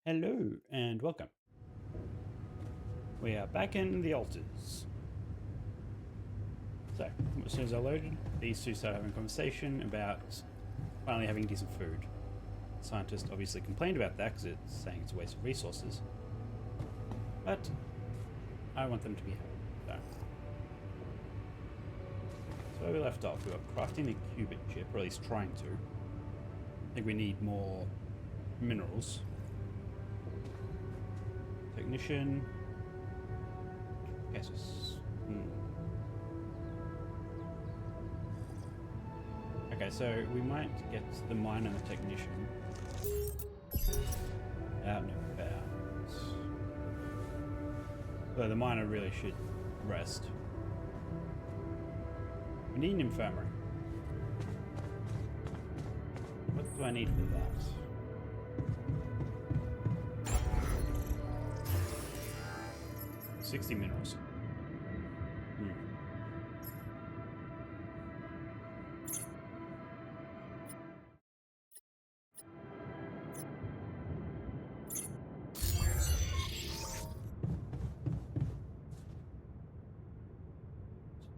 Hello and welcome. We are back in the altars. So, as soon as I loaded, these two started having a conversation about finally having decent food. The scientist obviously complained about that because it's saying it's a waste of resources. But I want them to be happy. So where we left off, we were crafting the qubit chip, or at least trying to. I think we need more minerals. Technician. Jesus. Okay, so we might get the mine and the technician out and about. So the miner really should rest. We need an infirmary. What do I need for that? $60 minerals.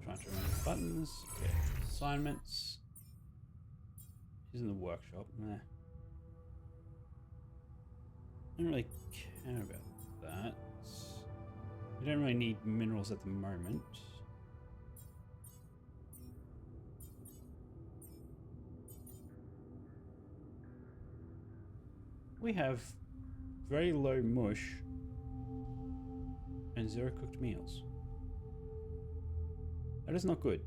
Trying to remember buttons. Okay. Assignments. She's in the workshop. Nah. I don't really care about that. We don't really need minerals at the moment. We have very low mush and 0 cooked meals. That is not good.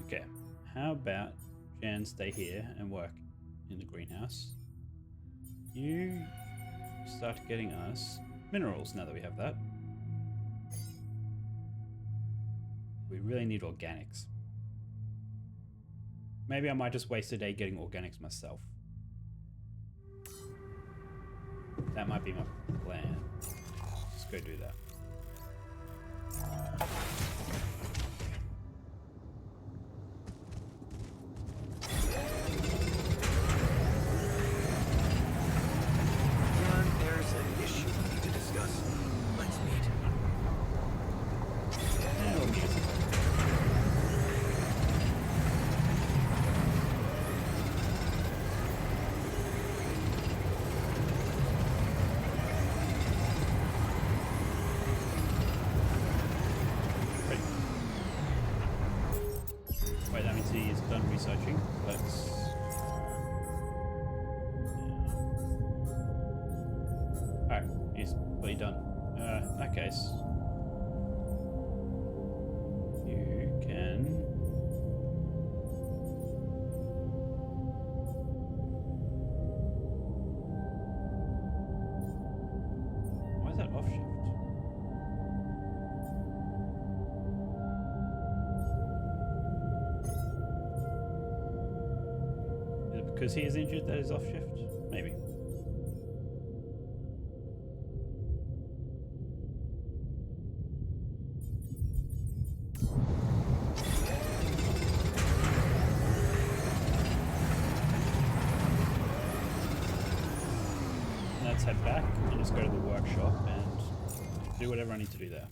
Okay, how about Jan stay here and work in the greenhouse? You start getting us minerals now that we have that. We really need organics. Maybe I might just waste a day getting organics myself. That might be my plan. Let's go do that. There's an issue we need to discuss. Let's meet. We'll meet us. Wait, that means he is done researching. Let's... Alright, he's fully done. In that case... You can... Why is that off shift? Because he is injured, that is off shift? Maybe. Let's head back and just go to the workshop and do whatever I need to do there.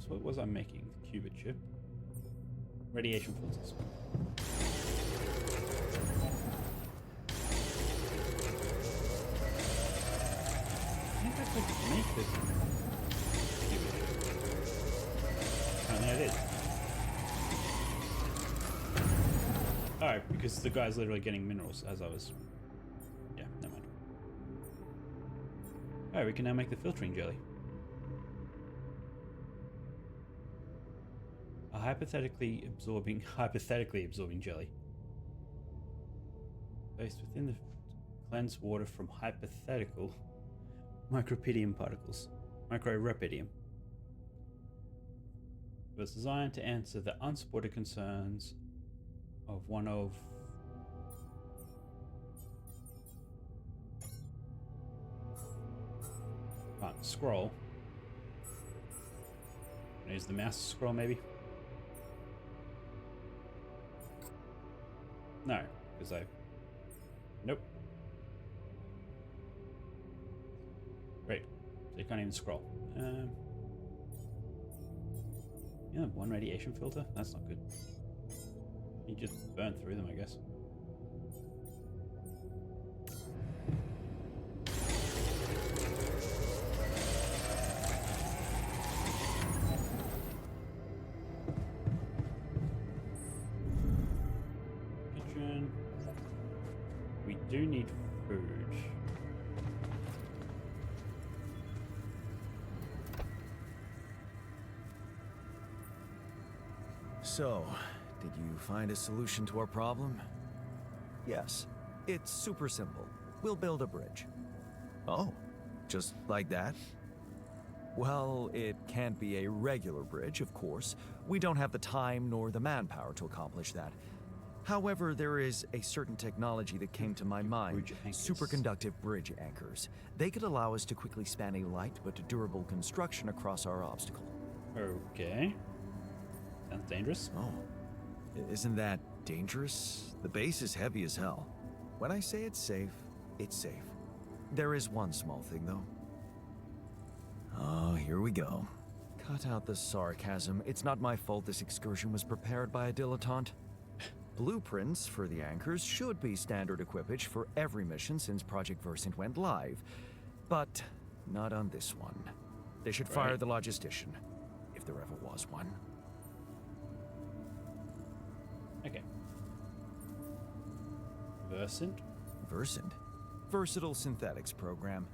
What was I making? The qubit chip. Radiation filters. I think I could make this qubit chip. Apparently I did. Oh, because the guy's literally getting minerals as I was... Yeah, never mind. Oh, we can now make the filtering jelly. A hypothetically absorbing jelly. Based within the cleansed water from hypothetical micropedium particles. Microrepidium. It was designed to answer the unsupported concerns of one of Can't scroll. Use the mouse to scroll, maybe? No, because I... Nope. Great. So you can't even scroll. Yeah, one radiation filter? That's not good. You just burn through them, I guess. Kitchen. We do need food. So, did you find a solution to our problem? Yes. It's super simple. We'll build a bridge. Oh, just like that? Well, it can't be a regular bridge, of course. We don't have the time nor the manpower to accomplish that. However, there is a certain technology that came to my mind. Bridge anchors. Superconductive bridge anchors. They could allow us to quickly span a light but durable construction across our obstacle. Okay. Sounds dangerous. Oh, isn't that dangerous? The base is heavy as hell. When I say it's safe, it's safe. There is one small thing, though. Oh, here we go. Cut out the sarcasm. It's not my fault this excursion was prepared by a dilettante. Blueprints for the anchors should be standard equipage for every mission since Project Versant went live. But not on this one. They should fire the logistician, if there ever was one. Okay. Versant? Versant? Versatile Synthetics Program.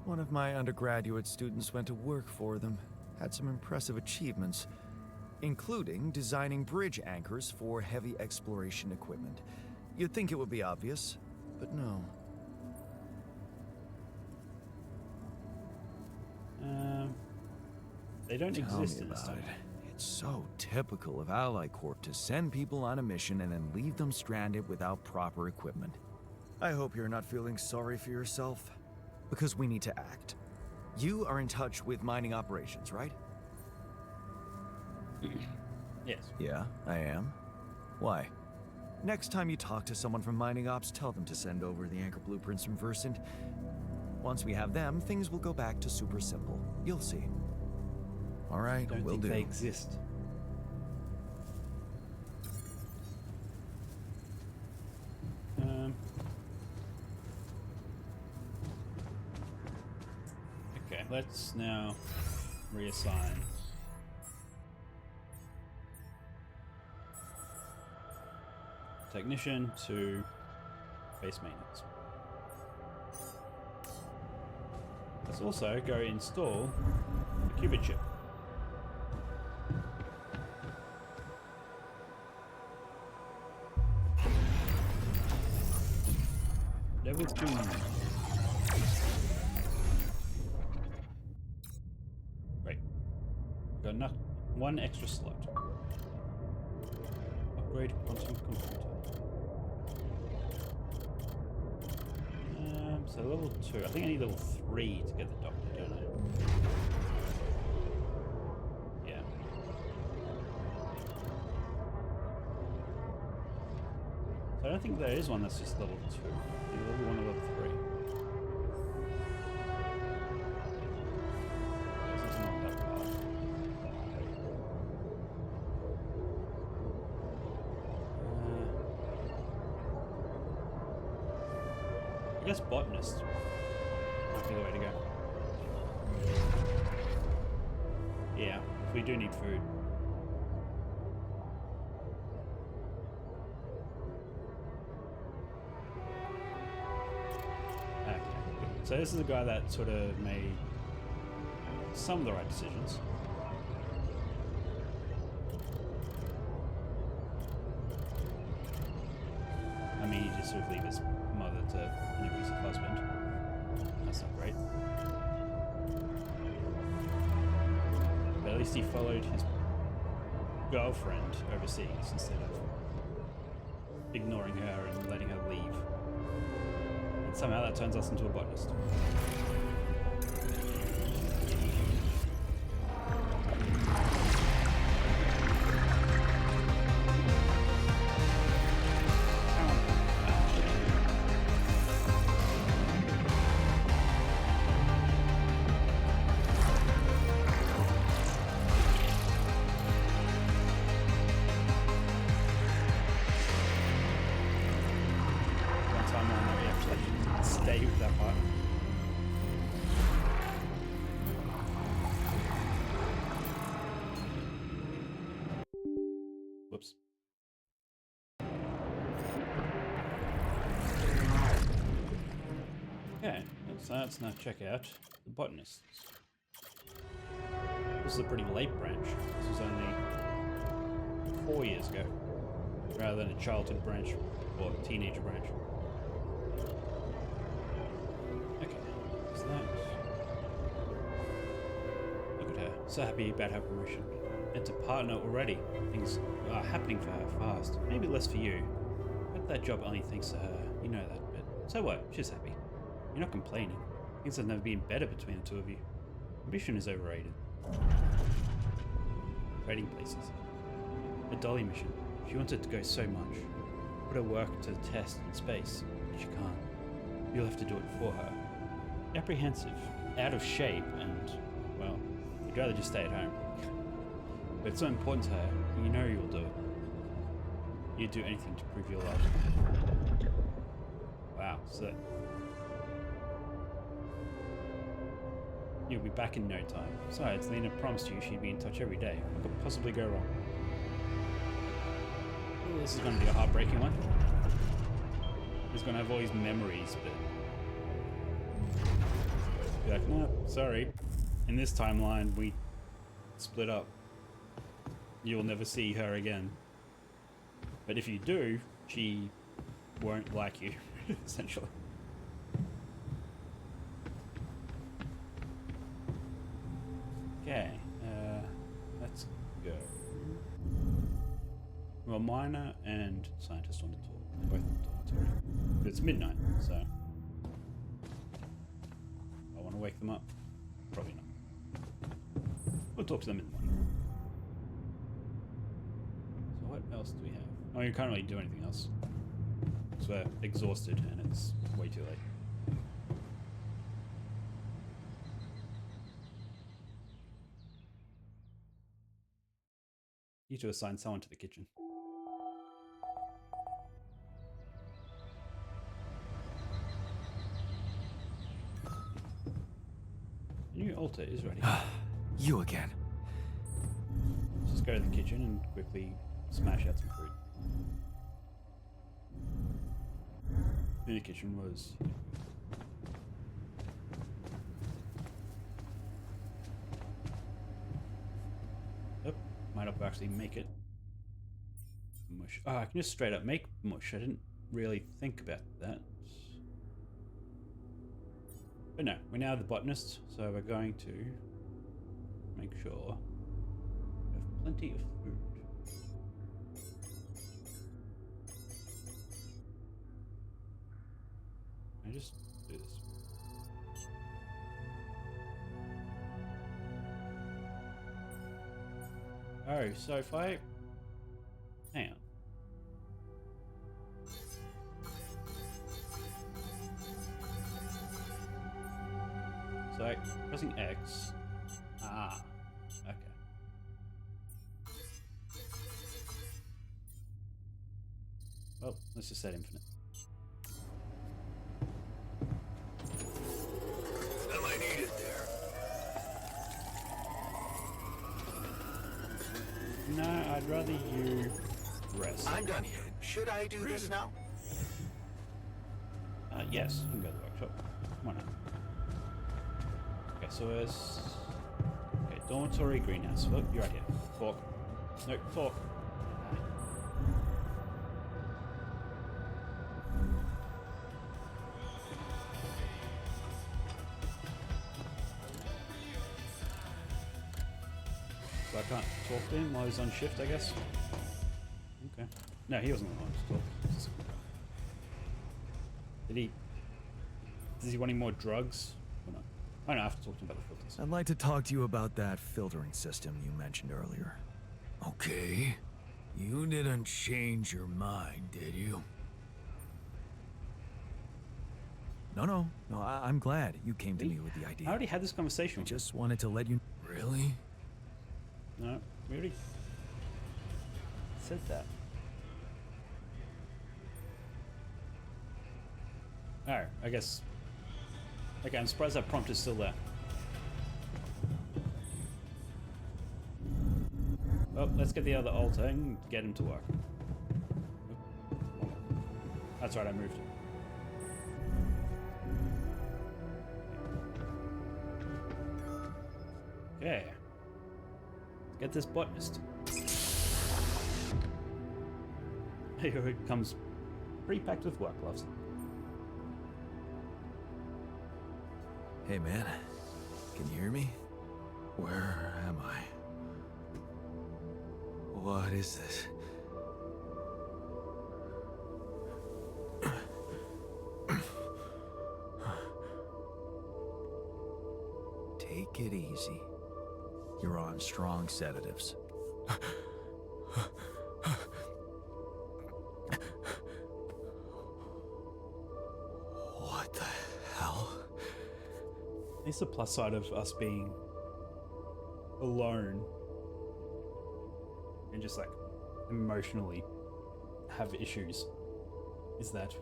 One of my undergraduate students went to work for them. Had some impressive achievements, including designing bridge anchors for heavy exploration equipment. You'd think it would be obvious, but no. They don't exist in this Tell me time. about it. It's so typical of Ally Corp to send people on a mission and then leave them stranded without proper equipment. I hope you're not feeling sorry for yourself, because we need to act. You are in touch with mining operations, right? Yes. Yeah, I am. Why? Next time you talk to someone from mining ops, tell them to send over the anchor blueprints from Versant. Once we have them, things will go back to super simple. You'll see. All right, Don't will think do. they exist. Okay, let's now reassign. Technician to base maintenance. Let's also go install the qubit chip. Level 2. Great. Got enough, one extra slot. Upgrade quantum computer. So level 2. I think I need level 3 to get the doctor, don't I? Yeah. So I don't think there is one that's just level 2. Either level 1 or level 3. This is not that far. I guess botanist might be the way to go. Yeah, we do need food. Okay. So this is a guy that sort of made some of the right decisions. I mean, he just sort of leave his mother to an abusive husband. That's not great. But at least he followed his girlfriend overseas instead of ignoring her and letting her leave. And somehow that turns us into a botanist. okay with that part. Whoops. Okay, so let's now check out the botanists. This is a pretty late branch. This was only 4 years ago, rather than a childhood branch or teenager branch. Okay, so that. Look at her, so happy about her promotion. And to partner already. Things are happening for her fast. Maybe less for you. But that job only thanks to her. You know that, but so what? She's happy. You're not complaining. Things have never been better between the two of you. Ambition is overrated. Trading places. A dolly mission. She wanted to go so much. Put her work to the test in space, but she can't. You'll have to do it for her. Apprehensive, out of shape, and, well, you'd rather just stay at home. But it's so important to her, and you know you'll do it. You'd do anything to prove your love. Wow, so you'll be back in no time. Besides, Lena promised you she'd be in touch every day. What could possibly go wrong? Ooh, this is going to be a heartbreaking one. He's going to have all these memories, but... be like, no, sorry. In this timeline, we split up. You'll never see her again. But if you do, she won't like you, essentially. Okay, let's go. Well, miner and scientist on the tour. Both on the dormitory. But it's midnight, so... I want to wake them up? Probably not. We'll talk to them in the morning. So what else do we have? Oh, you can't really do anything else. Because we're exhausted and it's way too late. You need to assign someone to the kitchen. The new altar is ready. You again. Let's just go to the kitchen and quickly smash out some food. In the kitchen was... Oh, might not actually make it. Mush. Oh, I can just straight up make mush. I didn't really think about that. But no, we're now the botanists, so we're going to make sure we have plenty of food. I just do this. Oh, so if I... Hang on. So, pressing X. Ah, okay. Well, let's just set infinite. Am I needed there? No, I'd rather you rest. I'm done here. Should I do this now? Yes, you can go to the workshop. Why not? Okay, so there's... Okay, dormitory, greenhouse. Oh, you're right here. Fork. No, fork. So I can't talk to him while he's on shift, I guess? Okay. No, he wasn't the one to talk. Did he... Is he wanting more drugs? Or not? I don't have to talk to him about the filters. I'd like to talk to you about that filtering system you mentioned earlier. Okay. You didn't change your mind, did you? No, I'm glad you came to me with the idea. I already had this conversation I with him. just wanted to let you... Really? No, we already said that. Oh, I guess Okay, I'm surprised that prompt is still there. Well, let's get the other altar and get him to work. That's right, I moved him. Okay. Let's get this botanist. Here it comes pre-packed with work gloves. Hey, man. Can you hear me? Where am I? What is this? Take it easy. You're on strong sedatives. What the hell? It's the plus side of us being alone and just like emotionally have issues is that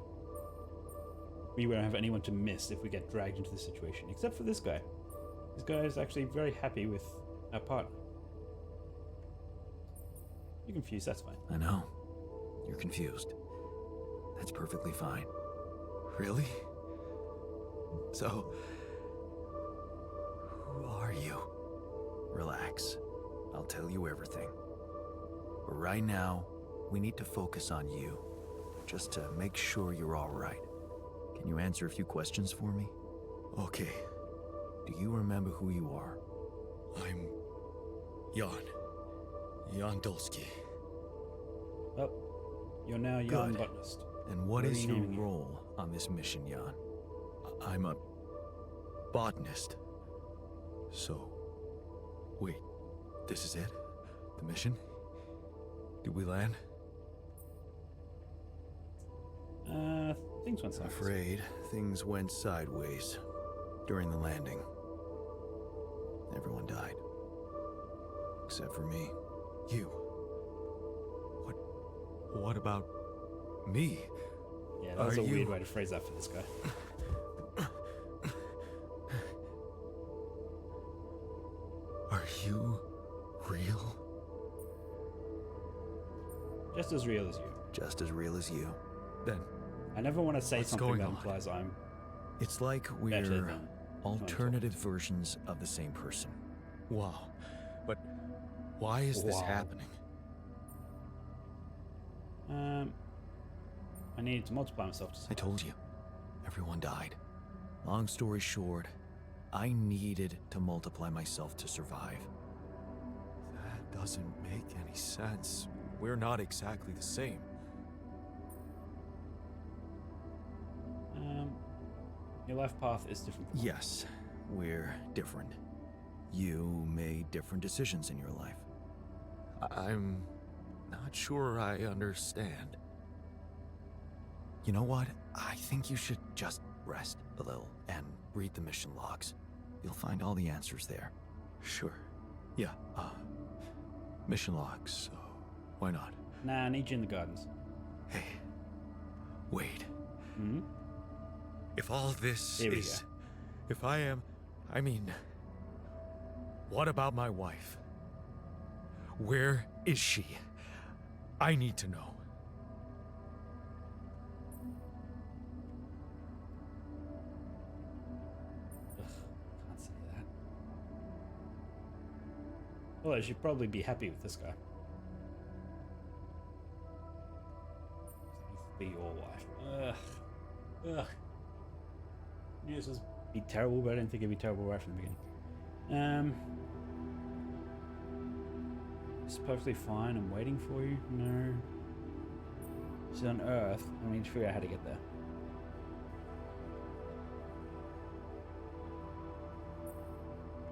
we won't have anyone to miss if we get dragged into this situation, except for this guy. This guy is actually very happy with our partner. You're confused, that's fine. I know. You're confused. That's perfectly fine. Really? So, who are you? Relax. I'll tell you everything. But right now, we need to focus on you, just to make sure you're all right. Can you answer a few questions for me? Okay. Do you remember who you are? I'm Jan Dolsky. Well, you're now a young Good. botanist. And what What are is you your naming it? role on this mission, Jan? I'm a botanist. So, wait, this is it? The mission? Did we land? Things went I'm sideways. afraid things went sideways during the landing. Everyone died. Except for me. You. What about me? Yeah, that was Are a weird you- way to phrase that for this guy. Are you real? Just as real as you. Just as real as you. Then I never want to say What's something going that on? implies I'm it's like better we're than alternative versions of the same person. Wow. But why is this Wow. happening? I needed to multiply myself to I told you. Everyone died. Long story short, I needed to multiply myself to survive. That doesn't make any sense. We're not exactly the same. Your life path is different from mine. Yes, we're different. You made different decisions in your life. I'm not sure I understand. You know what? I think you should just rest a little and read the mission logs. You'll find all the answers there. Sure. Yeah, mission logs, so why not? Nah, I need you in the gardens. Hey, wait. Hmm? If all this Here we is... go. If I mean... What about my wife? Where is she? I need to know. Ugh, can't say that. Well, I should probably be happy with this guy. Be your wife. Ugh. Knew this was be terrible, but I didn't think it'd be terrible right from the beginning. It's perfectly fine. I'm waiting for you. No. She's on Earth. I need to figure out how to get there.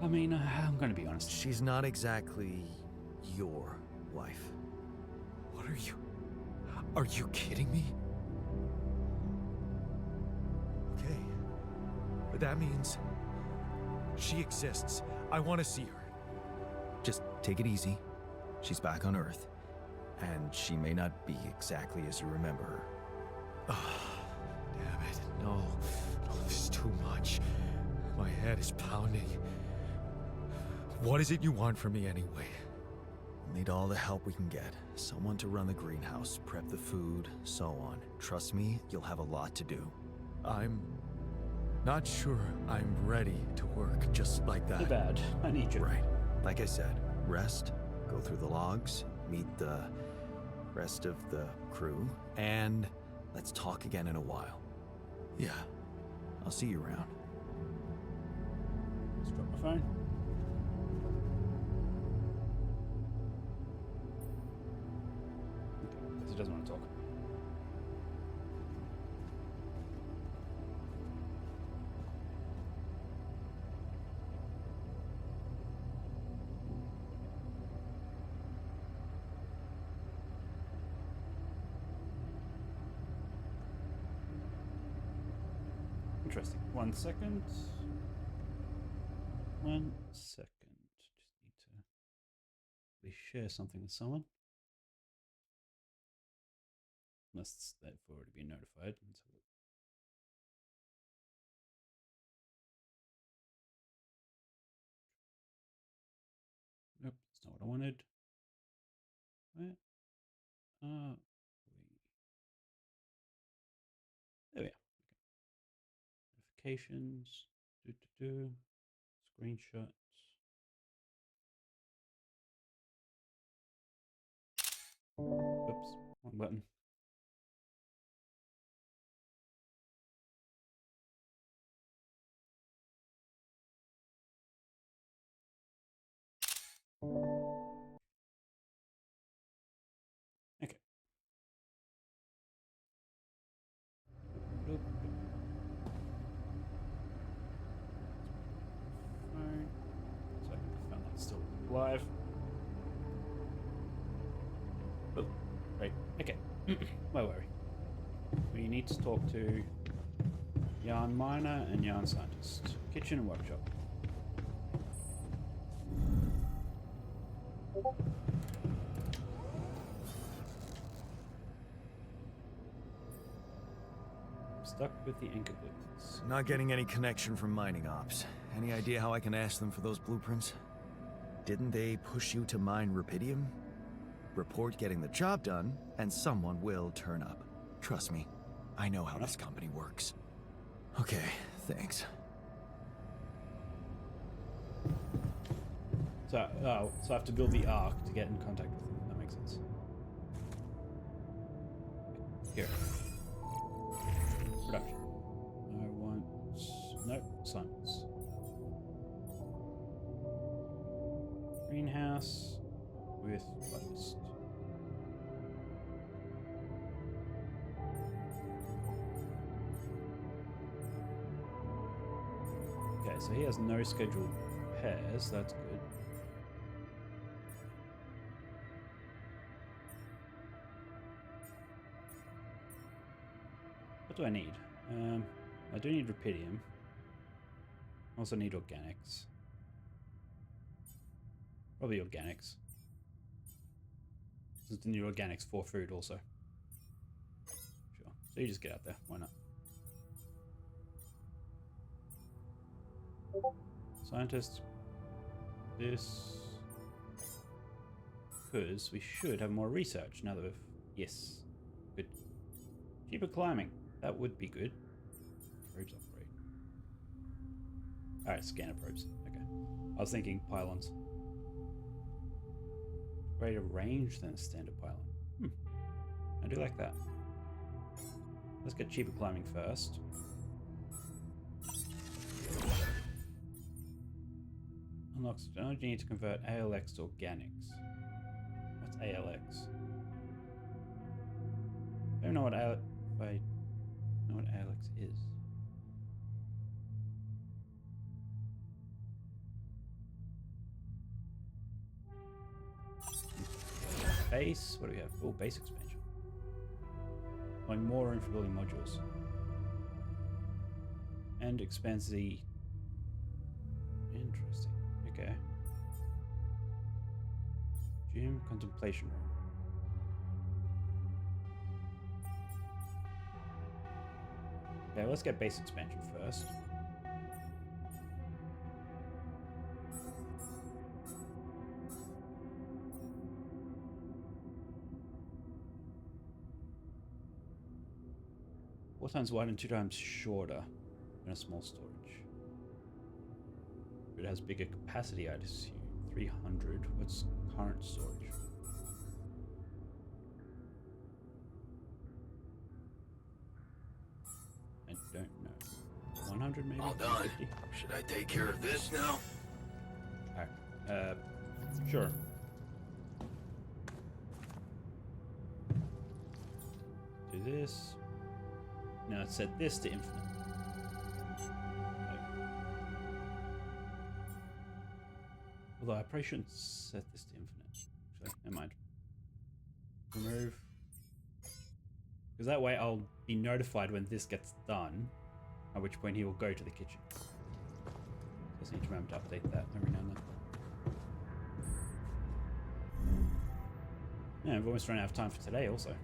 I mean, I'm going to be honest. She's not exactly your wife. What are you... Are you kidding me? Okay. But that means... she exists. I want to see her. Just take it easy. She's back on Earth. And she may not be exactly as you remember her. Ah, damn it. No. No, this is too much. My head is pounding. What is it you want from me anyway? We'll need all the help we can get. Someone to run the greenhouse, prep the food, so on. Trust me, you'll have a lot to do. I'm not sure I'm ready to work just like Too that. bad. I need you. Right. Like I said, rest, go through the logs, meet the rest of the crew, and let's talk again in a while. Yeah. I'll see you around. Let's drop my phone. Okay, because he doesn't want to talk. Interesting. 1 second. 1 second. Just need to please share something with someone. Unless they've already been notified. Let's have a look. Nope, that's not what I wanted. Where are we? There we are. Okay. Notifications. Screenshots. Oops, wrong button. Okay. Bloop, bloop. Phone. So I can confirm that's still live. Oh, great. Okay. No worry. We need to talk to Yarn Miner and Yarn Scientist. Kitchen and workshop. Stuck with the anchor blueprints. Not getting any connection from mining ops. Any idea how I can ask them for those blueprints? Didn't they push you to mine rupidium? Report getting the job done, and someone will turn up. Trust me, I know how this company works. Okay, thanks. So I have to build the arc to get in contact with them. That makes sense. Here. Production. I want... Nope, assignments. Greenhouse with closed. Okay, so he has no scheduled repairs. That's good. What do I need? I do need rupidium. I also need organics. Probably organics. Since the new organics for food also. Sure. So you just get out there. Why not? Scientist. This. Because we should have more research now that we've... Yes. Good. Cheaper climbing. That would be good. Probes upgrade. Alright, scanner probes. Okay. I was thinking pylons. Greater range than a standard pylon. I do like that. Let's get cheaper climbing first. Unlocks technology. You need to convert ALX to organics. What's ALX? I don't know what ALX... If I know what ALX is. Base. What do we have? Oh, base expansion. Like more room for building modules. And expands the... Interesting. Okay. Gym contemplation room. Okay, let's get base expansion first. 4 times wide and 2 times shorter than a small storage. It has bigger capacity, I'd assume. 300. What's current storage? I don't know. 100 maybe? All done. 150? Should I take care of this now? Alright. Sure. Do this. Now set this to infinite. Although I probably shouldn't set this to infinite. Actually, never mind. Remove. Because that way I'll be notified when this gets done, at which point he will go to the kitchen. Just need to remember to update that every now and then. Yeah, I've almost run out of time for today also.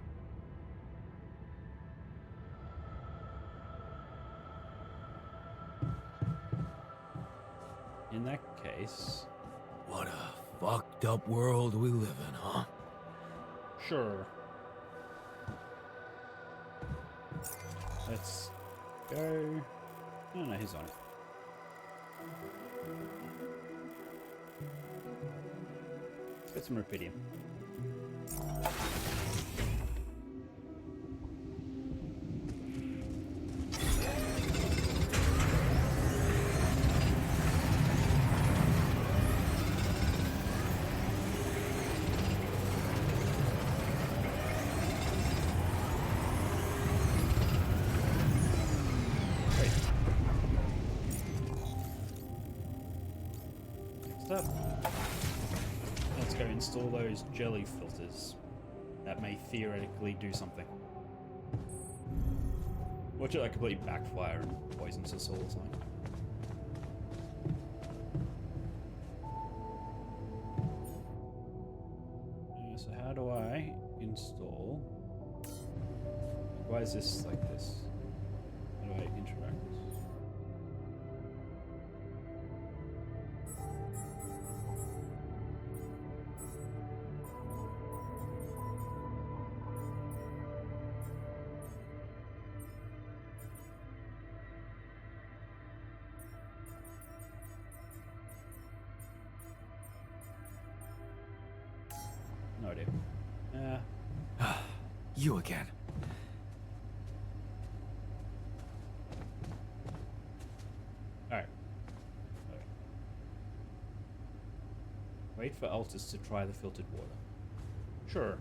In that case... What a fucked up world we live in, huh? Sure. Let's go... Oh no, he's on it. Let's get some rupidium. Up. Let's go install those jelly filters that may theoretically do something. Watch it like completely backfire and poisons us all or something. So how do I install? Why is this like this? How do I interact? No idea. You again. Alright. Wait for Altus to try the filtered water. Sure.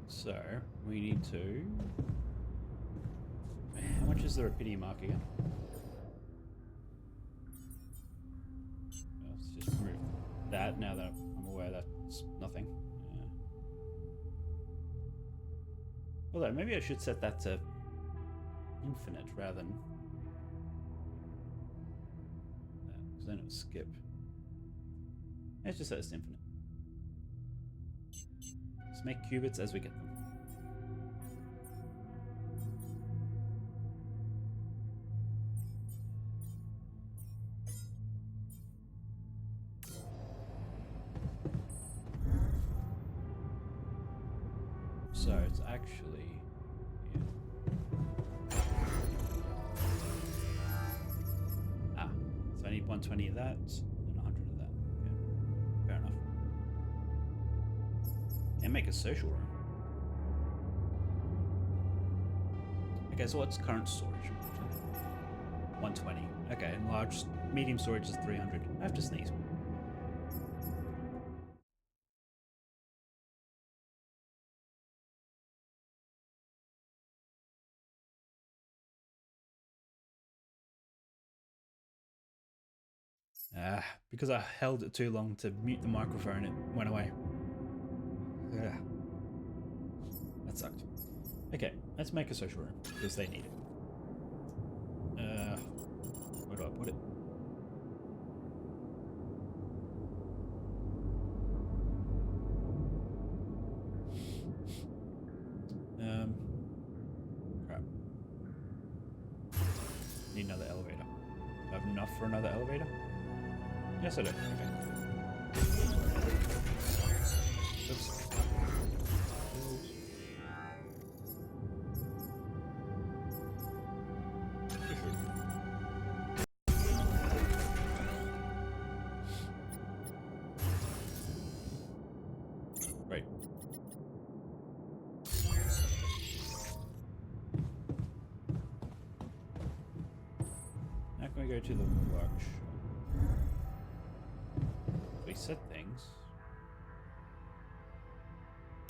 So, we need to... How much is the rapidity mark again? Let's just remove that now that I'm aware that's nothing. Yeah. Although, maybe I should set that to infinite rather than... because then it'll skip. Let's just set this to infinite. Let's make qubits as we get them. So it's actually... yeah. Ah, so I need 120 of that and 100 of that. Okay, fair enough. And make a social room. Okay, so what's current storage? 120. Okay, and large, medium storage is 300. I have to sneeze. Because I held it too long to mute the microphone, it went away. Yeah. That sucked. Okay, let's make a social room, because they need it. Where do I put it? Crap. Need another elevator. Do I have enough for another elevator? Yes, I do. Okay. Oops. Great. Now can we go to the workshop? We said things.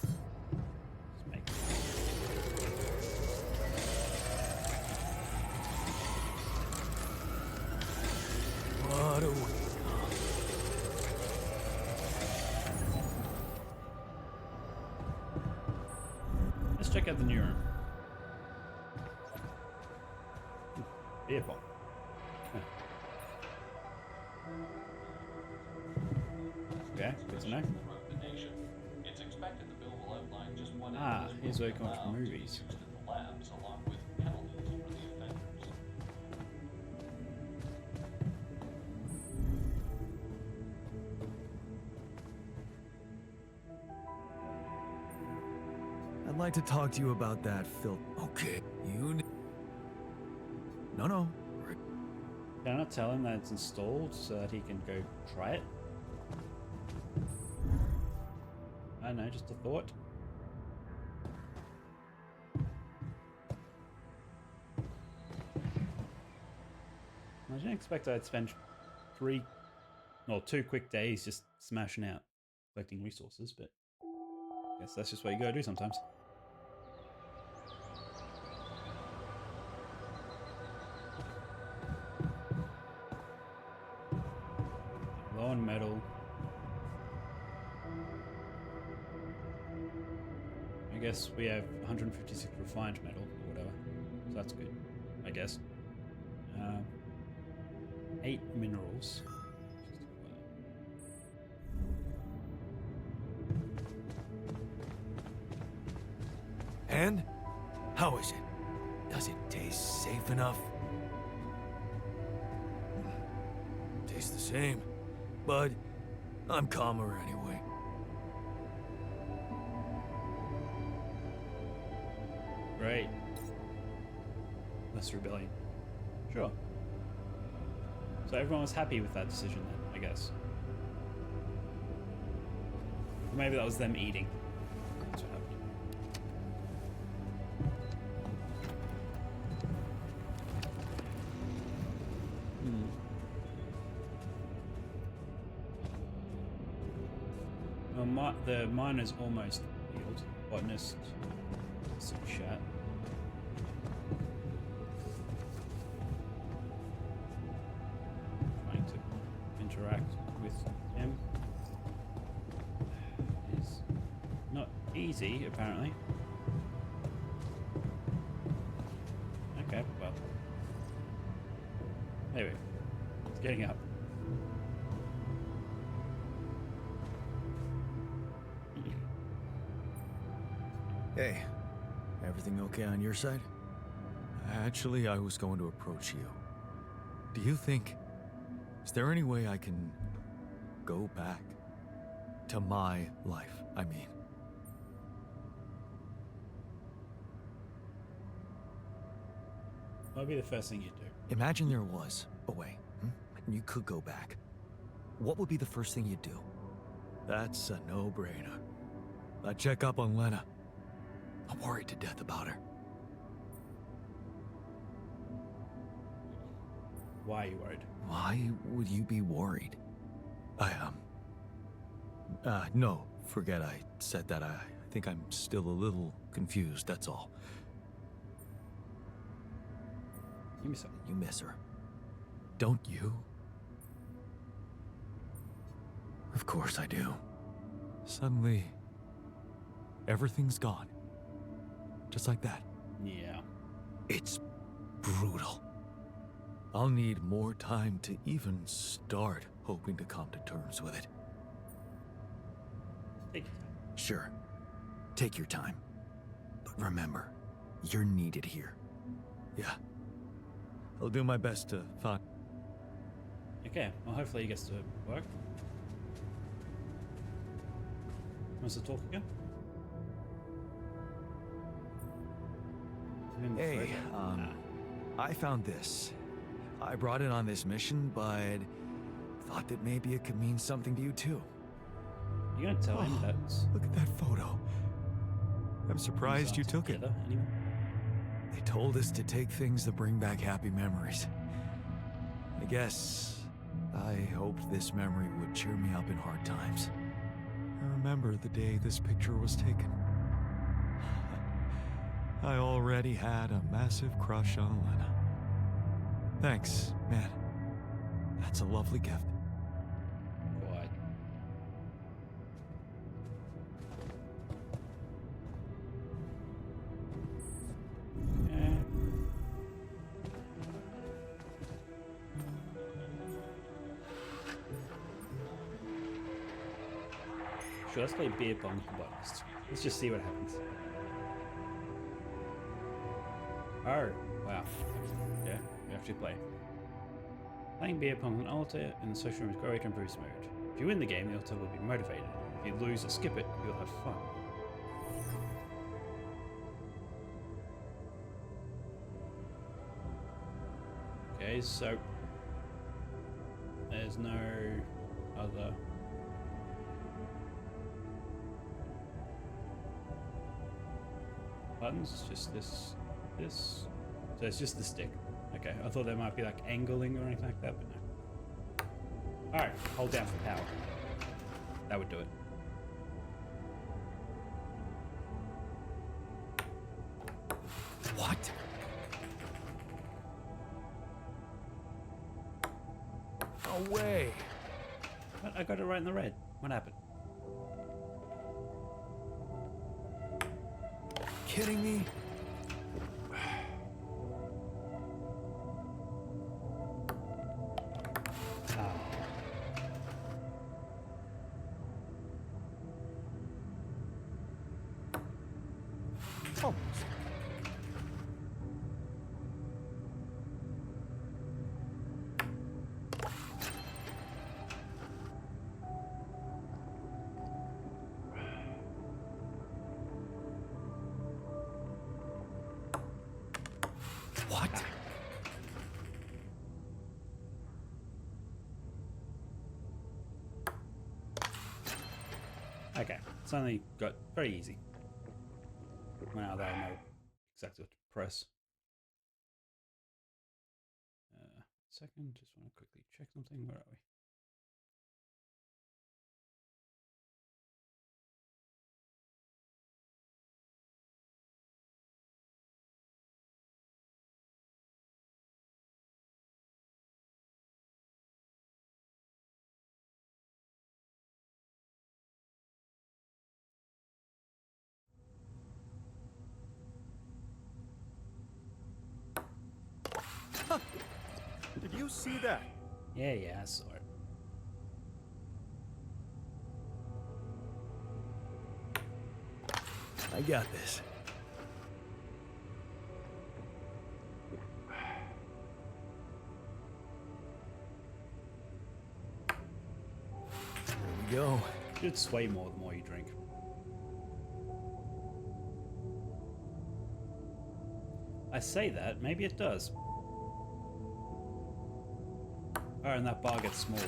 Let's make What a way. Let's check out the new room. Beer bomb. Okay, good to know. It's expected the bill will outline just one Ah, individual here's where you will come allow from to be movies. used in the labs, along with penalties for the offenders. I'd like to talk to you about that filth. Okay, No. Can I not tell him that it's installed so that he can go try it? I don't know, just a thought. I didn't expect I'd spend 2 quick days just smashing out collecting resources, but I guess that's just what you gotta do sometimes. Low on metal. I guess we have 156 refined metal or whatever, so that's good, I guess. 8 minerals. And? How is it? Does it taste safe enough? Tastes the same, but I'm calmer anyway. Great. Less rebellion. Sure. So everyone was happy with that decision then, I guess. Or maybe that was them eating. That's what happened. Well, the miner's almost healed. Botanist, some chat. Trying to interact with him is not easy, apparently. Okay, well. Anyway, it's getting up. Hey, everything okay on your side? Actually, I was going to approach you. Do you think... Is there any way I can go back to my life, I mean? What would be the first thing you'd do? Imagine there was a way, and you could go back. What would be the first thing you'd do? That's a no-brainer. I'd check up on Lena. I'm worried to death about her. Why are you worried? Why would you be worried? No, forget I said that. I think I'm still a little confused, that's all. You miss her. You miss her. Don't you? Of course I do. Suddenly, everything's gone. Just like that. Yeah. It's brutal. I'll need more time to even start hoping to come to terms with it. Take your time. Sure. Take your time. But remember, you're needed here. Yeah. I'll do my best to find... Okay, well hopefully he gets to work. Wants to talk again? Hey, I found this. I brought it on this mission, but thought that maybe it could mean something to you too. You gonna tell him that's Look at that photo. I'm surprised you took it. together anymore? They told us to take things that bring back happy memories. I guess I hoped this memory would cheer me up in hard times. I remember the day this picture was taken. I already had a massive crush on Elena. Thanks, man. That's a lovely gift. Quite. Yeah. Sure, let's play beer pong for bonus. Let's just see what happens. Oh, wow. Yeah, we actually play. Playing beer pong on altar in the social room is great to improve mood. If you win the game, the altar will be motivated. If you lose or skip it, you'll have fun. Okay, so there's no other buttons, it's just this. So it's just the stick. Okay, I thought there might be like angling or anything like that, but no. Alright, hold down for power. That would do it. What? No way. But I got it right in the red. What happened? Kidding me? Almost. What? Okay, suddenly got very easy. Now that I know exactly what to press. Second, just want to quickly check something. Where are we? Did you see that? Yeah, I saw it. I got this. There we go. Should sway more the more you drink. I say that, maybe it does. Oh, and that bar gets smaller.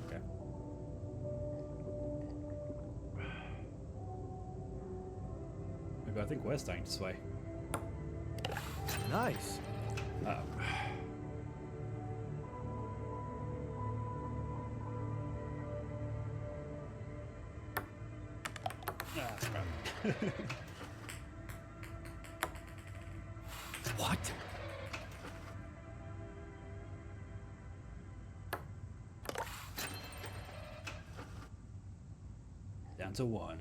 Okay. Maybe I think we're starting to sway. Nice. Uh-oh. Ah, crap. What? Down to one.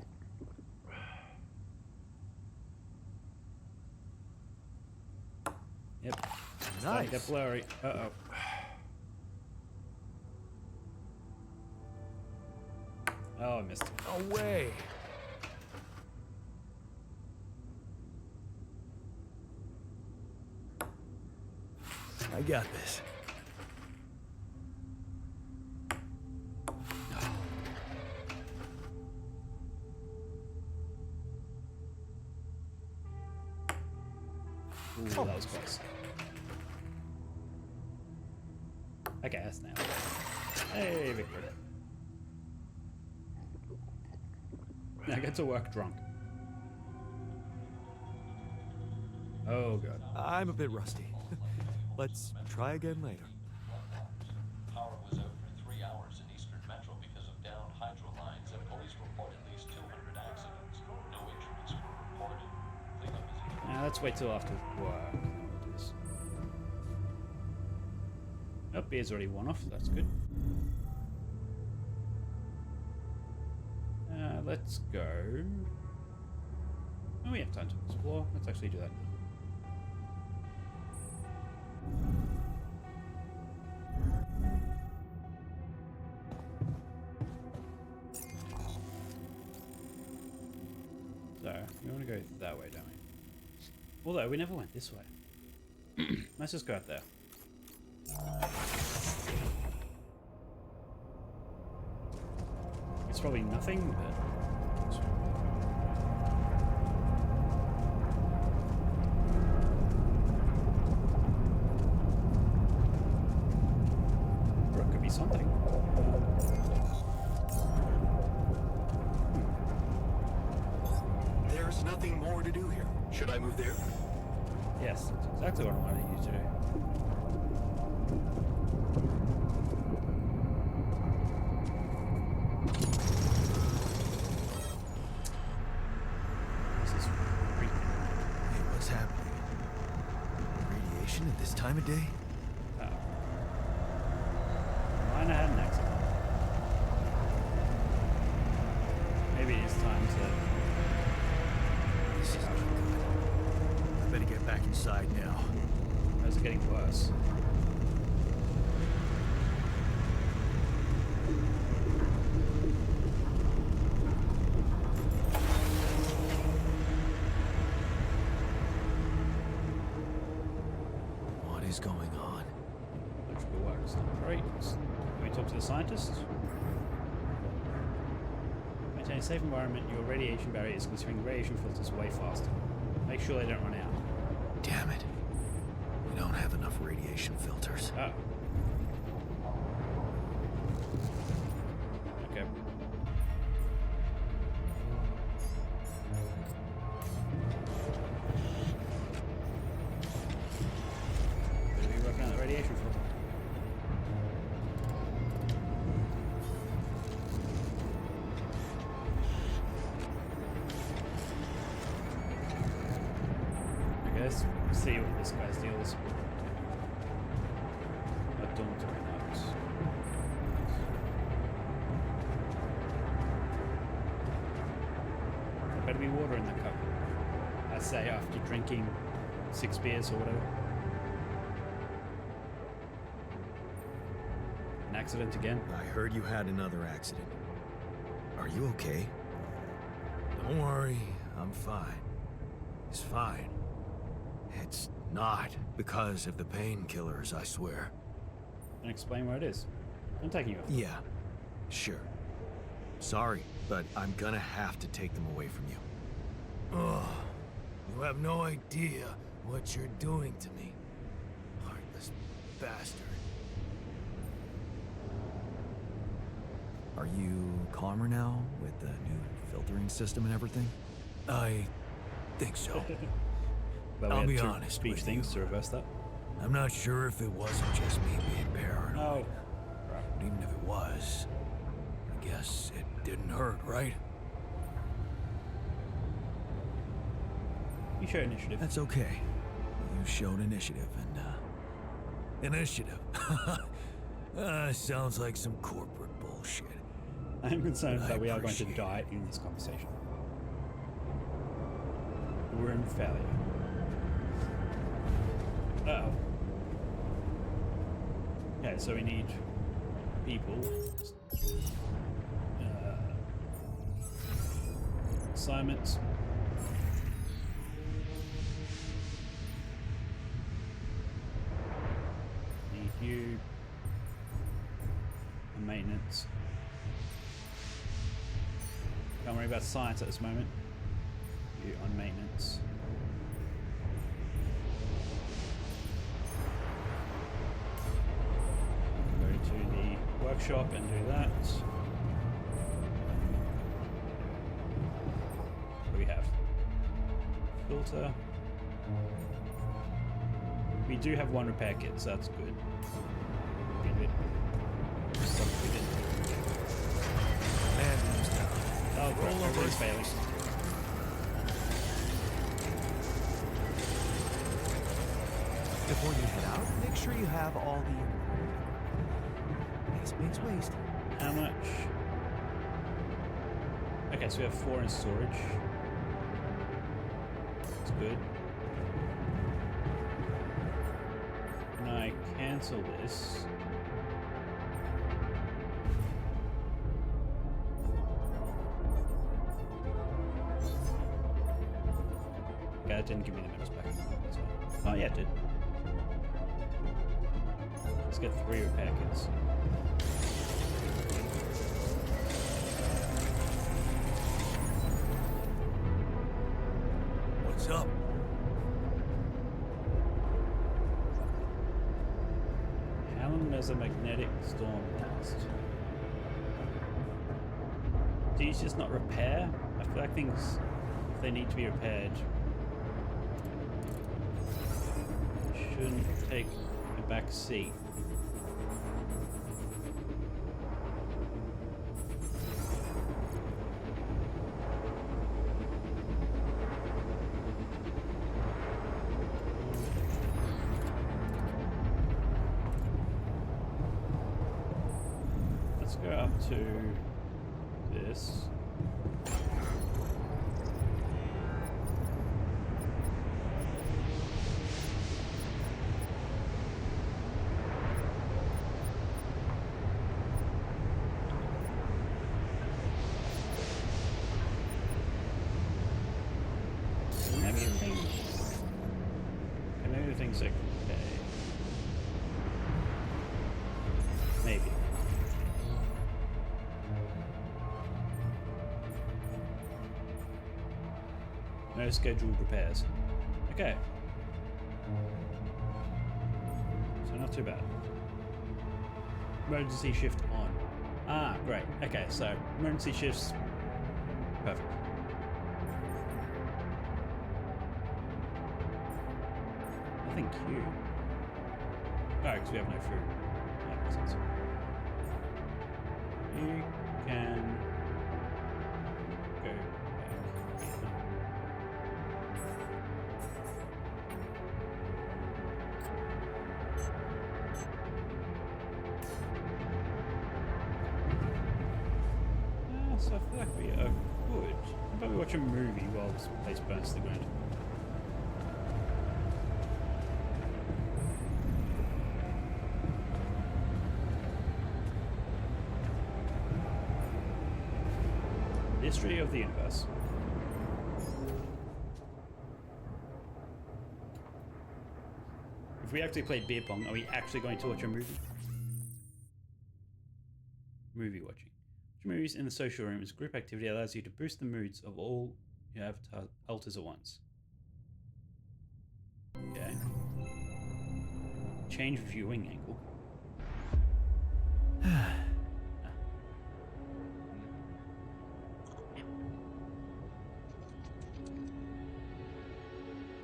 Yep. Starting to Nice. get blurry. Uh-oh. Oh, I missed it. No way. I got this. Ooh, that was close. Okay, that's now. Hey, victory. I get to work drunk. Oh god. I'm a bit rusty. Let's try again later. Power was out for 3 hours in eastern Metro because of downed hydro lines, and police report at least 200 accidents. No injuries were reported. Cleanup is Now let's wait till after work. We'll do this. Oh, beer's already worn off. That's good. Let's go. Oh, we have time to explore. Let's actually do that now. So, we want to go that way, don't we? Although, we never went this way. Let's just go out there. It's probably nothing, but... Or it could be something. There's nothing more to do here. Should I move there? Yes, that's exactly what I wanted you to do. This is freaky. Hey, what's happening? Radiation at this time of day? Oh. Mine had an accident. Maybe it's time to... This is not good. I better get back inside now. How's it getting worse? What is going on? Electrical works. Great. Can we talk to the scientists? Maintain a safe environment. Your radiation barrier is consuming radiation filters way faster. Make sure they don't run out. Damn it. We don't have enough radiation filters. Oh. Okay. Better be working on the radiation filter. Okay, let's see what this guy's deal is. A dormitory notes. There better be water in that cup. I say after drinking 6 beers or whatever. An accident again? I heard you had another accident. Are you okay? Don't worry, I'm fine. It's fine. It's not because of the painkillers, I swear. And explain where it is. I'm taking you off. Yeah, sure. Sorry, but I'm gonna have to take them away from you. Ugh. You have no idea what you're doing to me. Heartless bastard. Are you calmer now with the new filtering system and everything? I think so. But I'll we be had two honest speech with things you. to reverse that. I'm not sure if it wasn't just me being paranoid. No. But even if it was, I guess it didn't hurt, right? You show initiative. That's okay. You showed initiative, and, Initiative. Sounds like some corporate bullshit. I am concerned I that we are going to appreciate die in this conversation. We're in failure. Uh-oh. Okay, so we need people. Assignments. Need you. And maintenance. Don't worry about science at this moment. You on maintenance. Go to the workshop and do that. filter. We do have one repair kit, so that's good. Get a bit substituted. Man, who's down? Oh, Roll over everything's his failing. Before you head out, make sure you have all the... Waste makes waste. How much? Okay, so we have 4 in storage. That's good. Can I cancel this? Okay, that didn't give me the metals back. So, oh yeah, it did. Let's get 3 repair kits. What's up? How long does a magnetic storm last? Do you just not repair? I feel like things, if they need to be repaired, shouldn't take a back seat. Let's go up to this. Maybe everything's okay. Maybe. No scheduled repairs. Okay. So not too bad. Emergency shift on. Ah, great. Okay, so emergency shifts. Perfect. Nothing cute. Oh, because we have no food. That makes sense. You can go back here. So I feel like we are good. How about we watch a movie while this place burns to the ground? The history of the universe. If we actually played beer pong, are we actually going to watch a movie? Movie watching. Watching movies in the social room is a group activity that allows you to boost the moods of all your avatar alters at once. Okay. Change viewing angle.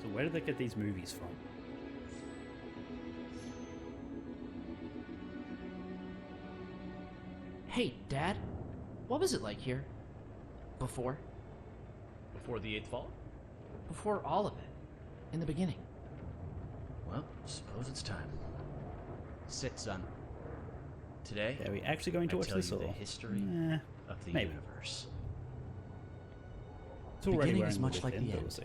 So where did they get these movies from? Hey, Dad. What was it like here? Before? Before the 8th fall? Before all of it. In the beginning. Well, suppose it's time. Sit, son. Today, Are we actually going to I watch tell this you or? the history Nah, of the maybe. universe. It's already beginning wearing is a much bit like thin, the but end. we'll see.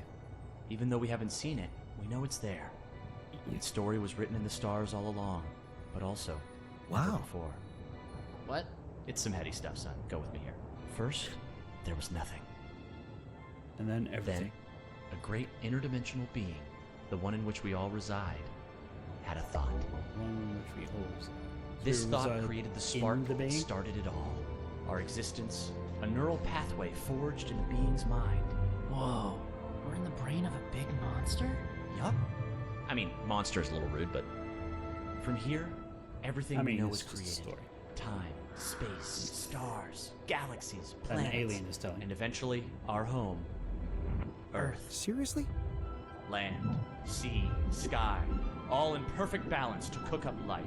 Even though we haven't seen it, we know it's there. Its story was written in the stars all along, but also never Wow. before. What? It's some heady stuff, son. Go with me here. First, there was nothing. And then everything. Then, a great interdimensional being, the one in which we all reside, had a thought. One which we always. This So thought reside created the in spark the that being? started it all. Our existence, a neural pathway forged in a being's mind. Whoa. We're in the brain of a big monster? Yup. I mean, monster's a little rude, but from here, everything I mean, we know it's is just a created. story. Time, space, stars, galaxies, That an planets. alien is telling. And eventually, our home, Earth. Seriously? Land, sea, sky, all in perfect balance to cook up life.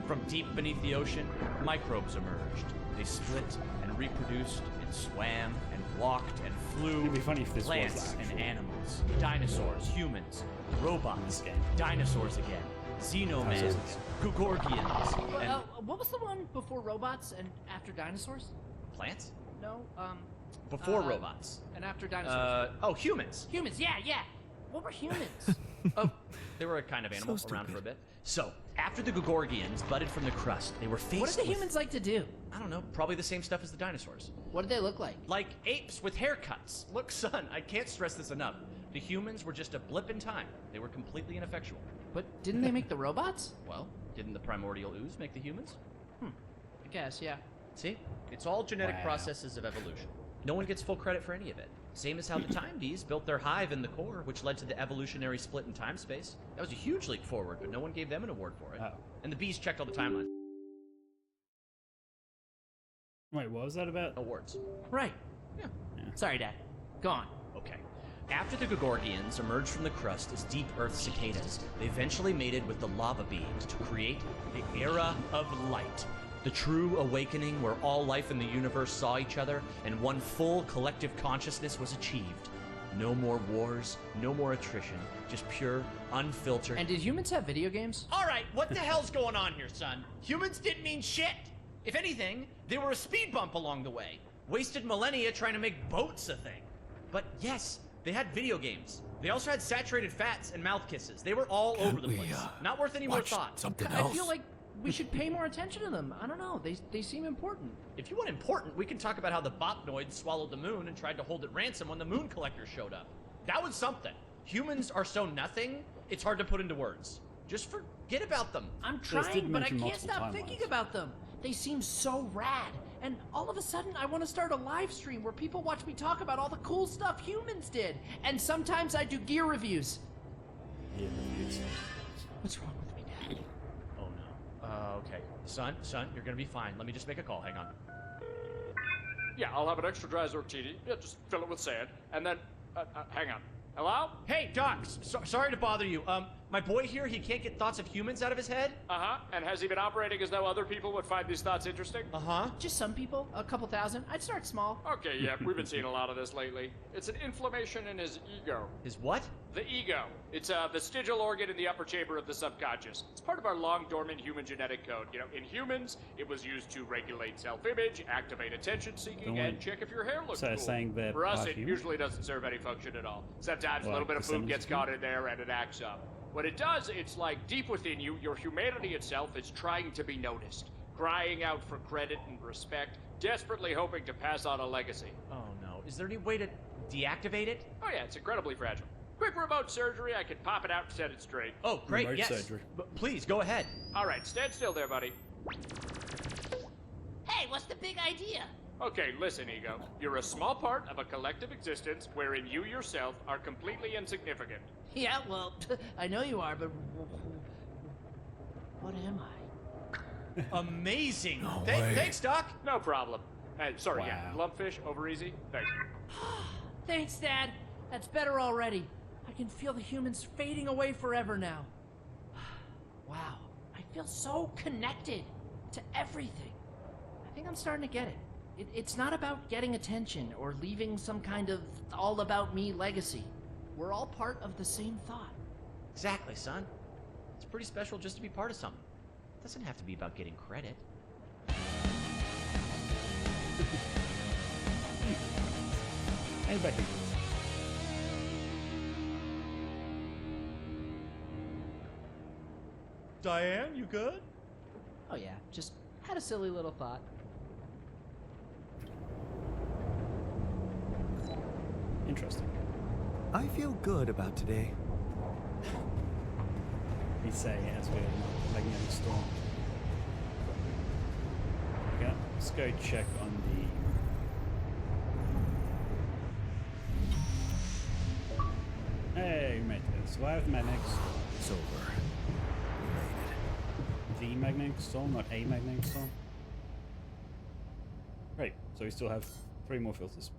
From deep beneath the ocean, microbes emerged. They split and reproduced and swam and walked and flew. It'd be funny if this was plants and actual. animals, dinosaurs, humans, robots, This game. dinosaurs again, xenomans, Dinosaurs. Gugorgians, and What was the one before robots and after dinosaurs? plants? No, Before robots. and after dinosaurs. Humans. Humans, yeah. What were humans? Oh, they were a kind of animal So around for a stupid. bit. So, after the Gugorgians budded from the crust, they were faced What did the with, humans like to do? I don't know, probably the same stuff as the dinosaurs. What did they look like? Like apes with haircuts. Look, son, I can't stress this enough. The humans were just a blip in time. They were completely ineffectual. But didn't they make the robots? Well, didn't the primordial ooze make the humans? I guess, yeah. See? It's all genetic Wow. processes of evolution. No one gets full credit for any of it. Same as how the time bees built their hive in the core, which led to the evolutionary split in time space. That was a huge leap forward, but no one gave them an award for it. Oh. And the bees checked all the timelines. Wait, what was that about? Awards. Right. Yeah. Sorry, Dad. Go on. Okay. After the Gugorgians emerged from the crust as deep earth cicadas, they eventually mated with the lava beings to create the Era of Light. The true awakening where all life in the universe saw each other and one full collective consciousness was achieved. No more wars, no more attrition, just pure, unfiltered... And did humans have video games? Alright, what the hell's going on here, son? Humans didn't mean shit! If anything, they were a speed bump along the way. Wasted millennia trying to make boats a thing. But yes, they had video games. They also had saturated fats and mouth kisses. They were all over the we, place. Not worth any more Watch thought. something I else. feel like we should pay more attention to them. I don't know. They seem important. If you want important, we can talk about how the Bopnoids swallowed the moon and tried to hold it ransom when the moon collectors showed up. That was something. Humans are so nothing, it's hard to put into words. Just forget about them. I'm did trying, but I mention can't multiple stop timelines. thinking about them. They seem so rad. And all of a sudden, I want to start a live stream where people watch me talk about all the cool stuff humans did. And sometimes I do gear reviews. Yeah, reviews. What's wrong with me, Dad? Oh no. Okay. Son, you're gonna be fine. Let me just make a call. Hang on. Yeah, I'll have an extra dry Zortini. Yeah, just fill it with sand. And then, hang on. Hello? Hey, Doc. Sorry to bother you. My boy here, he can't get thoughts of humans out of his head. Uh-huh. And has he been operating as though other people would find these thoughts interesting? Uh-huh. Just some people, a couple thousand. I'd start small. Okay, yeah, we've been seeing a lot of this lately. It's an inflammation in his ego. His what? The ego. It's a vestigial organ in the upper chamber of the subconscious. It's part of our long-dormant human genetic code. You know, in humans, it was used to regulate self-image, activate attention-seeking, Don't and check if your hair looks So cool. saying they're For us, part it human? usually doesn't serve any function at all. Sometimes a Well, little bit of food percentage gets of caught in there and it acts up. What it does, it's like deep within you, your humanity itself is trying to be noticed, crying out for credit and respect, desperately hoping to pass on a legacy. Oh no. Is there any way to deactivate it? Oh yeah, it's incredibly fragile. Quick remote surgery, I can pop it out and set it straight. Oh, great. Remote yes. surgery. But please go ahead. All right, stand still there, buddy. Hey, what's the big idea? Okay, listen, Ego. You're a small part of a collective existence wherein you yourself are completely insignificant. Yeah, well, I know you are, but what am I? Amazing. No way. Thanks, Doc. No problem. Sorry, yeah, Wow. lumpfish, over easy. Thanks. Thanks, Dad. That's better already. I can feel the humans fading away forever now. Wow, I feel so connected to everything. I think I'm starting to get it. It's not about getting attention or leaving some kind of all-about-me legacy. We're all part of the same thought. Exactly, son. It's pretty special just to be part of something. It doesn't have to be about getting credit. And back again. Diane, you good? Oh yeah, just had a silly little thought. Interesting. I feel good about today. He's saying it as we're in a magnetic storm. Okay, let's go check on the. Hey, we made this. Survive the magnetic storm. It's over. We made The magnetic storm, not a magnetic storm. Great. So we still have 3 more filters.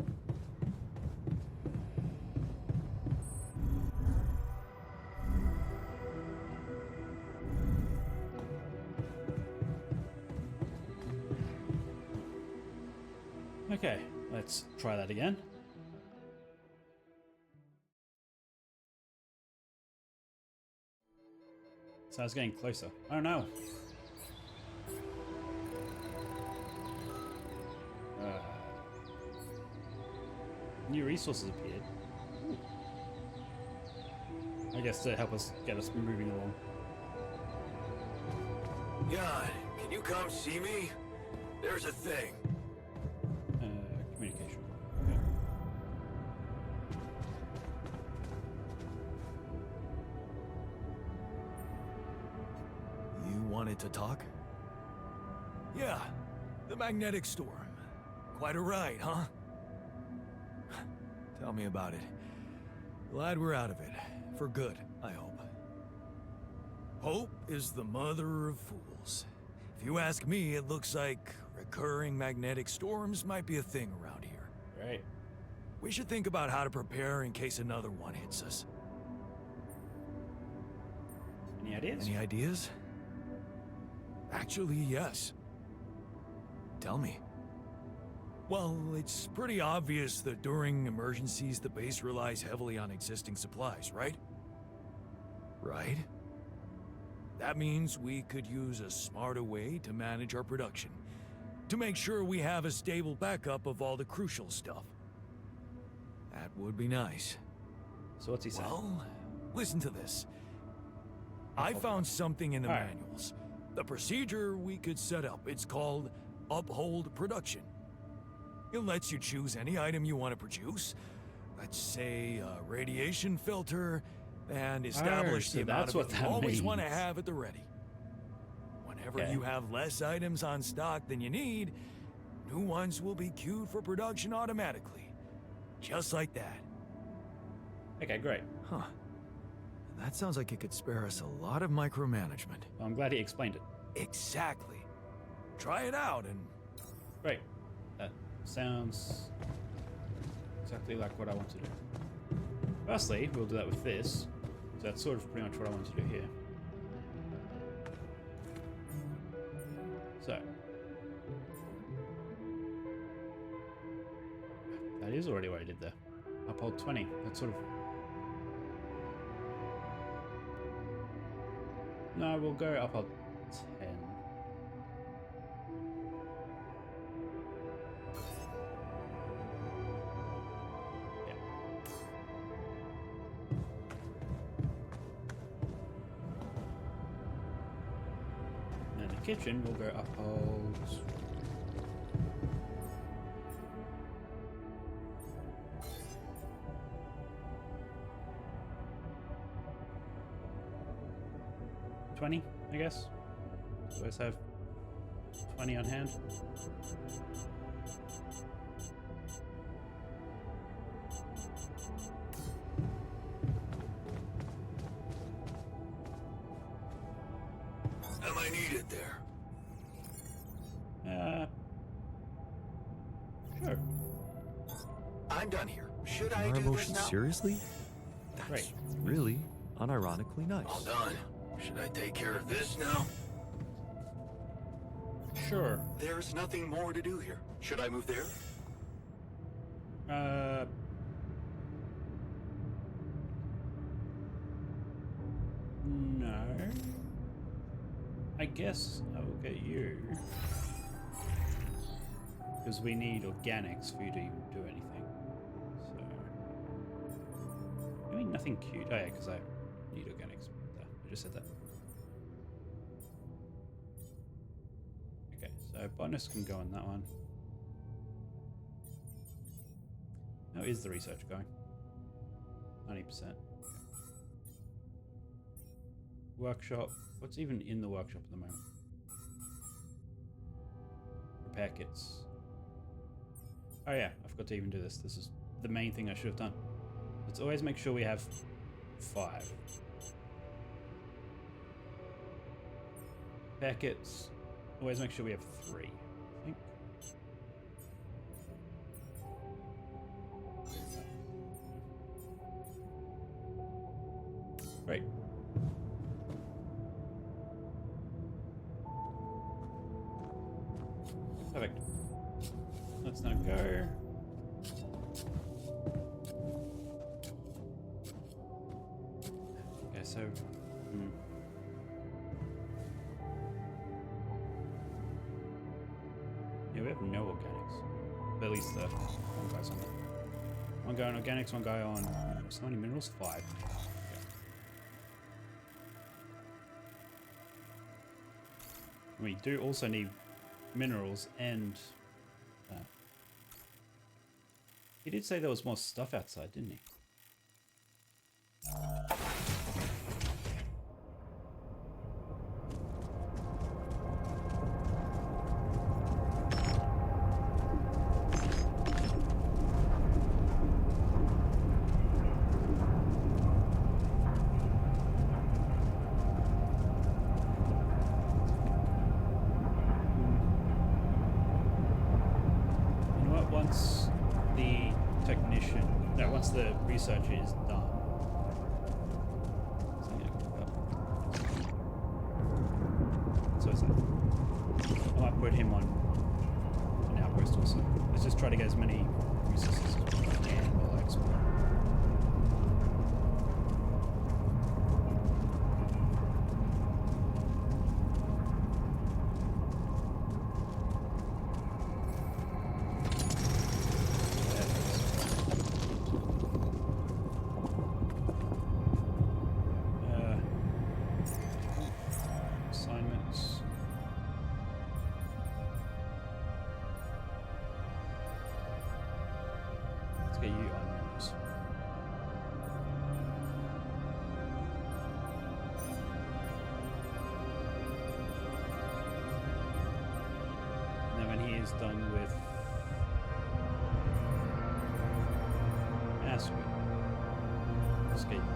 Okay, let's try that again. So I was getting closer. Oh no! New resources appeared. Ooh. I guess to help us get us moving along. Jan, can you come see me? There's a thing. Communication. Okay. You wanted to talk? Yeah, the magnetic storm. Quite a ride, huh? Tell me about it. Glad we're out of it. For good, I hope. Hope is the mother of fools. If you ask me, it looks like recurring magnetic storms might be a thing around here. Right. We should think about how to prepare in case another one hits us. Any ideas? Any ideas? Actually, yes. Tell me. Well, it's pretty obvious that during emergencies, the base relies heavily on existing supplies, right? Right? That means we could use a smarter way to manage our production, to make sure we have a stable backup of all the crucial stuff. That would be nice. So what's he saying? Well, listen to this. I found something in the All right. manuals. The procedure we could set up. It's called Uphold Production. It lets you choose any item you want to produce. Let's say a radiation filter, and establish so the amount that's of what it you that always want to means. have at the ready. Whenever Okay. you have less items on stock than you need, new ones will be queued for production automatically. Just like that. Okay, great. Huh. That sounds like it could spare us a lot of micromanagement. Well, I'm glad he explained it. Exactly. Try it out and Great. That sounds exactly like what I want to do. Firstly, we'll do that with this. So that's sort of pretty much what I want to do here. So. That is already what I did there. Uphold 20. That's sort of... No, we'll go uphold 10. Yeah. And the kitchen will go uphold... $20, I guess. Always have 20 on hand. am I needed there? Sure. I'm done here. Should I Our do this emotions now? seriously? That's Right. really unironically nice. All done. Should I take care of this now? Sure. There's nothing more to do here. Should I move there? No. I guess I will get you. Because we need organics for you to even do anything. So. I mean, nothing cute. Oh, yeah, because I need organics. There, I just said that. Okay, so bonus can go on that one. How is the research going? 90%. Workshop. What's even in the workshop at the moment? Repair kits. Oh yeah, I forgot to even do this. This is the main thing I should have done. Let's always make sure we have 5. Repair kits. Always make sure we have 3, I think. Great. Perfect. let's not go. Okay, so... Yeah, we have no organics. But at least the one guy's on there. One guy on organics, one guy on... What's how many minerals? 5. Okay. We do also need minerals and... he did say there was more stuff outside, didn't he? Once the technician, no, once the research is done, so it's like, I might put him on an outpost also. Let's just try to get as many resources as we can while I explore. Let's get you on minerals. And then when he is done with acid, let's get him now.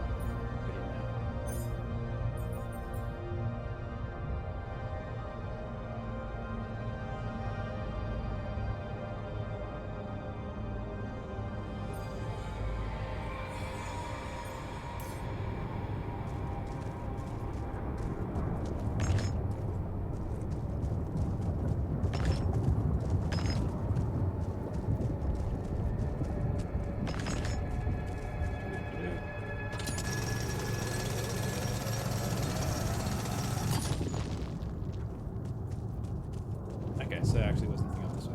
Okay, so actually was nothing up this way.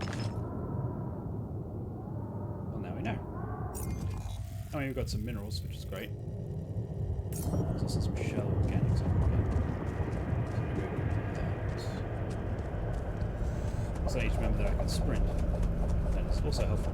Well, now we know. I mean, we've got some minerals, which is great. There's also some shell organics over here. So I need to remember that I can sprint. That is also helpful.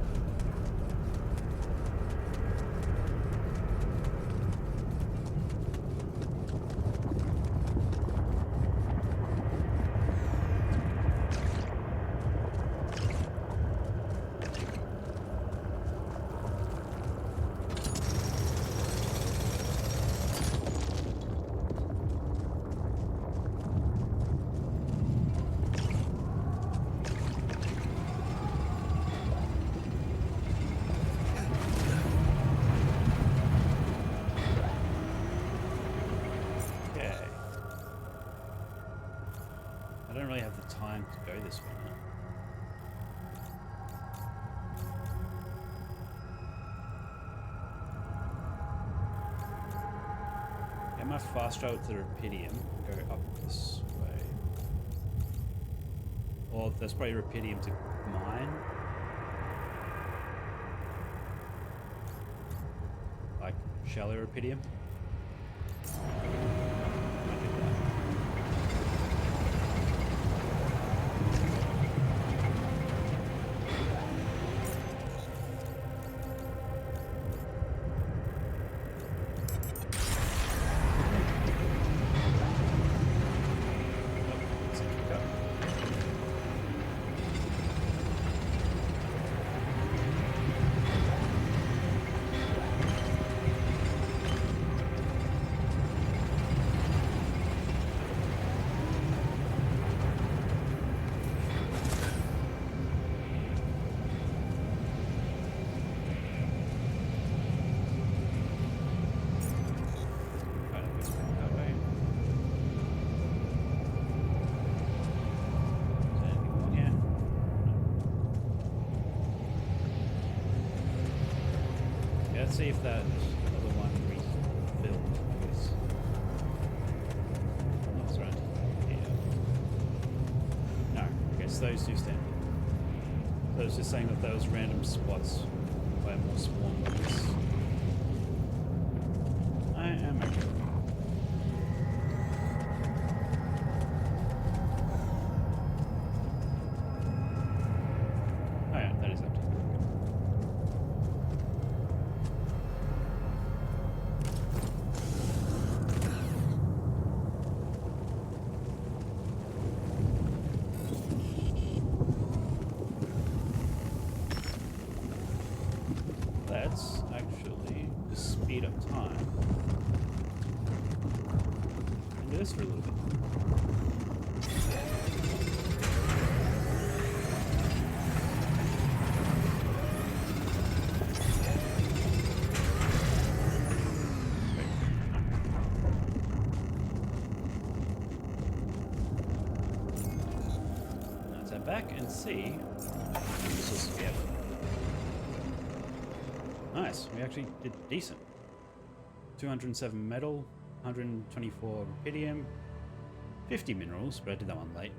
I don't really have the time to go this way now. I might fast travel to the Rapidium and go up this way. Or there's probably Rapidium to mine. Like shallow Rapidium. Let's see if that other one refilled. Because oh, it's right here. No, I guess those two stand. So it's just saying that those random spots where more spawn ones. I am okay. Oh yeah, that is up to you. Let's actually just speed up time and do this for a little bit. Let's head back and see this is together. Nice, we actually did decent. 207 metal, 124 rubidium, 50 minerals, but I did that one late.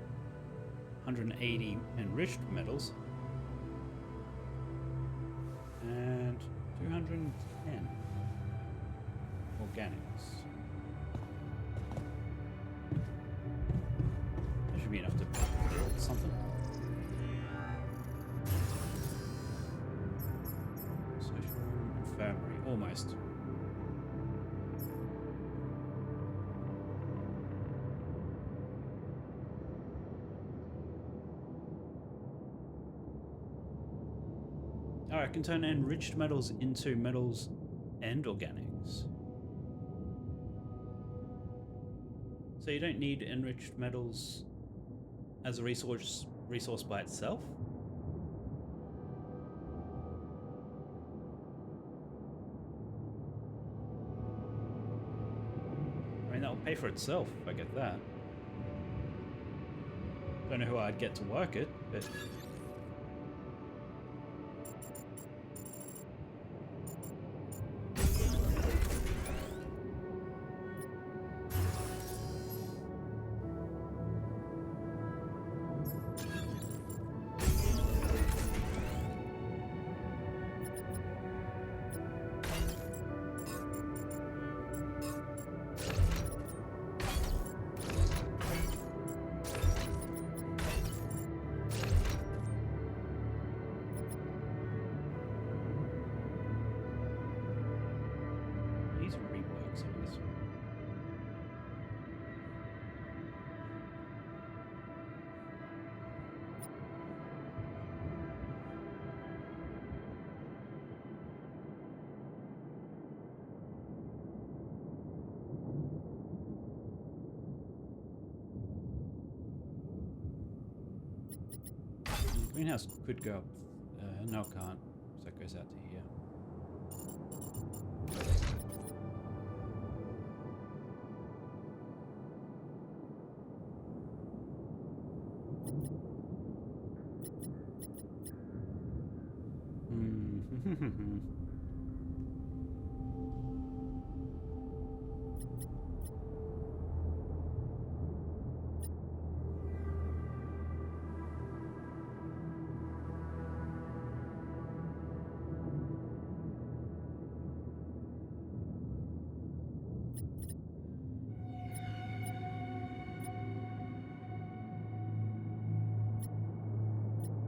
180 enriched metals, and 210 organics. That should be enough to build something. Infirmary, almost. Alright, I can turn enriched metals into metals and organics. So you don't need enriched metals as a resource by itself? I mean, that'll pay for itself if I get that. Don't know who I'd get to work it, but... These rework some of this. Greenhouse could go up. No, it can't. So that goes out to here.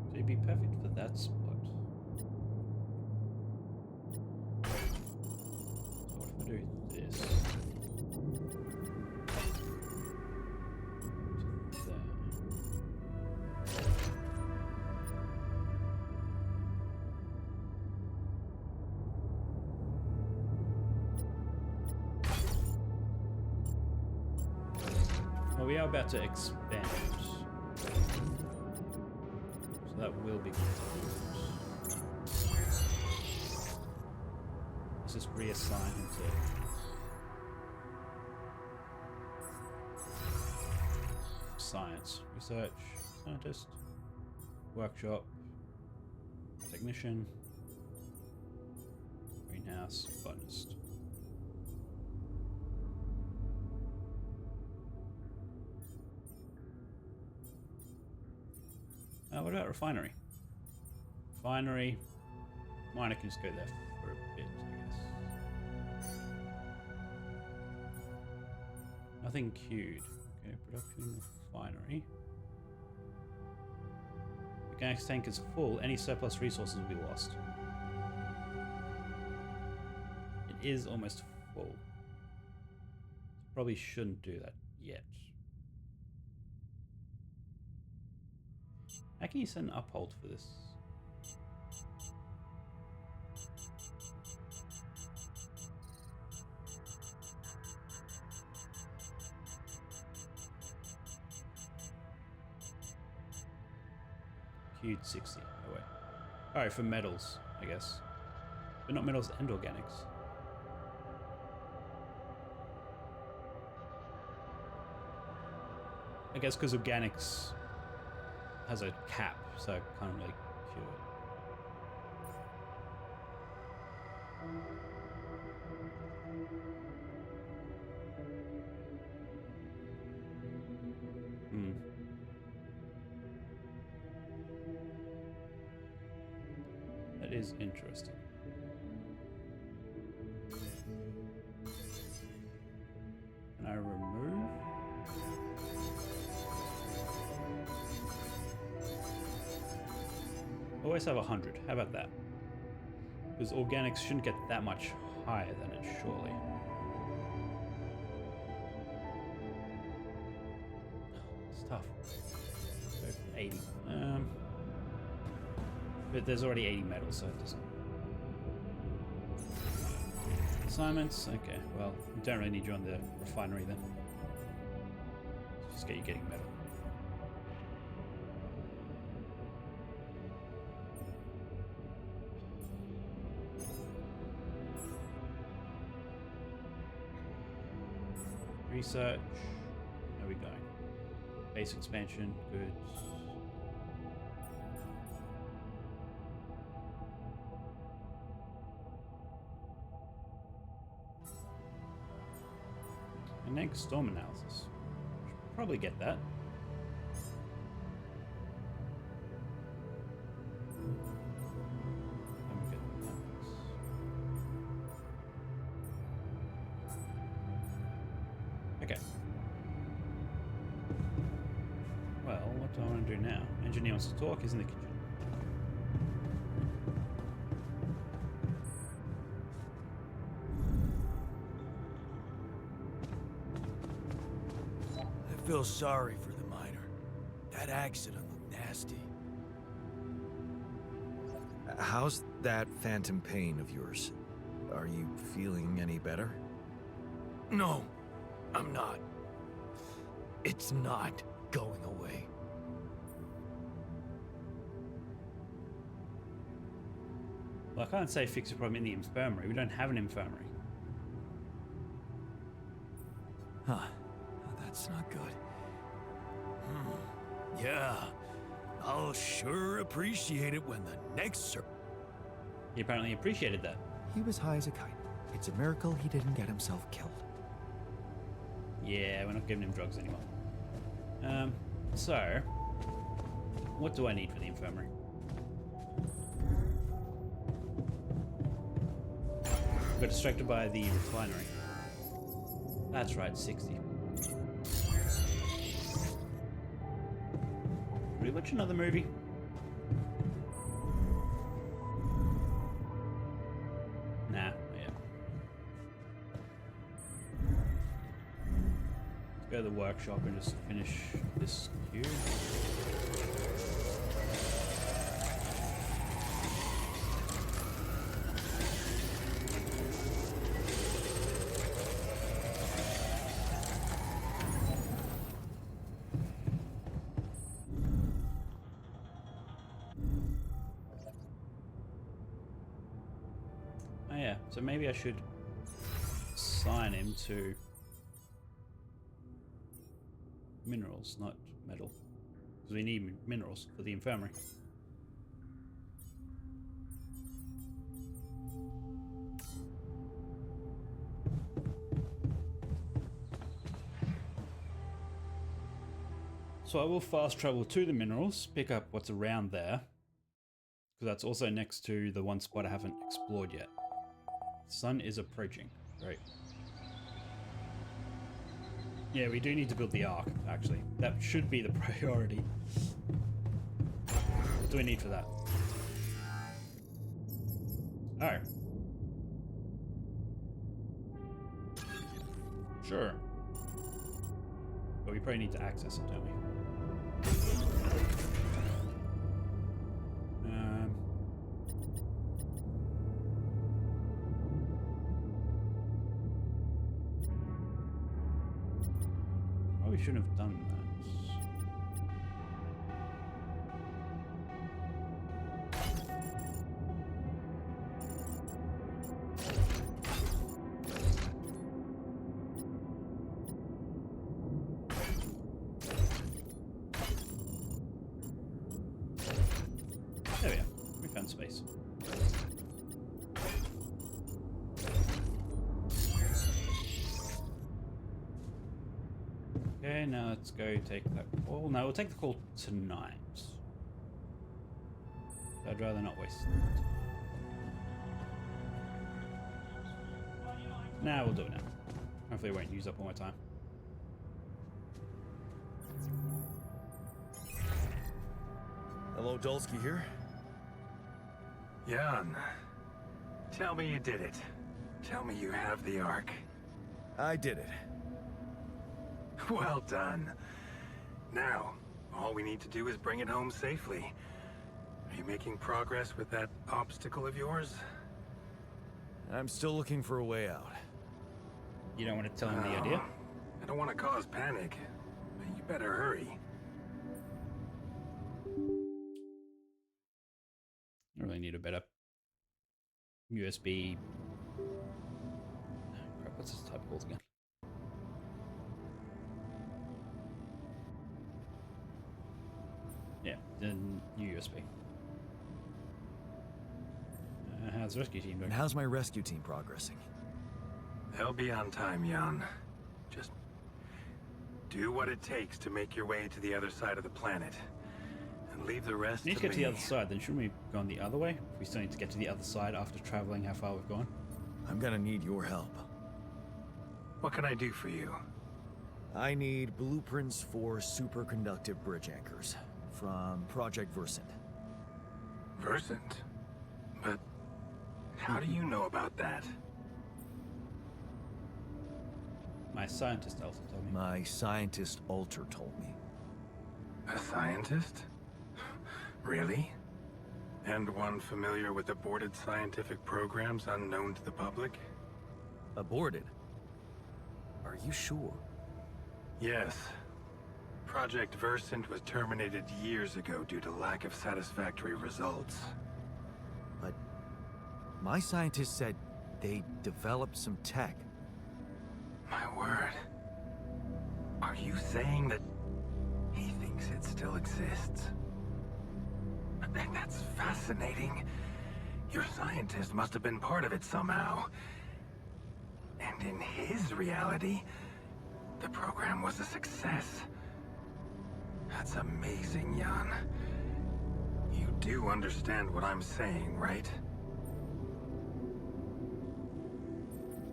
So it'd be perfect for that spot. So what if I do this? To there. Well, we are about to expand. So that will be good. Let's just reassign him to science, research, scientist, workshop, technician, greenhouse. Mouse botanist. What about refinery? Refinery. Miner can just go there for a bit, I guess. Nothing queued. Okay, production refinery. Organics tank is full. Any surplus resources will be lost. It is almost full. Probably shouldn't do that yet. How can you set an uphold for this? Queued 60. Oh wait. Alright, for metals, I guess. But not metals and organics. I guess because organics has a cap, so I can't really queue it. That is interesting. Can I remove? Always have 100. How about that? Because organics shouldn't get that much higher than it, surely. It's tough. Go for 80. But there's already 80 metals, so it doesn't. Assignments? Okay, well, don't really need you on the refinery then. Just get you getting metal. Research. Where are we going? Base expansion. Good. And next, storm analysis. Should probably get that. Let me get that. Okay. Well, what do I want to do now? Engineer wants to talk. He's in the kitchen. I feel sorry for the miner. That accident looked nasty. How's that phantom pain of yours? Are you feeling any better? No, I'm not. It's not going away. Well, I can't say fix your problem in the infirmary. We don't have an infirmary. Huh. That's not good. Yeah. I'll sure appreciate it when the next He apparently appreciated that. He was high as a kite. It's a miracle he didn't get himself killed. Yeah, we're not giving him drugs anymore. So, what do I need for the infirmary? Got distracted by the refinery. That's right, 60. Rewatch another movie? Nah, not yet. Let's go to the workshop and just finish this queue. Oh yeah, so maybe I should assign him to minerals, not metal. Because we need minerals for the infirmary. So I will fast travel to the minerals, pick up what's around there, because that's also next to the one spot I haven't explored yet. Sun is approaching. Great. Yeah, we do need to build the Ark, actually. That should be the priority. What do we need for that? Oh. Sure. But we probably need to access it, don't we? Probably shouldn't have done that. There we are. We found space. Okay, now let's go take that call. No, we'll take the call tonight. I'd rather not waste it. Nah, we'll do it now. Hopefully it won't use up all my time. Hello, Dulski here. Jan, tell me you did it. Tell me you have the Ark. I did it. Well done. Now, all we need to do is bring it home safely. Are you making progress with that obstacle of yours? I'm still looking for a way out. You don't want to tell him the idea? I don't want to cause panic, but you better hurry. I really need a better USB. Crap, what's this type called again? Yeah, the new USB. How's the rescue team doing? And how's my rescue team progressing? They'll be on time, Jan. Just do what it takes to make your way to the other side of the planet. And leave the rest We need to to get to me. the other side, then shouldn't we go on the other way? We still need to get to the other side after traveling how far we've gone. I'm gonna need your help. What can I do for you? I need blueprints for superconductive bridge anchors from Project Versant. Versant? But how do you know about that? My scientist also told me. My scientist Alter told me. A scientist? Really? And one familiar with aborted scientific programs unknown to the public? Aborted? Are you sure? Yes. Project Versant was terminated years ago due to lack of satisfactory results. But my scientist said they developed some tech. My word. Are you saying that he thinks it still exists? That's fascinating. Your scientist must have been part of it somehow. And in his reality, the program was a success. That's amazing, Jan. You do understand what I'm saying, right?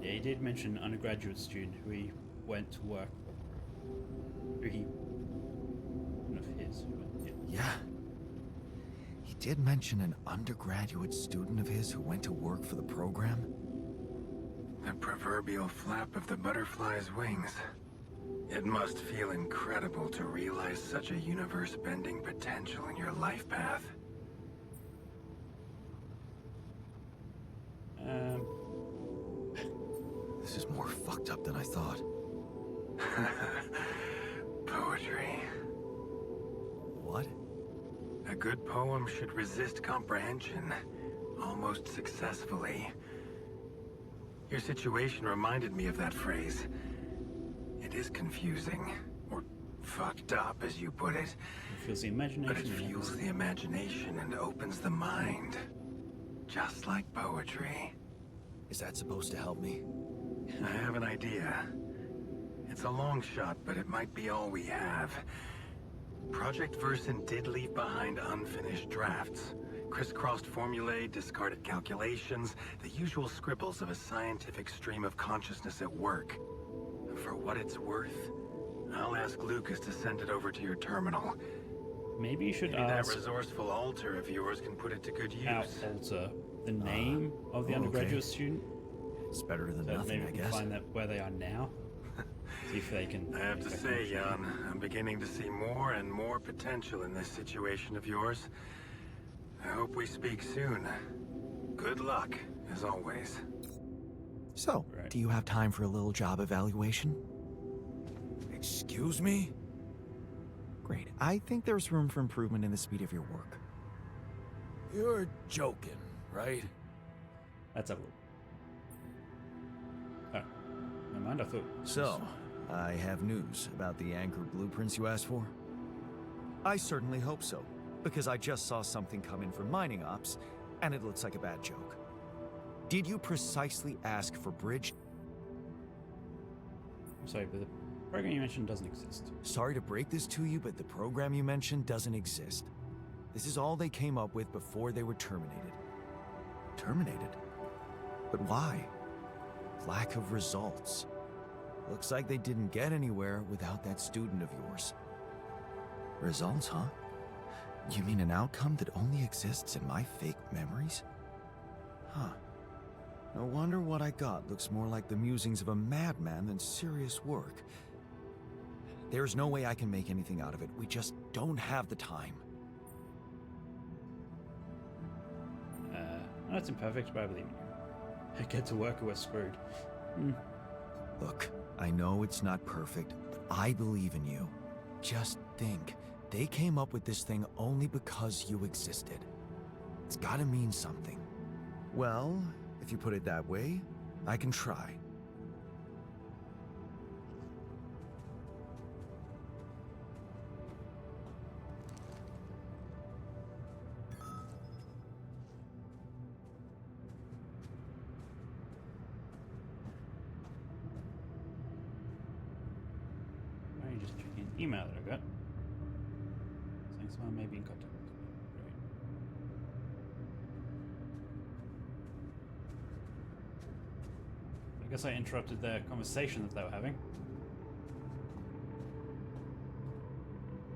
Yeah, he did mention an undergraduate student who he went to work with. Who he... one of his. Yeah. He did mention an undergraduate student of his who went to work for the program. The proverbial flap of the butterfly's wings. It must feel incredible to realize such a universe-bending potential in your life path. This is more fucked up than I thought. Poetry. What? A good poem should resist comprehension, almost successfully. Your situation reminded me of that phrase. It is confusing, or fucked up, as you put it. It fuels the imagination. But it fuels the imagination and opens the mind. Just like poetry. Is that supposed to help me? I have an idea. It's a long shot, but it might be all we have. Project Versen did leave behind unfinished drafts. Crisscrossed formulae, discarded calculations, the usual scribbles of a scientific stream of consciousness at work. For what it's worth, I'll ask Lucas to send it over to your terminal. Maybe you should Maybe that ask resourceful alter of yours can put it to good our use. alter the name of the undergraduate student. It's better than So nothing, maybe I we can guess. find that where they are now. See if they can. I have to make that say, connection. Jan, I'm beginning to see more and more potential in this situation of yours. I hope we speak soon. Good luck, as always. So, Right. do you have time for a little job evaluation? Excuse me? Great. I think there's room for improvement in the speed of your work. You're joking, right? Let's have a look. Oh, never mind. I thought. So, I have news about the anchor blueprints you asked for. I certainly hope so, because I just saw something come in from mining ops, and it looks like a bad joke. Did you precisely ask for bridge? I'm sorry, but the program you mentioned doesn't exist. Sorry to break this to you, but the program you mentioned doesn't exist. This is all they came up with before they were terminated. Terminated? But why? Lack of results. Looks like they didn't get anywhere without that student of yours. Results, huh? You mean an outcome that only exists in my fake memories? Huh. No wonder what I got looks more like the musings of a madman than serious work. There's no way I can make anything out of it. We just don't have the time. That's imperfect, but I believe in you. I get to work or we're screwed. Look, I know it's not perfect, but I believe in you. Just think, they came up with this thing only because you existed. It's gotta mean something. Well, if you put it that way, I can try. Why don't you just check an email that I got? Saying someone may be in contact with me. Great. I guess I interrupted their conversation that they were having.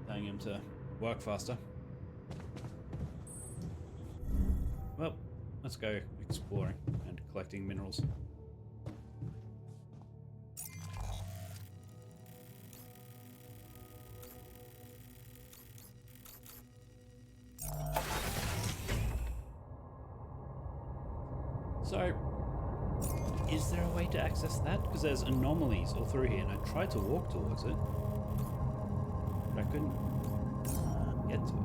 Telling him to work faster. Well, let's go exploring and collecting minerals. So, is there a way to access that? Because there's anomalies all through here, and I tried to walk towards it, but I couldn't get to it.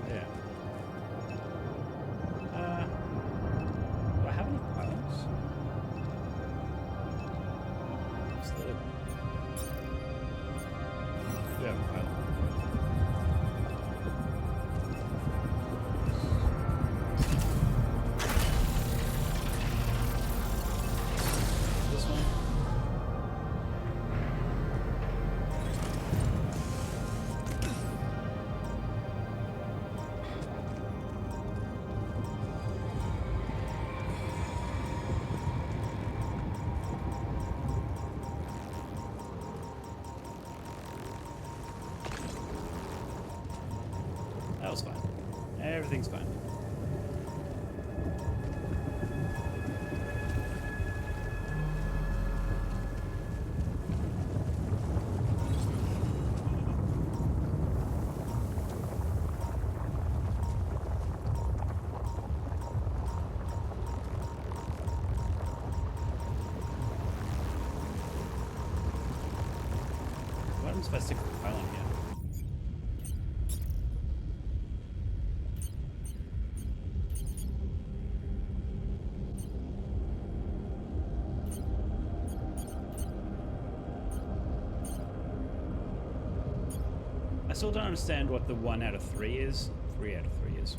Yeah. Do I have any pylons? What's the... Yeah, I have a pylon. This one. That was fine. Everything's fine. What happens if I stick the pylon here? still don't understand what the 1 out of 3 is. 3 out of 3 is.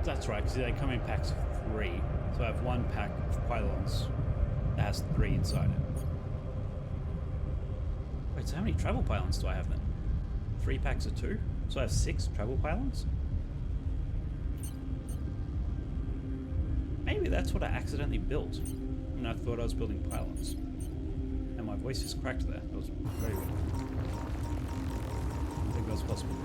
That's right, because they come in packs of 3. So I have 1 pack of pylons that has 3 inside it. Wait, so how many travel pylons do I have then? 3 packs of 2? So I have 6 travel pylons? Maybe that's what I accidentally built. And I thought I was building pylons. And my voice is cracked there. That was very weird. I think that was possible.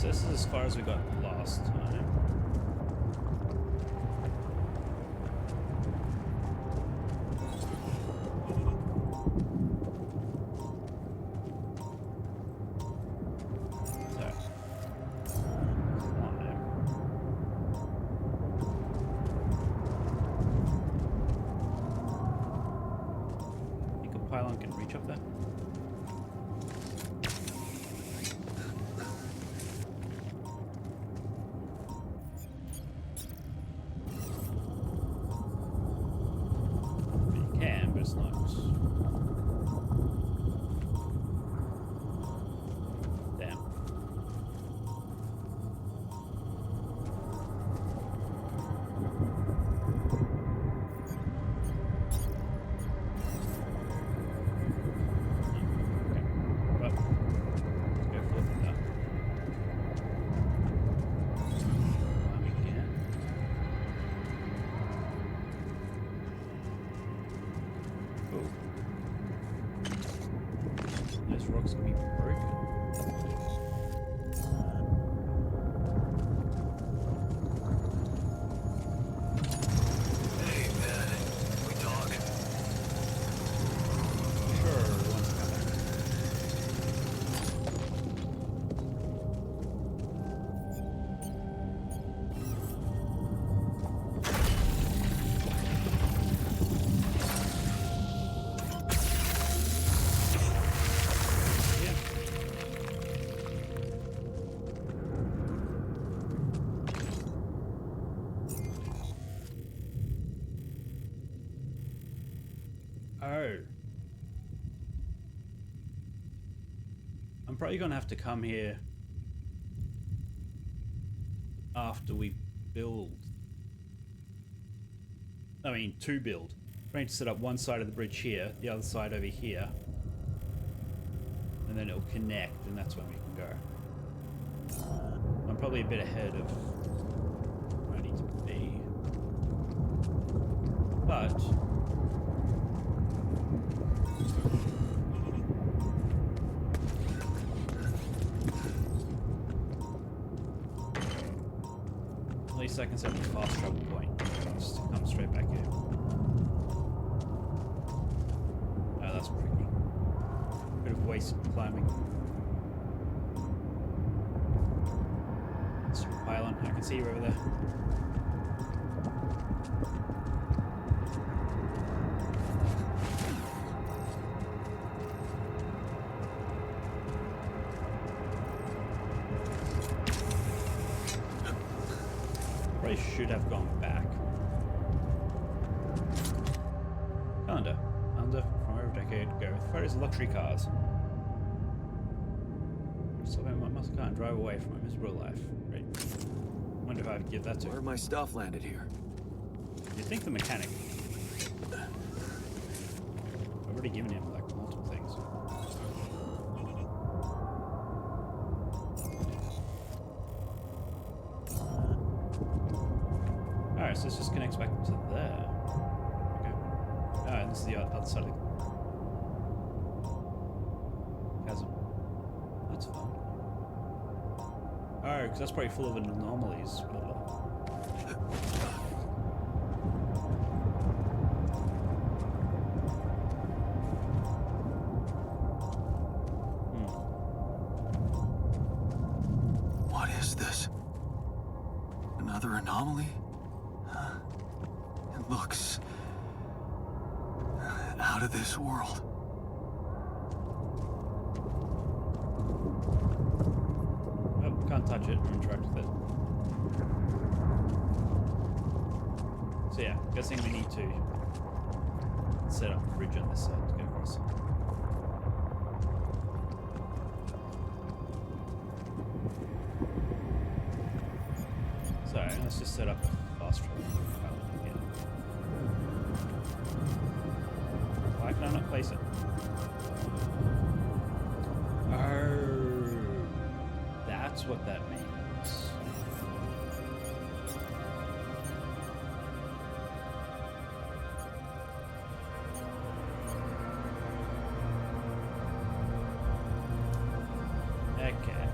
This is as far as we got last time. Think a pylon can reach up there? Rocks can be broken. Hey, man. Can we talk? Sure, one's coming. Oh. I'm probably gonna have to come here after we build. I mean, to build. We're going to set up one side of the bridge here, the other side over here. And then it'll connect, and that's when we can go. I'm probably a bit ahead of where I need to be. But at least I can set the fast travel point. Just to come straight back here. Oh, that's tricky. Bit of wasted climbing. Super pylon. I can see you over there. Probably should have gone back. Calendar. Under from over a decade ago. Photos of luxury cars. So can't drive away from my miserable life. Right. Wonder if I would give that to Where my stuff landed here? You think the mechanic? I've already given him like multiple things. Alright, so this just connects back to there. Okay. Alright, this is the other side of the chasm. That's fun. Oh, because that's probably full of anomalies. Blah, blah. What is this? Another anomaly? It looks out of this world. Oh, can't touch it or interact with it. So yeah, guessing we need to set up a bridge on this side to get across. So let's just set up a fast travel again. Why can I not place it? Oh, that's what that means. Okay.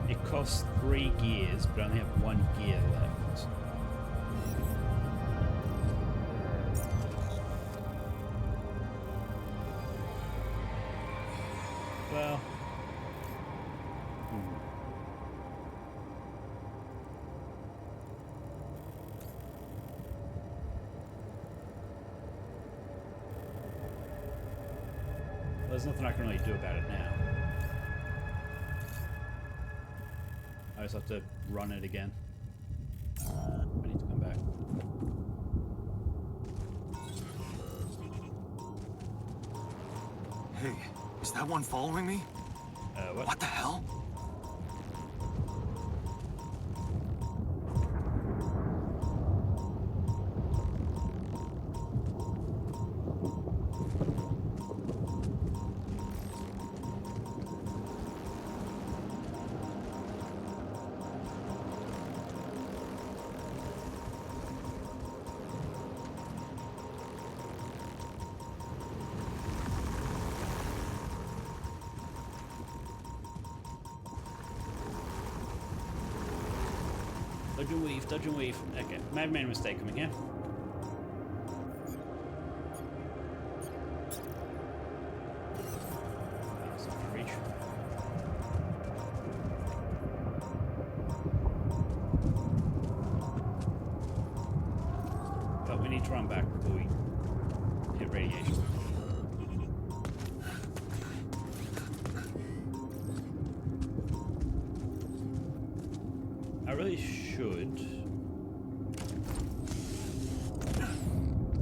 It costs 3 gears, but I only have 1 gear left. Well. There's nothing I can really do about it now. I just have to run it again. I need to come back. Hey, is that one following me? What? What the hell? Dodge and weave. Okay, may have made a mistake coming here. That's not gonna reach. But we need to run back before we hit radiation. I really should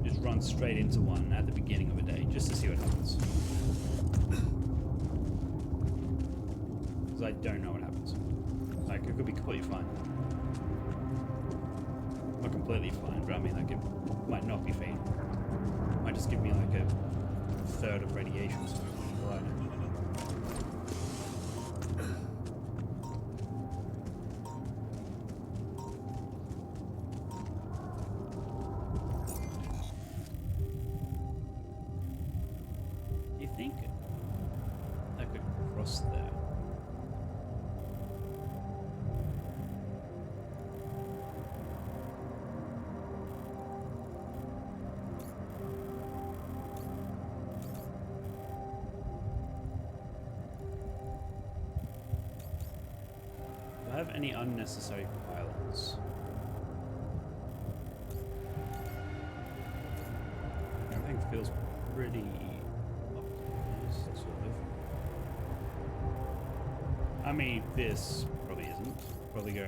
just run straight into one at the beginning of a day, just to see what happens. Because I don't know what happens. Like, it could be completely fine. Not completely fine, but I mean, like, it might not be fine. It might just give me, like, a third of radiation or something. Well, I know. I think I could cross there. Do I have any unnecessary pylons? Everything feels pretty sort of. I mean, this probably isn't. Probably go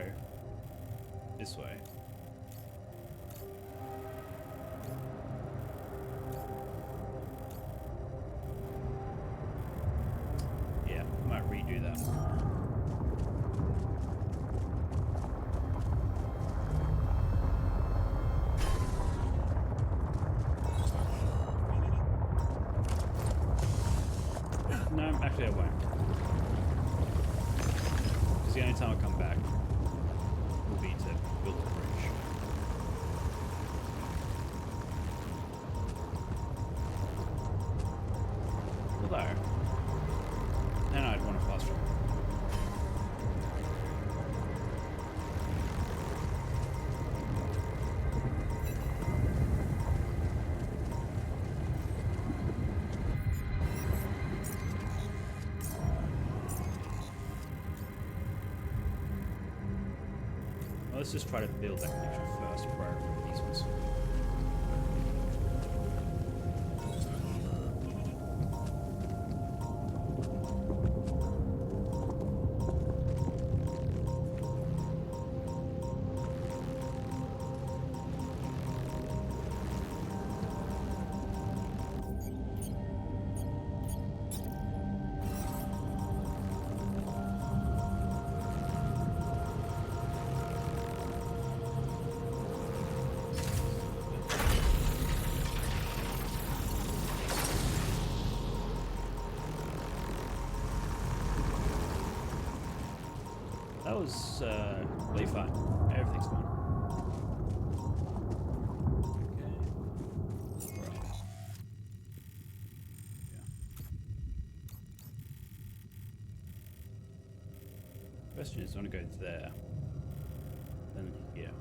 this way. Yeah, I might redo that. let's just try to build that connection first before I remove these ones. That was completely fine. Everything's fine. Okay. Right. Yeah. Question is, I want to go there. Then here.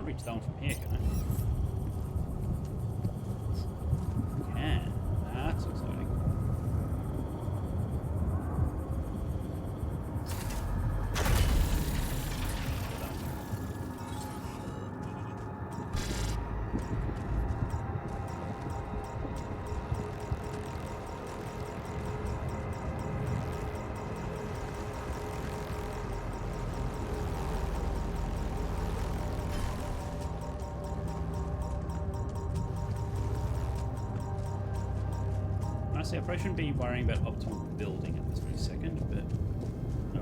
Reach down from here, can I? Can. That's exciting. Honestly, I probably shouldn't be worrying about optimal building at this very second, but no.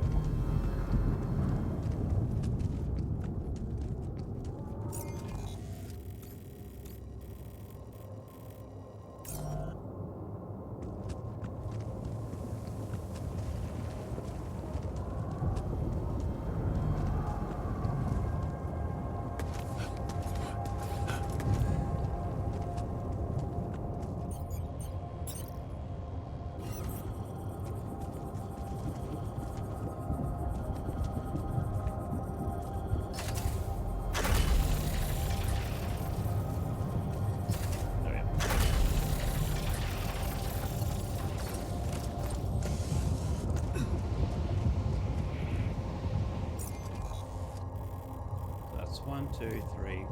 That's 1, 2, 3,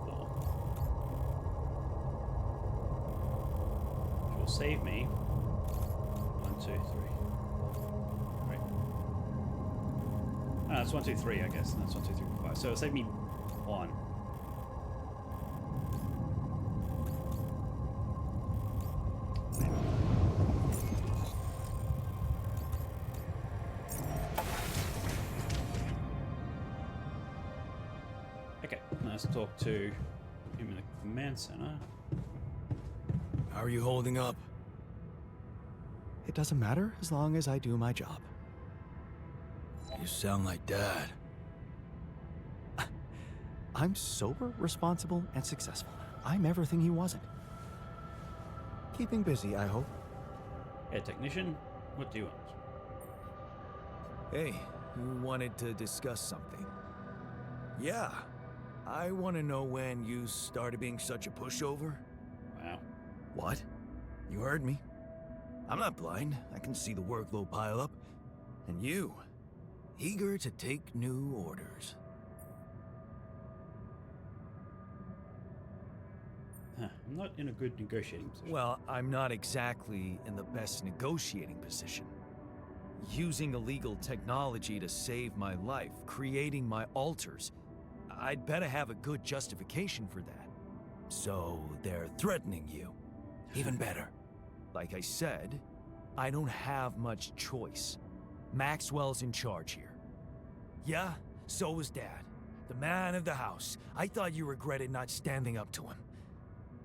4. Which will save me 1, 2, 3. Right. Ah, that's 1, 2, 3, I guess. And that's 1, 2, 3, 4, 5. So it'll save me 1. Okay, let's talk to him in the command center. How are you holding up? It doesn't matter as long as I do my job. You sound like Dad. I'm sober, responsible, and successful. I'm everything he wasn't. Keeping busy, I hope. Hey, technician, what do you want? Hey, you wanted to discuss something. Yeah. I want to know when you started being such a pushover. Wow. What? You heard me. I'm not blind. I can see the workload pile up. And you, eager to take new orders. Huh, I'm not in a good negotiating position. Well, I'm not exactly in the best negotiating position. Using illegal technology to save my life, creating my altars. I'd better have a good justification for that. So they're threatening you. Even better. Like I said, I don't have much choice. Maxwell's in charge here. Yeah, so was Dad. The man of the house. I thought you regretted not standing up to him.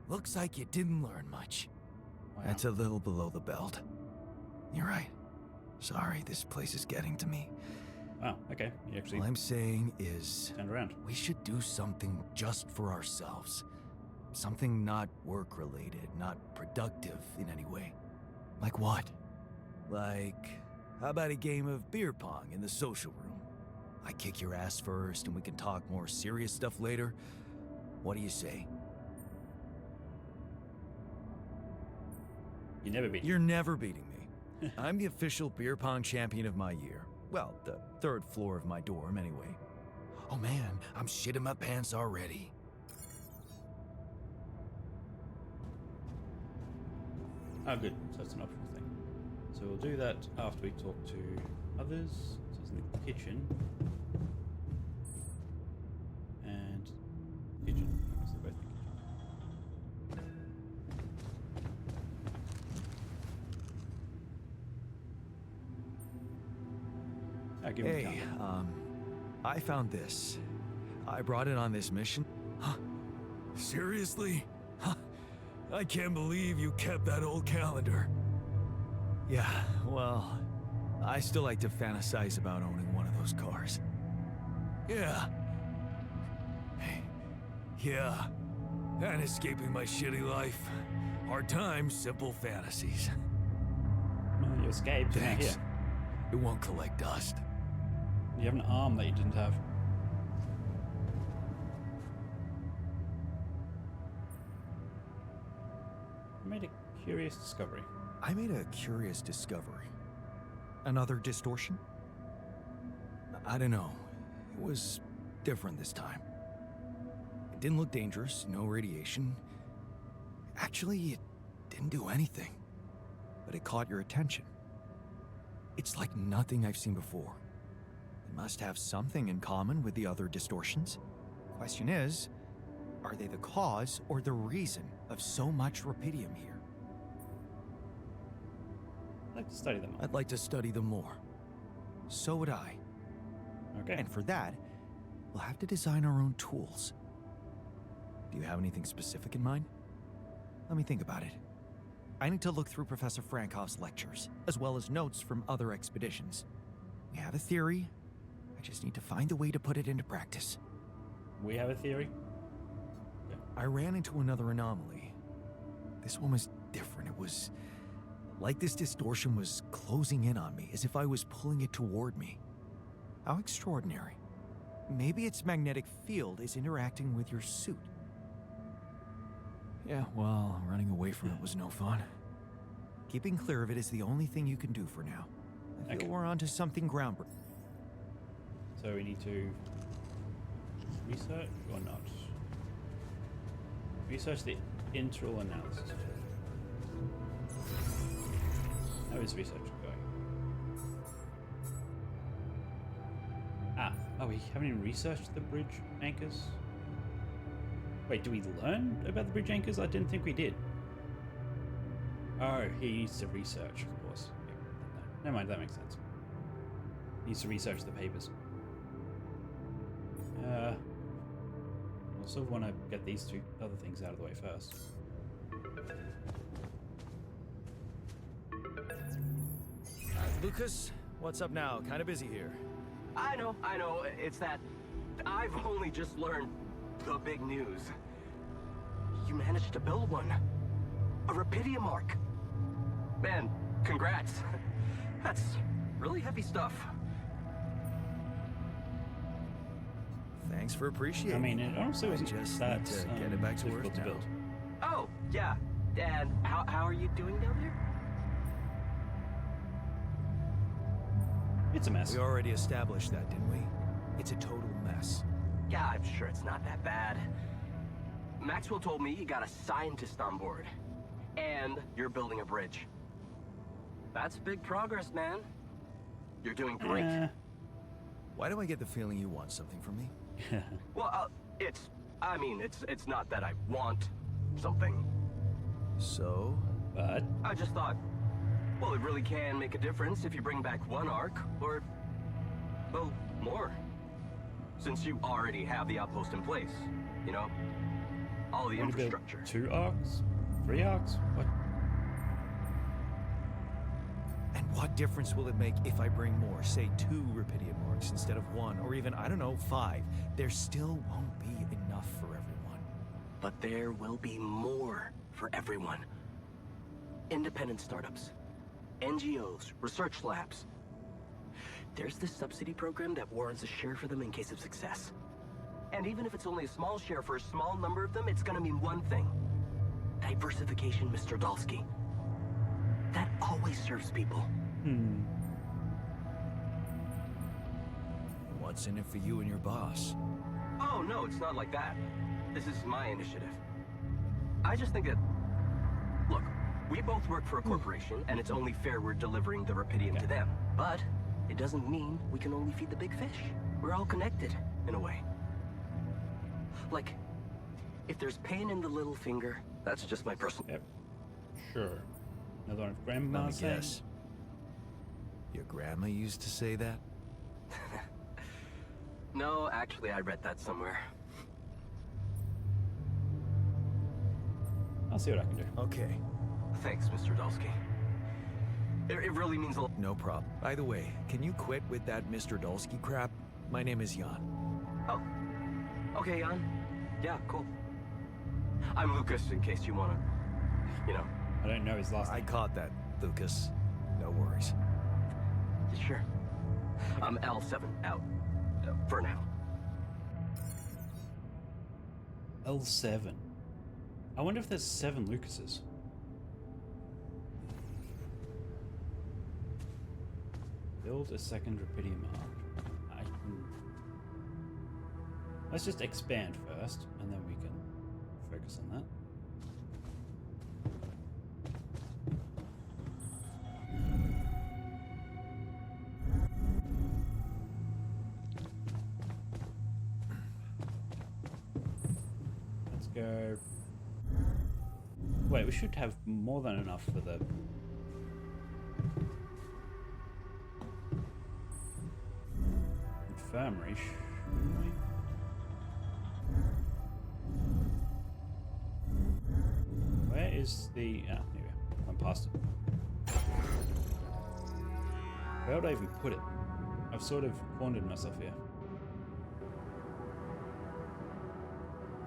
Looks like you didn't learn much. Wow. That's a little below the belt. You're right. Sorry, this place is getting to me. Wow, okay. You actually All I'm saying is, turned around. we should do something just for ourselves. something not work-related, not productive in any way. Like what? Like, how about a game of beer pong in the social room? I kick your ass first and we can talk more serious stuff later. What do you say? You never beat. You're never beating me. I'm the official beer pong champion of my year. Well, the third floor of my dorm, anyway. Oh man, I'm shitting my pants already. Oh, good. So it's an optional thing. So we'll do that after we talk to others. So it's in the kitchen. And kitchen. So both the kitchen. I'll give him Hey, time. I found this. I brought it on this mission. Huh? Seriously? Huh? I can't believe you kept that old calendar. Yeah, well, I still like to fantasize about owning one of those cars. Yeah. Yeah. And escaping my shitty life. Hard times, simple fantasies. You escaped. You're now Thanks. here. It won't collect dust. You have an arm that you didn't have. You made a curious discovery. I made a curious discovery. Another distortion? I don't know. It was different this time. It didn't look dangerous, no radiation. Actually, it didn't do anything. But it caught your attention. It's like nothing I've seen before. It must have something in common with the other distortions. Question is, are they the cause or the reason of so much rupidium here? I'd like to study them. I'd like to study them more. So would I. Okay. And for that, we'll have to design our own tools. Do you have anything specific in mind? Let me think about it. I need to look through Professor Frankoff's lectures, as well as notes from other expeditions. We have a theory. I just need to find a way to put it into practice. We have a theory. Okay. I ran into another anomaly. This one was different. It was like this distortion was closing in on me, as if I was pulling it toward me. How extraordinary. Maybe its magnetic field is interacting with your suit. Yeah, well, running away from it was no fun. Keeping clear of it is the only thing you can do for now. I feel Okay. we're onto something groundbreaking. So we need to research or not? Research the integral analysis. How is research going? Oh, we haven't even researched the bridge anchors? Wait, do we learn about the bridge anchors? I didn't think we did. Oh, he needs to research, of course. Yeah, no, never mind, that makes sense. He needs to research the papers. I sort of want to get these two other things out of the way first. Lucas, what's up now? Kind of busy here. I know. It's that I've only just learned the big news. You managed to build one. A Rapidium arc. Man, congrats. That's really heavy stuff. Thanks for appreciating. I mean, it honestly I wasn't just that need to get it back to difficult Earth to now. build. Oh, yeah. And how are you doing down there? It's a mess. We already established that, didn't we? It's a total mess. Yeah, I'm sure it's not that bad. Maxwell told me you got a scientist on board. And you're building a bridge. That's big progress, man. You're doing great. Why do I get the feeling you want something from me? Well, it's not that I want something. So? But I just thought, well, it really can make a difference if you bring back one arc, or, well, more. Since you already have the outpost in place, you know? All the you want to build infrastructure. 2 arcs? 3 arcs? What? And what difference will it make if I bring more, say 2 Rapidium arcs instead of 1, or even, I don't know, 5? There still won't be enough for everyone. But there will be more for everyone. Independent startups, NGOs, research labs. There's this subsidy program that warrants a share for them in case of success. And even if it's only a small share for a small number of them, it's gonna mean one thing. Diversification, Mr. Dalsky. That always serves people. What's in it for you and your boss? Oh, no, it's not like that. This is my initiative. I just think that... Look, we both work for a corporation, and it's only fair we're delivering the Rapidium to them. But it doesn't mean we can only feed the big fish. We're all connected, in a way. Like, if there's pain in the little finger, that's just my personal... Yep. Sure. Another one of Let Grandma's me guess. Your grandma used to say that? No, actually, I read that somewhere. I'll see what I can do. Okay, Thanks, Mr. Dalsky. It really means a lot. no problem. By the way, can you quit with that Mr. Dolsky crap? My name is Jan. Oh. Okay, Jan. Yeah, cool. I'm Lucas, in case you wanna... You know. I don't know his last I name. caught that, Lucas. No worries. Sure. I'm L7, out. For now. L7. I wonder if there's 7 Lucases. Build a second Rapidium arc. Let's just expand first, and then we can focus on that. Let's go. Wait, we should have more than enough for the infirmary, shouldn't we? Where is the... Ah, here we go. I'm past it. Where would I even put it? I've sort of cornered myself here.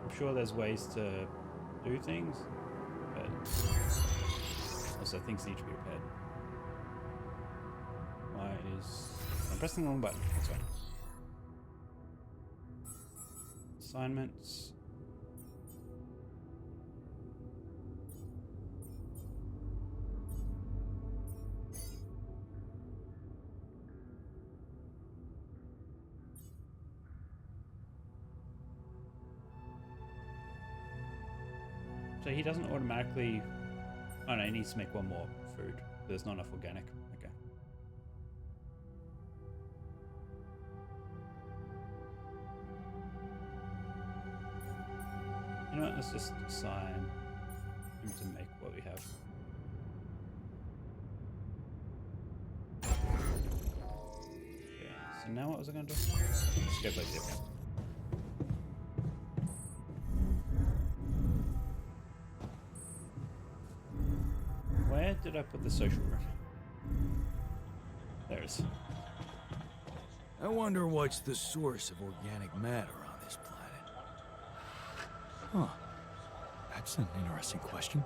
I'm sure there's ways to do things, but also things need to be repaired. Why is... I'm pressing the wrong button. That's fine. Assignments. So he doesn't automatically... Oh no, he needs to make one more food. There's not enough organic. Okay. You know what, let's just assign him to make what we have. Okay, so now what was I going to do? Let's go play zip. Where did I put the social room? There it is. I wonder what's the source of organic matter on this planet. Huh. That's an interesting question.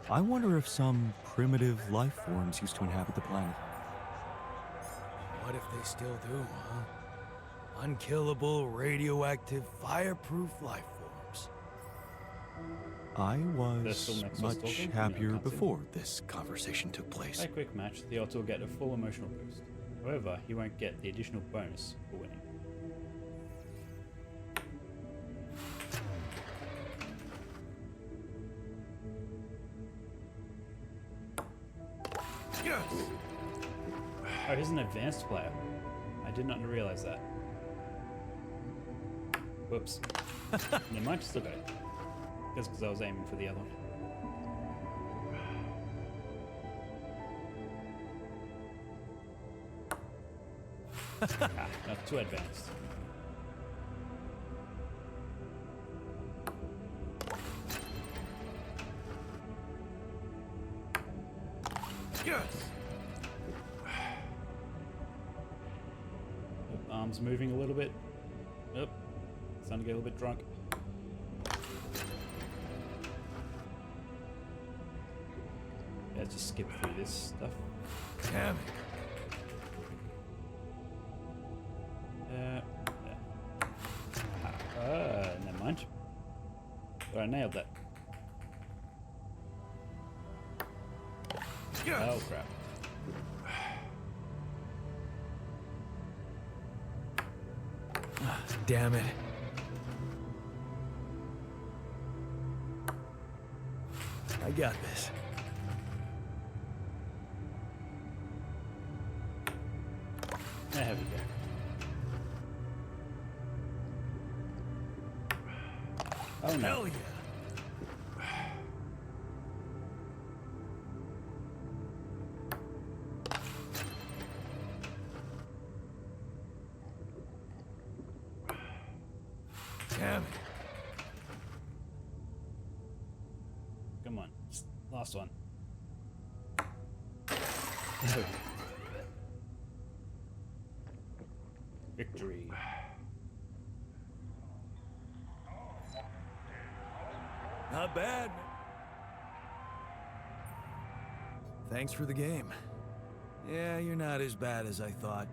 I wonder if some primitive life forms used to inhabit the planet. What if they still do, huh? Unkillable, radioactive, fireproof life forms. I They're still was next to us much talking? happier No, can't see. before this conversation took place. Play a quick match, the odds will get a full emotional boost. However, he won't get the additional bonus for winning. Yes! Oh, he's an advanced player. I did not realize that. Whoops. Never mind, still got it. That's because I was aiming for the other one. Not too advanced. Yes! Arms moving a little bit. Yep. Starting to get a little bit drunk. Let's just skip through this stuff. Damn it. Never mind. But I nailed that. Oh crap. Damn it. I got this. There we go. Oh no. Hell yeah. Damn it. Come on. Last one. Victory. Not bad, man. Thanks for the game. Yeah, you're not as bad as I thought.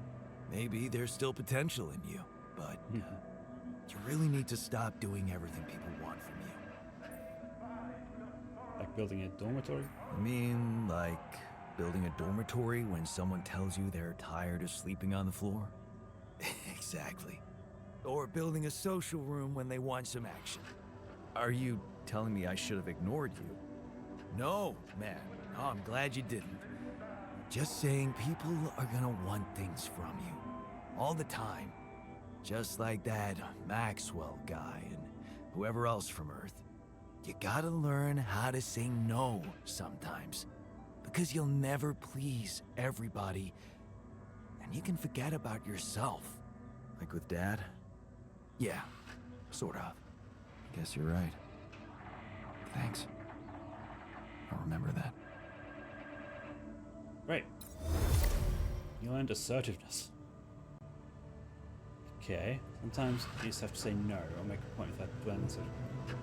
Maybe there's still potential in you, but you really need to stop doing everything people want from you. Like building a dormitory? I mean, like building a dormitory when someone tells you they're tired of sleeping on the floor? Exactly. Or building a social room when they want some action. Are you telling me I should have ignored you? No, man. No, I'm glad you didn't. Just saying people are gonna want things from you. All the time. Just like that Maxwell guy and whoever else from Earth. You gotta learn how to say no sometimes. Because you'll never please everybody. And you can forget about yourself. Like with Dad? Yeah, sort of. I guess you're right. Thanks. I'll remember that. Right. You learned assertiveness. Okay. Sometimes you just have to say no or make a point without dwelling on it.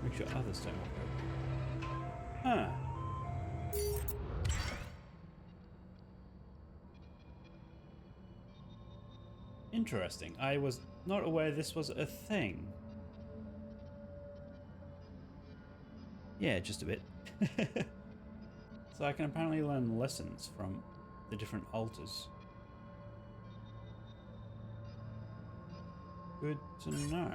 Make sure others don't walk over. Huh. Interesting. I was not aware this was a thing. Yeah, just a bit. So I can apparently learn lessons from the different altars. Good to know.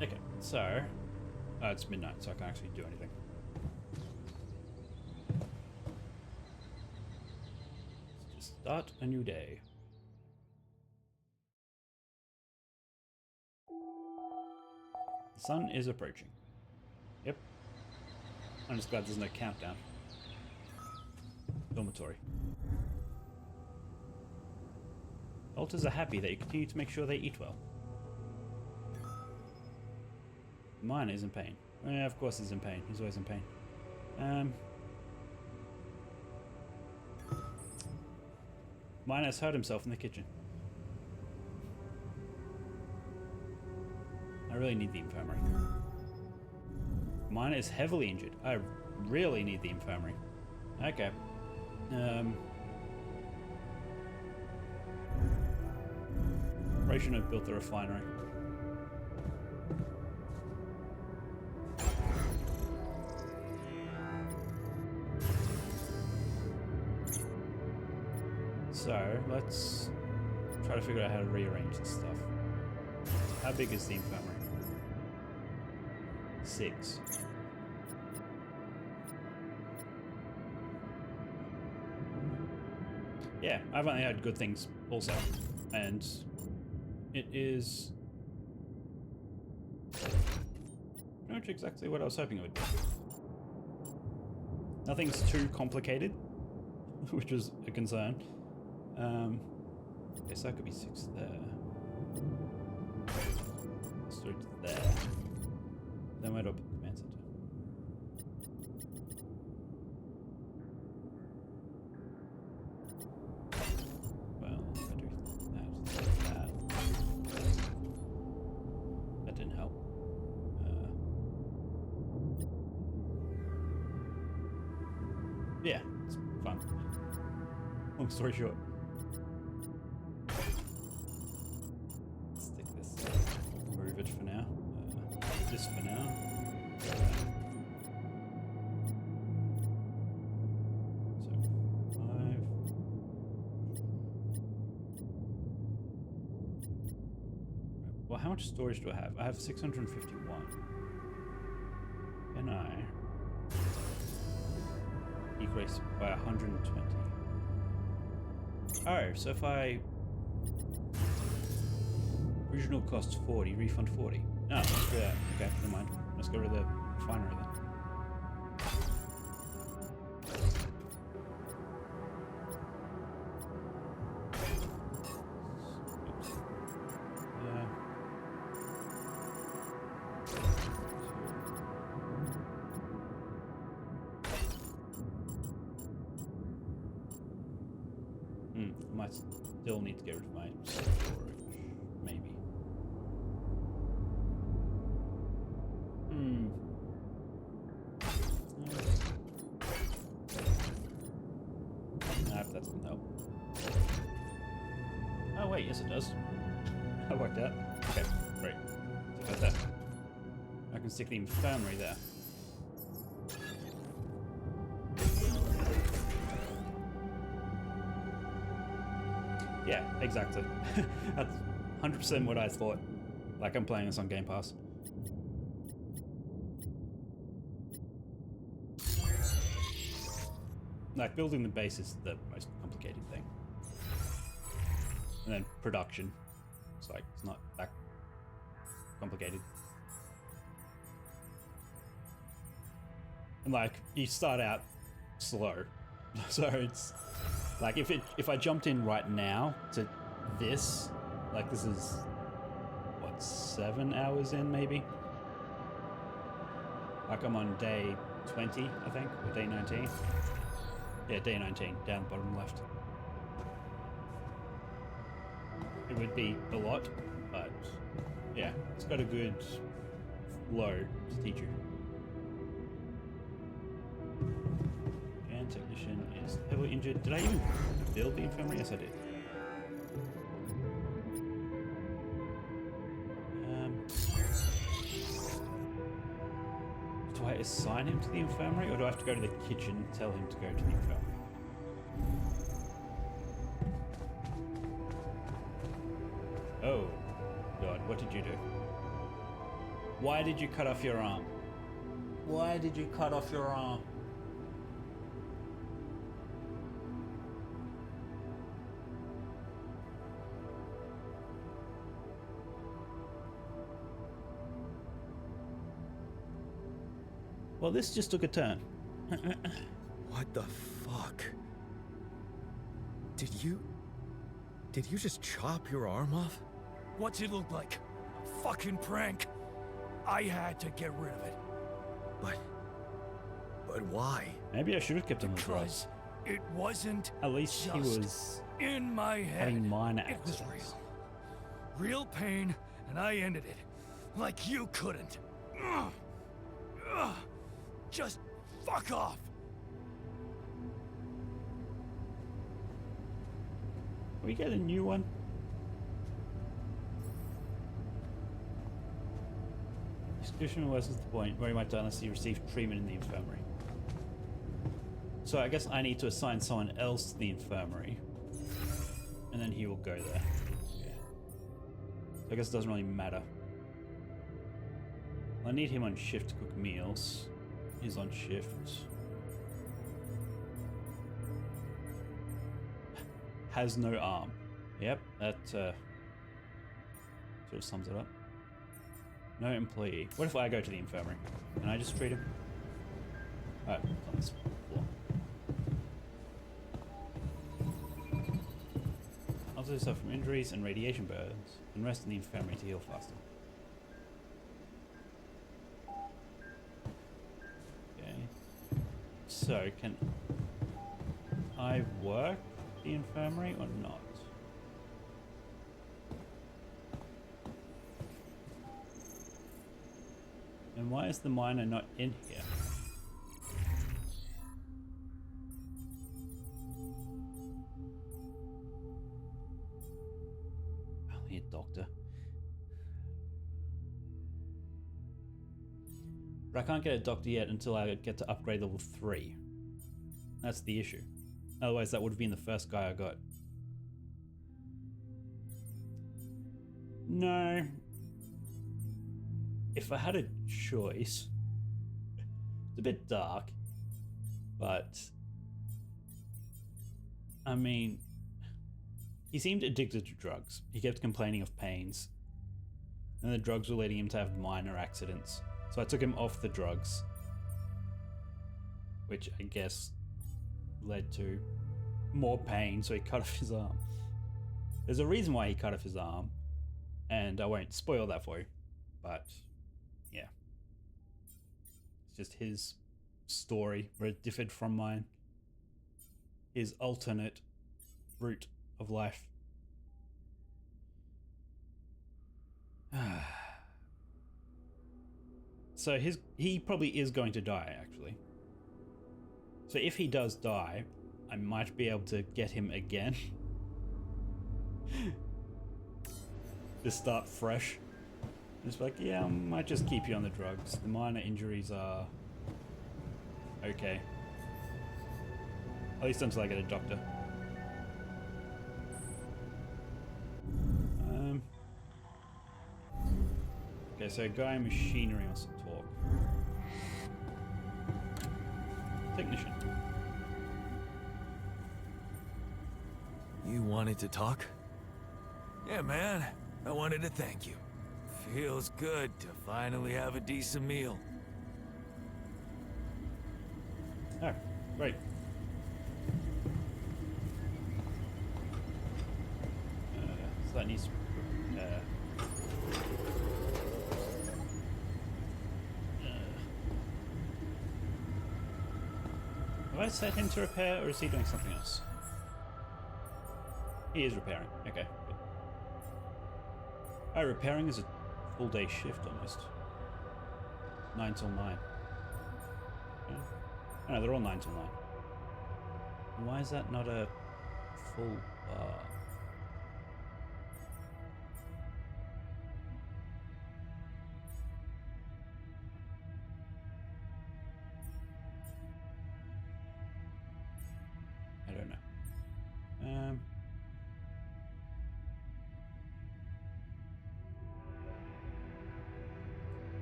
Okay, so it's midnight, so I can't actually do anything. Let's just start a new day. The sun is approaching. Yep. I'm just glad there's no countdown. Dormitory. Alters are happy that you continue to make sure they eat well. Mine is in pain. Yeah, of course he's in pain. He's always in pain. Mine has hurt himself in the kitchen. I really need the infirmary. Mine is heavily injured. I really need the infirmary. Okay. Probably shouldn't have built the refinery. So, let's try to figure out how to rearrange this stuff. How big is the infirmary? 6. Yeah, I've only had good things also. And it is pretty much exactly what I was hoping it would be. Nothing's too complicated, which was a concern. Okay, so that could be 6 there. storage there. Then where do I put the command center? Well, if I do that. That didn't help. Yeah, it's fun. Long story short. Stick this. Move it for now. This for now. So 5. Well, how much storage do I have? I have 651. Can I decrease by 120? Oh, so if I original cost 40, refund 40. No, let's do that. Okay, never mind. Let's go to the refinery then. Oops. I might still need to get rid of my storage. Maybe. Nah, if that's gonna help. Oh wait, yes it does. That worked out. Okay, great. So about that. I can stick the infirmary there. Yeah, exactly. That's 100% what I thought. Like I'm playing this on Game Pass. Like building the base is the most complicated thing. And then production. It's like, it's not that complicated. And like, you start out slow. So it's like if I jumped in right now to this, like this is what, 7 hours in maybe? Like I'm on day 20, I think, or day 19. Yeah, day 19, down the bottom left. It would be a lot, but yeah, it's got a good flow to teach you. And technician is heavily injured. Did I even build the infirmary? Yes, I did. Do I assign him to the infirmary, or do I have to go to the kitchen and tell him to go to the infirmary? Oh, God, what did you do? Why did you cut off your arm? Why did you cut off your arm? Well, this just took a turn. What the fuck? Did you just chop your arm off? What's it look like? A fucking prank. I had to get rid of it. But why? Maybe I should have kept him on drugs. Because it wasn't At least he just was in my head. having minor It was accidents. real pain, and I ended it. Like you couldn't. Just fuck off. Can we get a new one? Execution was the point where he might die unless he received treatment in the infirmary. So I guess I need to assign someone else to the infirmary. And then he will go there. Yeah. So I guess it doesn't really matter. I need him on shift to cook meals. He's on shift. Has no arm. Yep, that sort of sums it up. No employee. What if I go to the infirmary? Can I just treat him? Oh, it's on this floor. Also suffer from injuries and radiation burns, and rest in the infirmary to heal faster. So, can I work the infirmary or not? And why is the miner not in here? Only a doctor. But I can't get a doctor yet until I get to upgrade level 3. That's the issue. Otherwise that would have been the first guy I got. No. If I had a choice, it's a bit dark, but I mean, he seemed addicted to drugs. He kept complaining of pains, and the drugs were leading him to have minor accidents. So I took him off the drugs, which I guess led to more pain, so he cut off his arm. There's a reason why he cut off his arm, and I won't spoil that for you, but yeah. It's just his story, where it differed from mine. His alternate route of life. So he probably is going to die, actually. So if he does die, I might be able to get him again. Just start fresh. Just like, yeah, I might just keep you on the drugs. The minor injuries are okay. At least until I get a doctor. Okay, so guy in machinery wants to talk. Technician. You wanted to talk? Yeah, man. I wanted to thank you. Feels good to finally have a decent meal. Oh, great. So that needs... have I set him to repair, or is he doing something else? He is repairing. Okay, good. Oh, repairing is a full day shift almost. 9 till 9. Yeah. Oh, no, they're all 9 till 9. Why is that not a full bar? I don't know.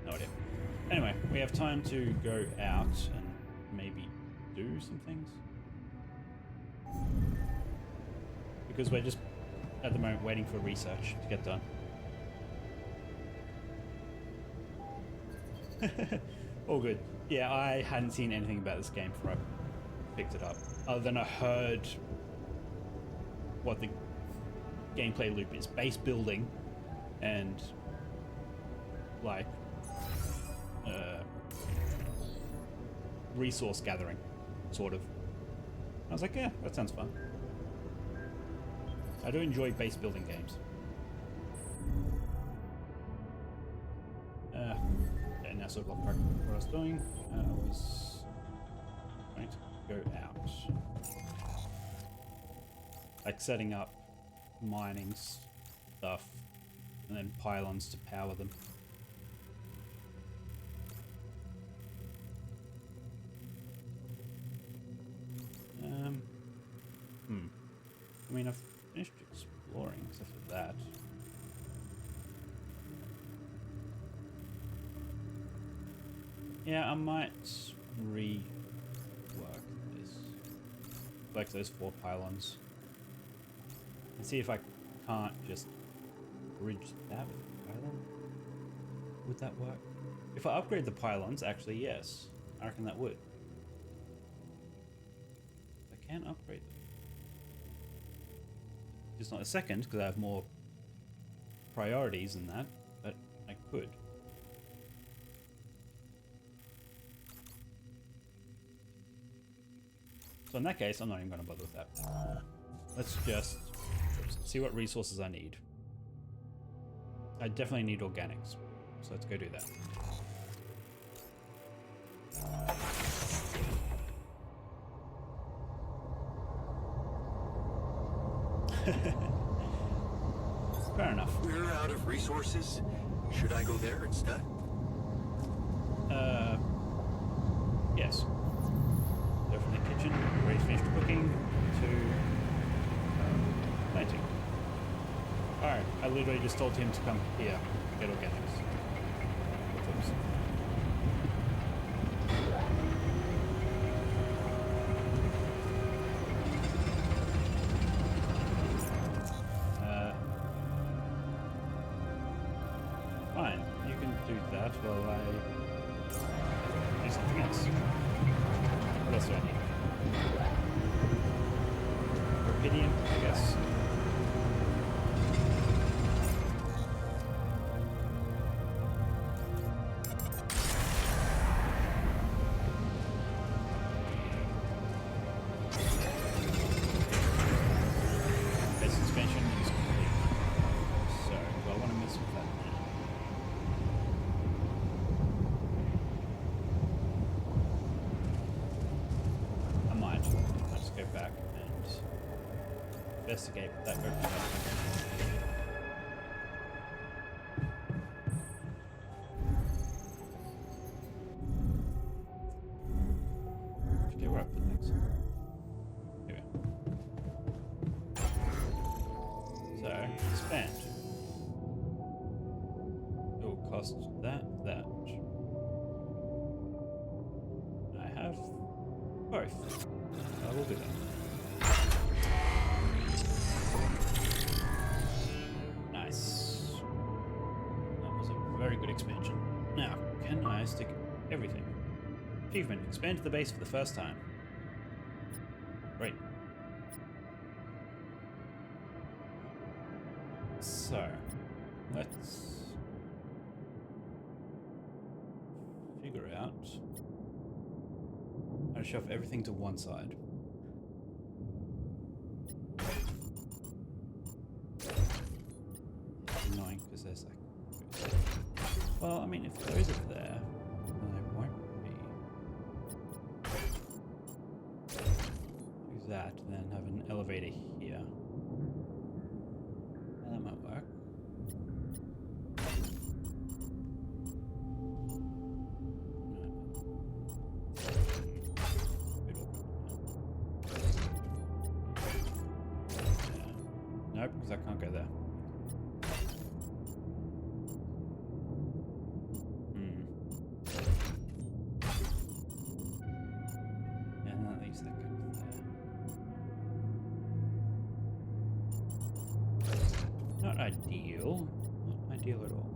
No idea. Anyway, we have time to go out and maybe do some things. Because we're just, at the moment, waiting for research to get done. All good. Yeah, I hadn't seen anything about this game before I picked it up. Other than I heard what the gameplay loop is. Base building and like resource gathering, sort of. I was like, yeah, that sounds fun. I do enjoy base building games. Okay, now so I've got what I was doing. I was going to go out. Like setting up mining stuff and then pylons to power them. I mean, I've finished exploring except for that. Yeah, I might rework this. Like those 4 pylons. And see if I can't just bridge that with a pylon. Would that work? If I upgrade the pylons, actually, yes. I reckon that would. I can upgrade them. Just not a second, because I have more priorities than that, but I could. So in that case, I'm not even going to bother with that. Let's just see what resources I need. I definitely need organics, so let's go do that. Fair enough. We're out of resources. Should I go there instead? Yes. Go from the kitchen, ready to finish cooking, to planting. Alright, I literally just told him to come here, get organics. Oops. Fine, you can do that while I do something else. What else do I need? Rubidium, I guess. Base expansion is complete. So, do I want to mess with that now? I might. I'll just go back and investigate what that opens up. Okay, where I put things. Here we go. So, expand. It will cost that. I have both. I will do that. Nice. That was a very good expansion. Now, can I stick everything? Achievement. Expand the base for the first time. Great. So, let's figure out how to shove everything to one side. Annoying because there's like. Well, I mean, if those are there, then there won't be. Do that, and then have an elevator here. That might work. Nope, because I can't go there. And that leaves that gap there. Not ideal. Not ideal at all.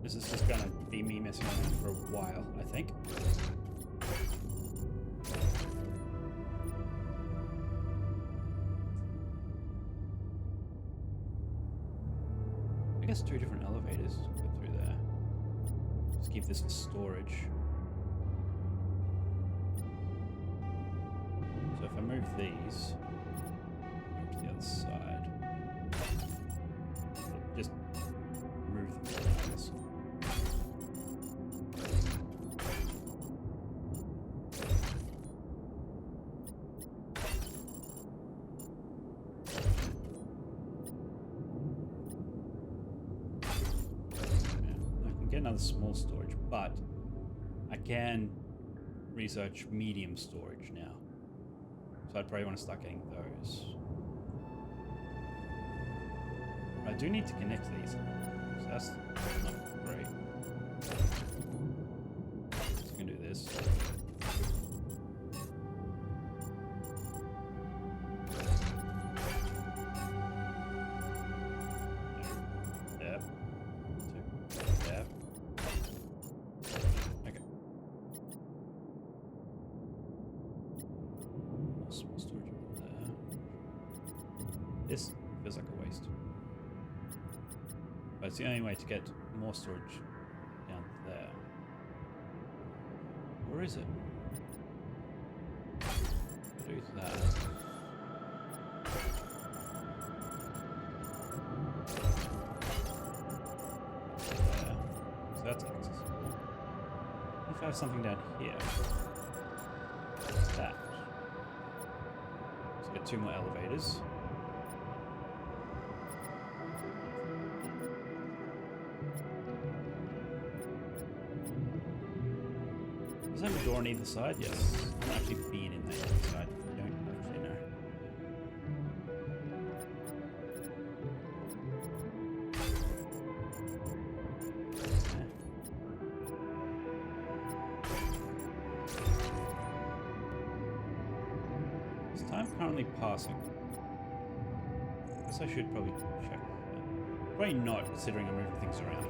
This is just gonna be me messing around for a while, I think. I guess 2 different elevators go through there. Just keep this for storage. So if I move these, move to the other side, just move them, I guess. Get another small storage, but I can research medium storage now. So I'd probably want to start getting those. I do need to connect these, so that's not great. So I can do this. Yep. Yep. Okay. Small storage over there. This feels like a waste. But it's the only way to get more storage down there. Or is it? Do that. There. So that's accessible. If I have something down here. That. Let's get 2 more elevators. Does it have a door on either side? Yes. I haven't actually been in that other side. I don't actually know. Is time currently passing? I guess I should probably check. Probably not, considering I'm moving things around.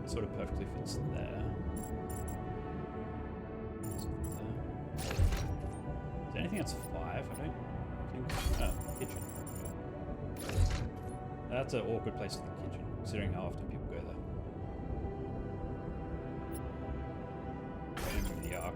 Sort of perfectly fits there. Is there anything that's 5? I don't think. Oh, kitchen. That's an awkward place for the kitchen, considering how often people go there. Remember the arc.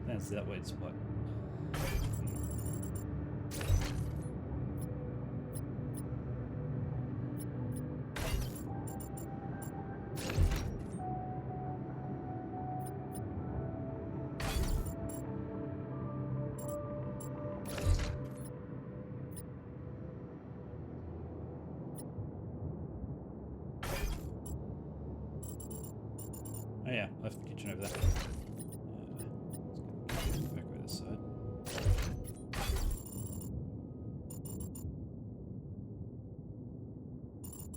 That's that weird spot. Oh yeah, left the kitchen over there. Back over this side.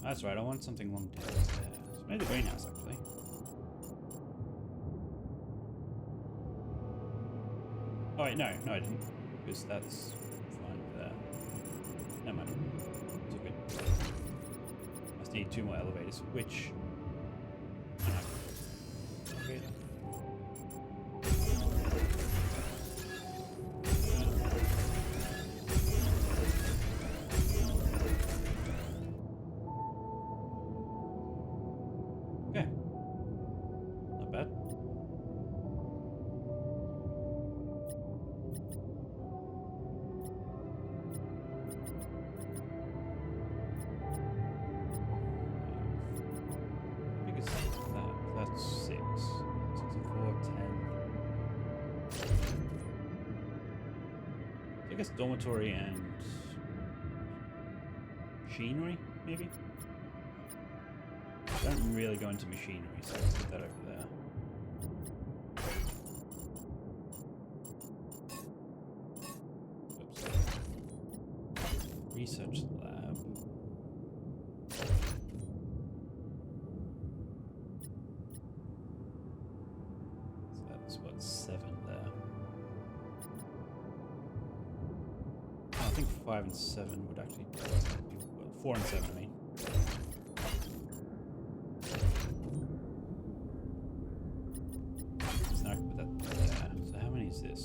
That's right, I want something long down there. So maybe the greenhouse, actually. Oh wait, no, I didn't. Because that's fine there. Never mind. It's all good. Must need 2 more elevators, which... Elevator. Okay. Not bad. How big is that? That's 6. 64, 10. I guess dormitory and machinery, maybe? Don't really go into machinery, so let's put that over there. Oops. Research lab. So that's what, 7 there. Oh, I think 5 and 7 would actually be, well, 4 and 7, I mean. So I can put that there. So how many is this?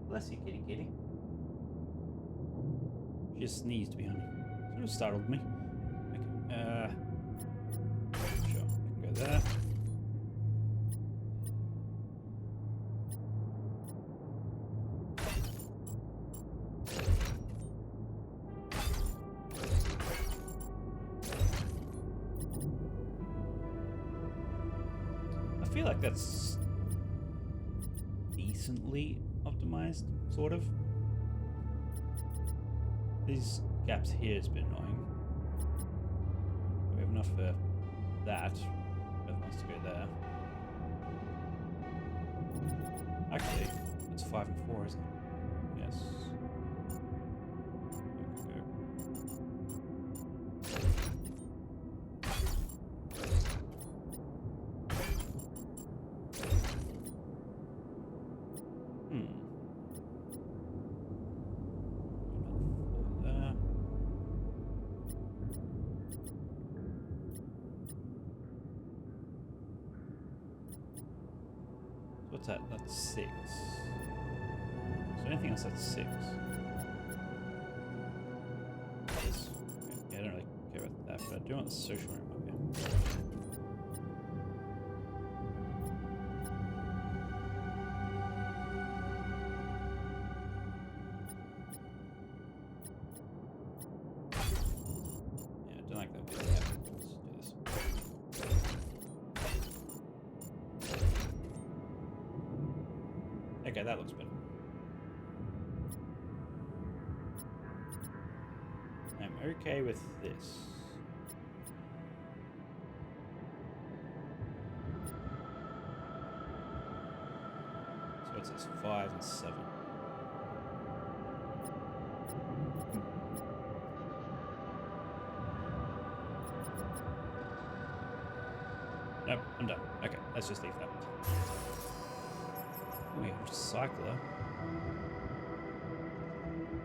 Bless you, kitty kitty. She just sneezed behind me. Sort of startled me. Okay, sure, I can go there. I feel like that's decently optimized, sort of. These gaps here has been annoying. We have enough for that. That wants to go there. Actually, it's 5 and 4, isn't it? Yes. What's that? That's 6. Is there anything else that's 6? Yes. Okay. Yeah, I don't really care about that, but I do want the social room up here. Yeah, I don't like that. Yeah, let's do this. Okay, that looks better. I'm okay with this. So what's this? 5 and 7. Nope, I'm done. Okay, let's just leave that. Oh, we have a recycler.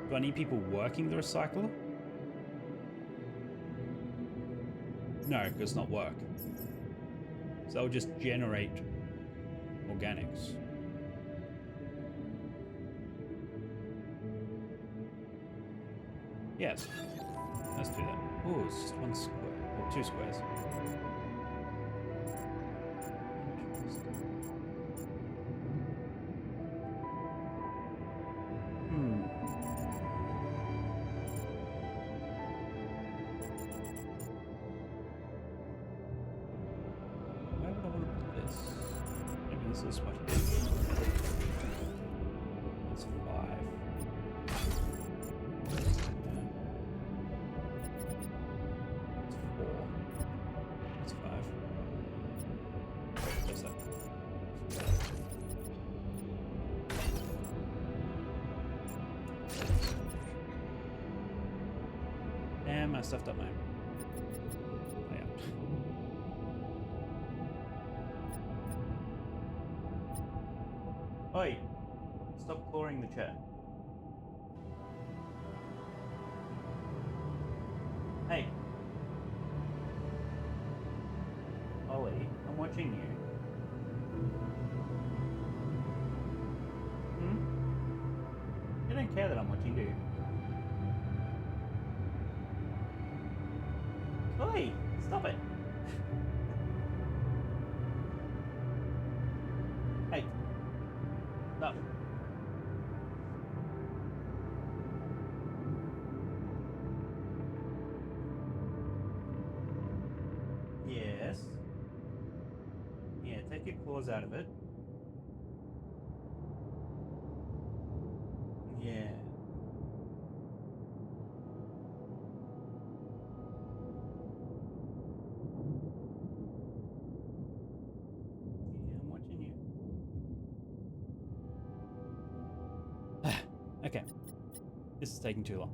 Do I need people working the recycler? No, because it's not work. So that'll just generate organics. Yes. Let's do that. Oh, it's just 1 square. Or 2 squares. Where would I want to put this? Maybe this is what it is. That's 5. Yeah. That's 4. That's 5. Where's that? Damn, I stuffed up my layout. Oi! Stop clawing the chair. Hey! Ollie, I'm watching you. Hmm? You don't care that I'm watching, do you? Oi! Stop it! Hey! Stop. Yes. Yeah, take your claws out of it. Yeah. Yeah, I'm watching you. Okay. This is taking too long.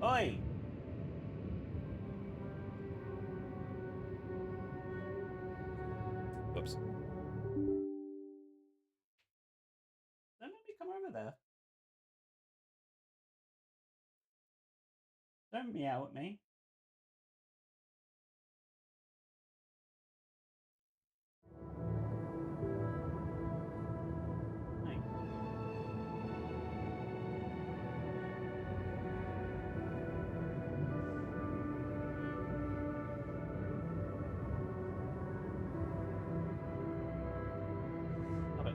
Oi! Whoops. Don't let me come over there. Don't meow at me. Hey. Stop it.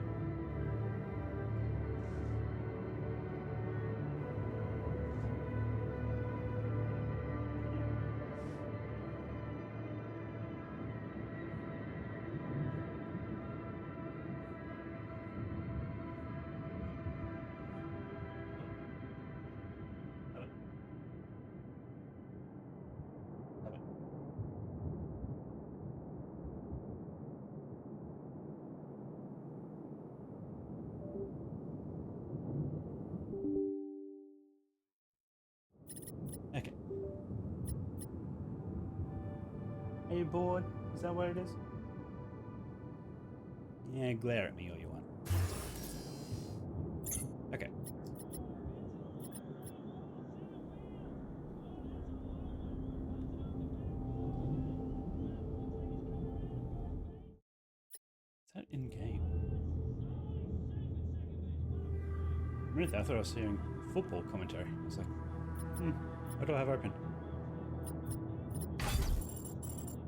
you bored? Is that what it is? Yeah, glare at me all you want. Okay. Is that in game? A minute there, I thought I was hearing football commentary. I was like, what do I have open?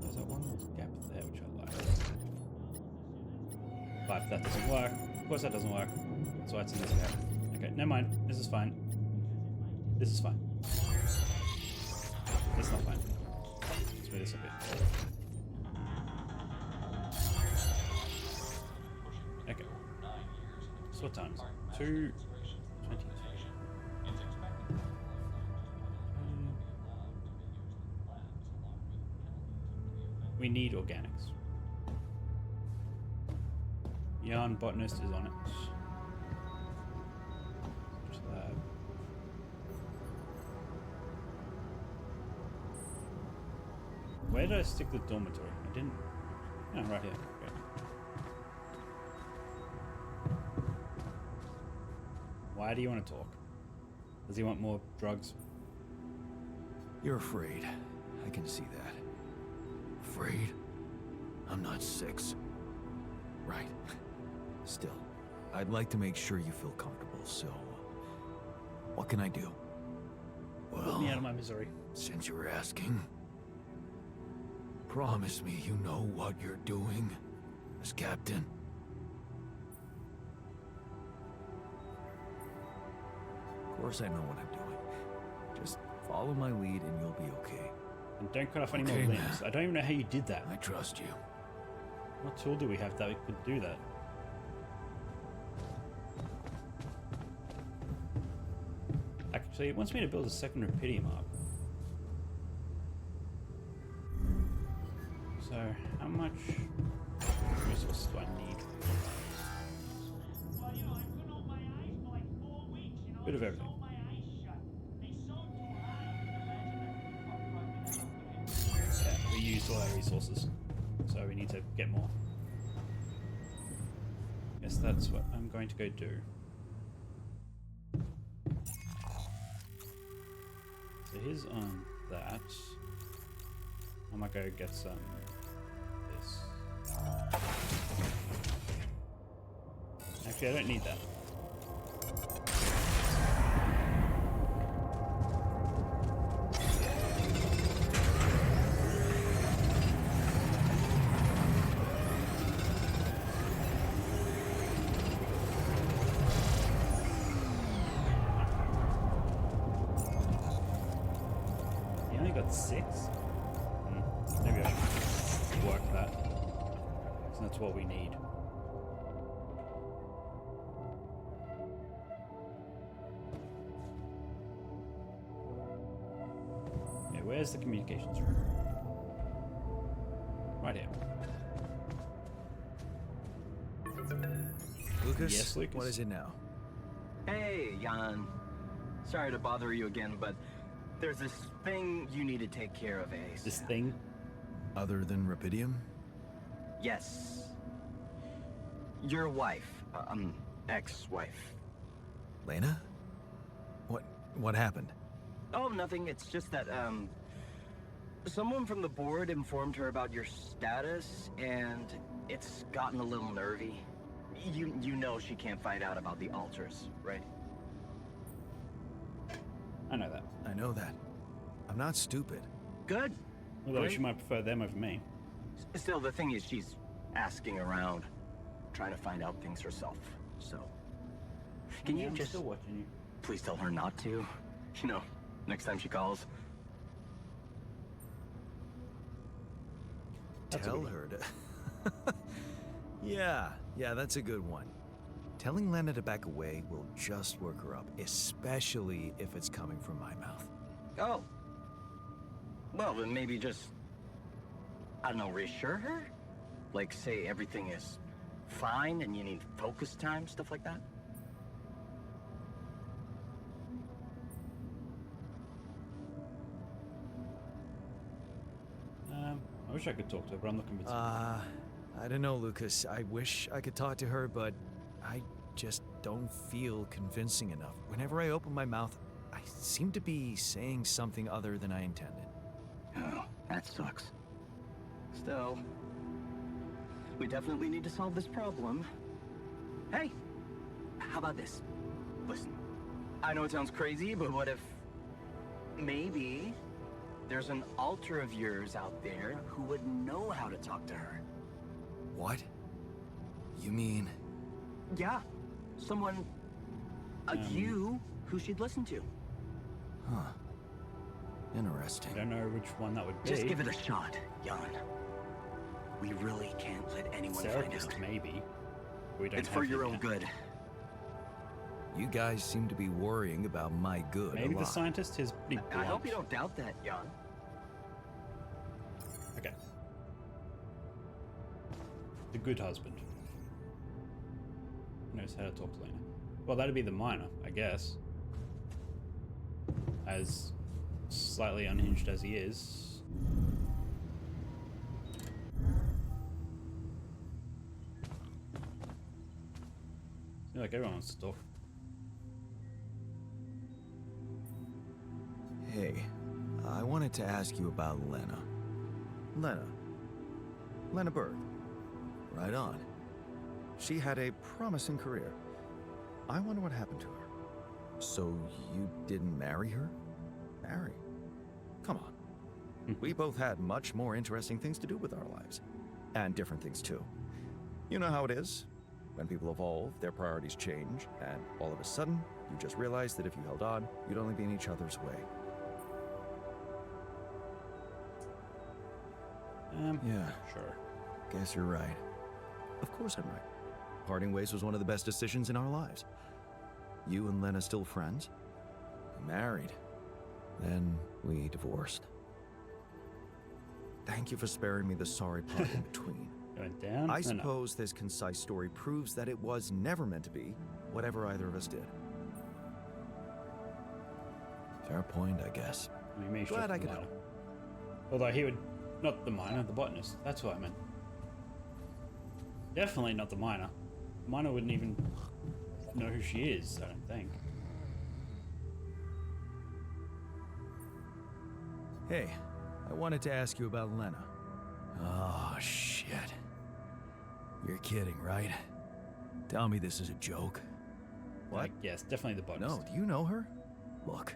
There's that one little gap there which I like. But that doesn't work. Of course that doesn't work. That's why it's in this gap. Okay, never mind. This is fine. This is fine. It's not fine. Let's move this a bit. Okay. So what time is it? 2:22. We need organics. Yarn botanist is on it. Lab. Where did I stick the dormitory? I didn't. Oh, right here. Great. Why do you want to talk? Does he want more drugs? You're afraid. I can see that. Afraid? I'm not 6. Right. Still, I'd like to make sure you feel comfortable, so... What can I do? Well... Put me out of my misery. Since you were asking... Promise me you know what you're doing, as captain. Of course I know what I'm doing. Just follow my lead and you'll be okay. And don't cut off any more Okay, limbs. man. I don't even know how you did that. I trust you. What tool do we have that we could do that? Actually, it wants me to build a second Rapidium arc. So, how much resources do I need? Bit of everything. Yeah, we used all our resources, so we need to get more. Guess that's what I'm going to go do. So here's on that. I might go get some this. Actually, I don't need that. You only got 6? Maybe I should work that. So that's what we need. Yeah, where's the communications room? Right here. Lucas? Yes, Lucas? What is it now? Hey, Jan. Sorry to bother you again, but there's this thing you need to take care of, ASAP. This thing? Other than Rapidium? Yes. Your wife, ex-wife. Lena? What happened? Oh, nothing. It's just that, someone from the board informed her about your status, and it's gotten a little nervy. You know she can't find out about the altars, right? I know that. I know that. I'm not stupid. Good. Although Great. she might prefer them over me. Still, the thing is, she's asking around, trying to find out things herself. So, can you I'm just still watching you. please tell her not to? You know, next time she calls. That's a Tell good one. her to... Yeah, that's a good one. Telling Lena to back away will just work her up, especially if it's coming from my mouth. Oh. Well, then maybe just, I don't know, reassure her? Like, say everything is fine and you need focus time, stuff like that? I wish I could talk to her, but I'm not convinced. I don't know, Lucas. I wish I could talk to her, but I just don't feel convincing enough. Whenever I open my mouth, I seem to be saying something other than I intended. Oh, that sucks. Still, we definitely need to solve this problem. Hey, how about this? Listen, I know it sounds crazy, but what if maybe there's an alter of yours out there who would know how to talk to her? What? You mean... Yeah, someone, you, who she'd listen to. Huh. Interesting. I don't know which one that would be. Just give it a shot, Jan. We really can't let anyone find Therapist, out. maybe. We don't It's have for him your own yet. good. You guys seem to be worrying about my good Maybe a the lot. scientist is pretty I hope blunt. you don't doubt that, Jan. Okay. The good husband. Knows how to talk to Lena. Well, that'd be the minor, I guess. As slightly unhinged as he is. Seems like everyone wants to talk. Hey, I wanted to ask you about Lena. Lena Berg. Right on. She had a promising career. I wonder what happened to her. So you didn't marry her? Marry? Come on. We both had much more interesting things to do with our lives. And different things too. You know how it is. When people evolve, their priorities change, and all of a sudden, you just realize that if you held on, you'd only be in each other's way. Yeah. Sure. Guess you're right. Of course I'm right. Parting ways was one of the best decisions in our lives. You and Lena still friends? Married. Then we divorced. Thank you for sparing me the sorry part in between. Going down? I No, no. suppose this concise story proves that it was never meant to be, whatever either of us did. Fair point, I guess. I mean, maybe Glad I could minor. help. Although he would... Not the minor, the botanist. That's what I meant. Definitely not the minor. The minor wouldn't even know who she is, I don't think. Hey, I wanted to ask you about Lena. Oh, shit. You're kidding, right? Tell me this is a joke. What? Like, yes, definitely the botanist. No, do you know her? Look.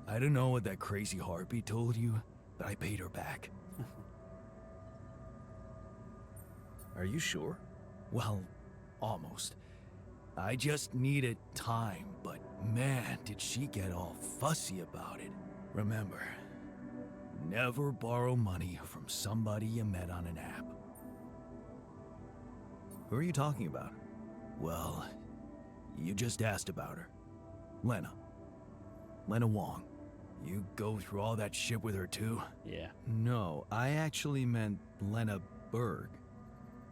I don't know what that crazy harpy told you, but I paid her back. Are you sure? Well, almost. I just needed time, but man, did she get all fussy about it. Remember, never borrow money from somebody you met on an app. Who are you talking about? Well, you just asked about her. Lena. Lena Wong. You go through all that shit with her too? Yeah. No, I actually meant Lena Berg.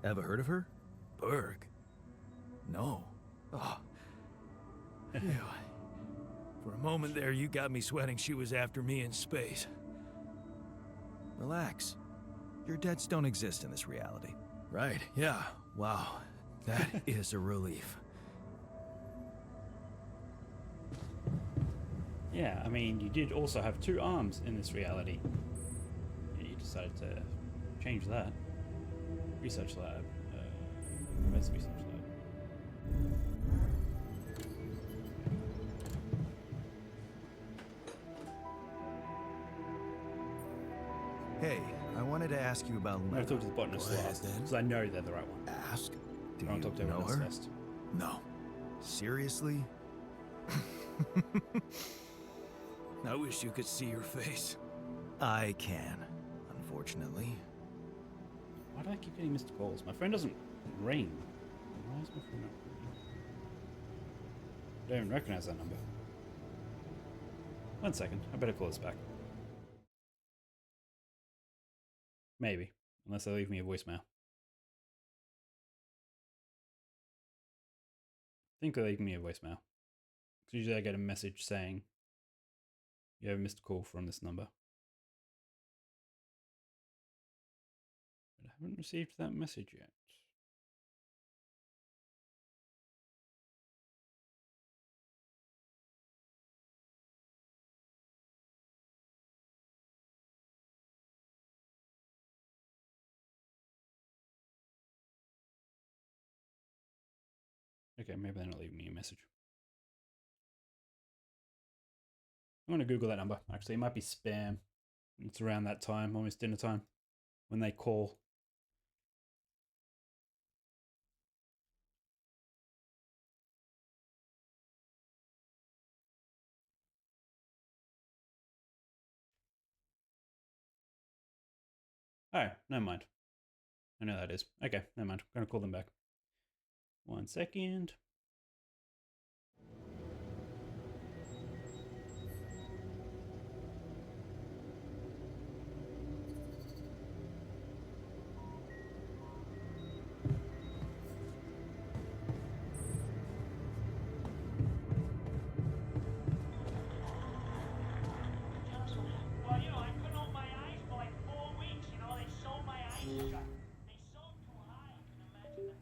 Ever heard of her? Berg? No. Oh. Phew. For a moment there, you got me sweating she was after me in space. Relax. Your debts don't exist in this reality. Right, yeah. Wow. That is a relief. Yeah, I mean, you did also have 2 arms in this reality. You decided to change that. Research lab. Where's the research lab? Hey, I wanted to ask you about I'm Lena. going to talk to the botanist Go ahead, last, then. because I know they're the right one. Ask? Do I want to you talk to know everyone else her? first. No. Seriously? I wish you could see your face. I can, unfortunately. Why do I keep getting missed calls? My phone doesn't ring. Why is my phone not ringing? I don't even recognize that number. 1 second. I better call this back. Maybe. Unless they leave me a voicemail. I think they leave me a voicemail. 'Cause usually I get a message saying you have a missed call from this number. haven't received that message yet. Okay, maybe they're not leaving me a message. I'm going to Google that number. Actually, it might be spam. It's around that time, almost dinner time, when they call. Oh, never mind. I know that is. Okay, never mind. I'm going to call them back. 1 second. Well, I couldn't open my eyes for like 4 weeks. They sewed my eyes shut. They sewed too high. I can imagine